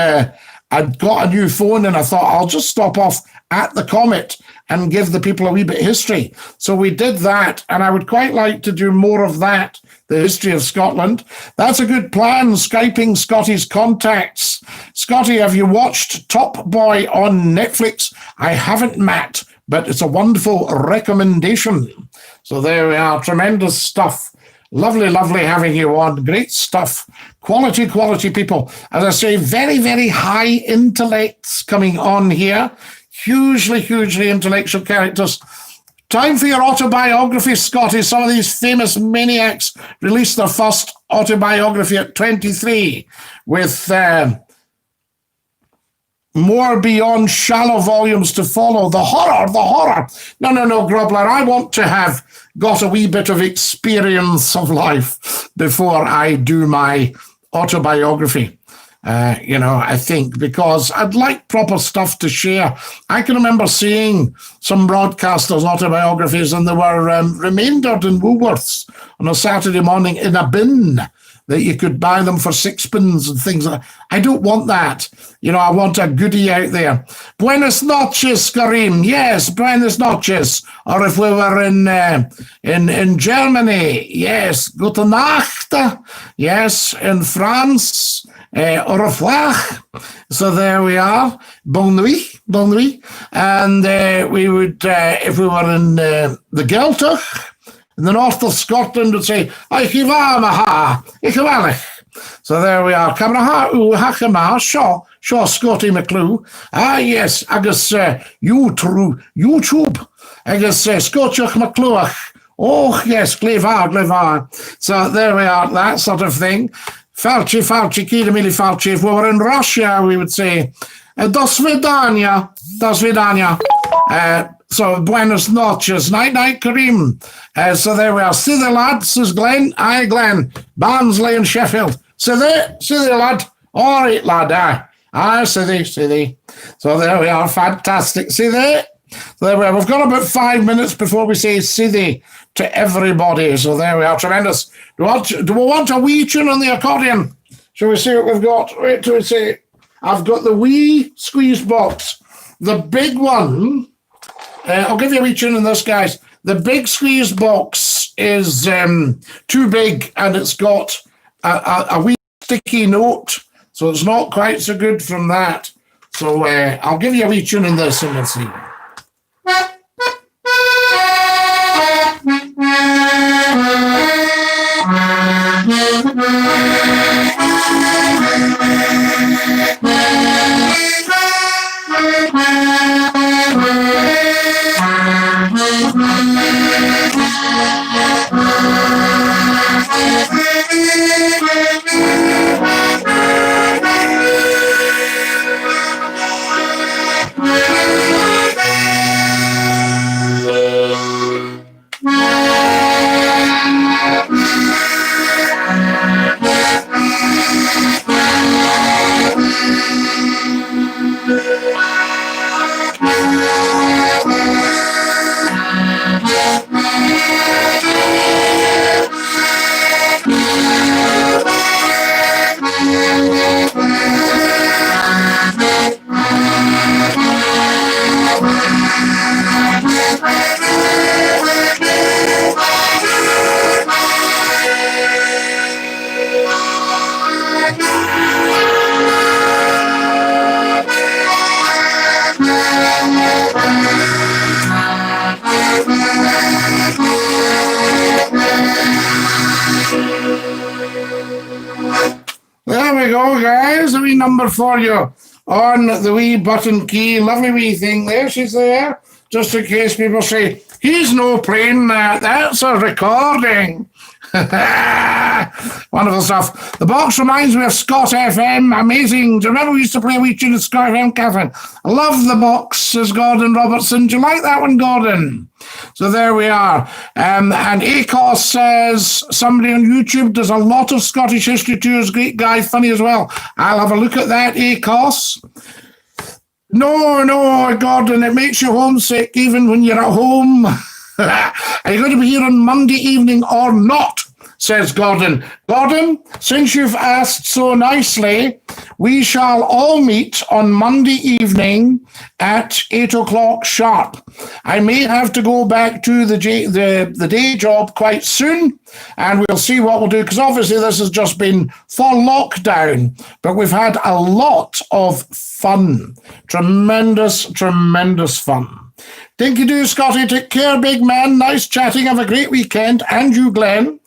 [SPEAKER 1] I'd got a new phone, and I thought I'll just stop off at the Comet and give the people a wee bit of history. So we did that, and I would quite like to do more of that, the history of Scotland. That's a good plan, Skyping Scotty's contacts. Scotty, have you watched Top Boy on Netflix? I haven't, Matt, but it's a wonderful recommendation. So there we are, tremendous stuff. Lovely, lovely having you on. Great stuff. Quality people. As I say, very, very high intellects coming on here. Hugely intellectual characters. Time for your autobiography, Scotty. Some of these famous maniacs released their first autobiography at 23 with more beyond shallow volumes to follow. The horror, the horror. No, Grobler, I want to have got a wee bit of experience of life before I do my autobiography. I think, because I'd like proper stuff to share. I can remember seeing some broadcasters' autobiographies, and they were remaindered in Woolworths on a Saturday morning in a bin that you could buy them for sixpence and things like that. I don't want that. I want a goodie out there. Buenas noches, Karim. Yes, buenas noches. Or if we were in Germany, yes, gute Nacht. Yes, in France, au revoir. So there we are. Bonne nuit, bonne nuit. And we would, if we were in the Gaeltacht, in the north of Scotland, would say, so there we are. Camera u hachama, Shaw, Scottie Mcclue. Yes, agus YouTube. Agus Scottiach Mcclue. Oh, yes, Glevar. So there we are, that sort of thing. Falchi, Kira Mili Falchi. If we were in Russia, we would say, do svidania. So, buenas noches. Night, Karim. So there we are. See the lad, says Glenn. Aye, Glenn. Barnsley and Sheffield. See the lad. All right, lad. Aye, see thee. So there we are. Fantastic. See there? So there we are. We've got about 5 minutes before we say see thee to everybody. So there we are. Tremendous. Do we want a wee tune on the accordion? Shall we see what we've got? Wait till we see. I've got the wee squeeze box. The big one. I'll give you a wee tune on this, guys. The big squeeze box is too big, and it's got a wee sticky note, so it's not quite so good from that. So I'll give you a wee tune on this, and we'll see. There we go, guys. A wee number for you on the wee button key. Lovely wee thing there. She's there. Just in case people say, he's no playing that. That's a recording. Wonderful stuff. The box reminds me of Scott FM. Amazing. Do you remember we used to play a wee tune at Scott FM, Catherine? I love the box, says Gordon Robertson. Do you like that one, Gordon? So there we are. And ACOS says, somebody on YouTube does a lot of Scottish history tours. Great guy, funny as well. I'll have a look at that, ACOS. No, Gordon, it makes you homesick even when you're at home. Are you going to be here on Monday evening or not? Says Gordon. Gordon, since you've asked so nicely, we shall all meet on Monday evening at 8 o'clock sharp. I may have to go back to the day job quite soon, and we'll see what we'll do, because obviously this has just been for lockdown, but we've had a lot of fun. Tremendous fun. Dinky-Doo, Scotty, take care, big man. Nice chatting. Have a great weekend. And you, Glenn.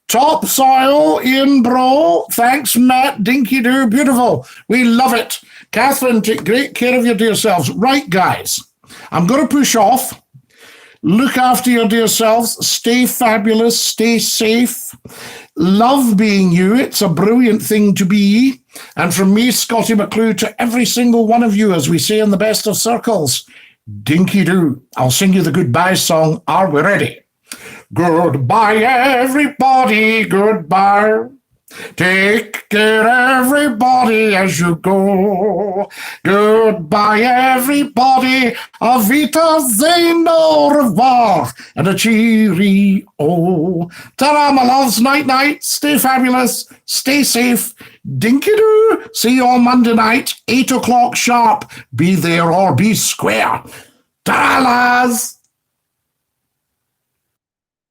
[SPEAKER 1] Topsoil, Ian Bro. Thanks, Matt. Dinky-Doo, beautiful. We love it. Catherine, take great care of your dear selves. Right, guys, I'm going to push off. Look after your dear selves. Stay fabulous. Stay safe. Love being you. It's a brilliant thing to be. And from me, Scottie Mcclue, to every single one of you, as we say in the best of circles, Dinky-Doo. I'll sing you the goodbye song. Are we ready? Goodbye, everybody, goodbye. Take care, everybody, as you go. Goodbye, everybody. Auf Wiedersehen, au revoir, and a cheerio. Ta-ra, my loves. Night-night. Stay fabulous. Stay safe. Dinky-Doo. See you on Monday night, 8 o'clock sharp. Be there or be square. Ta-ra, lads.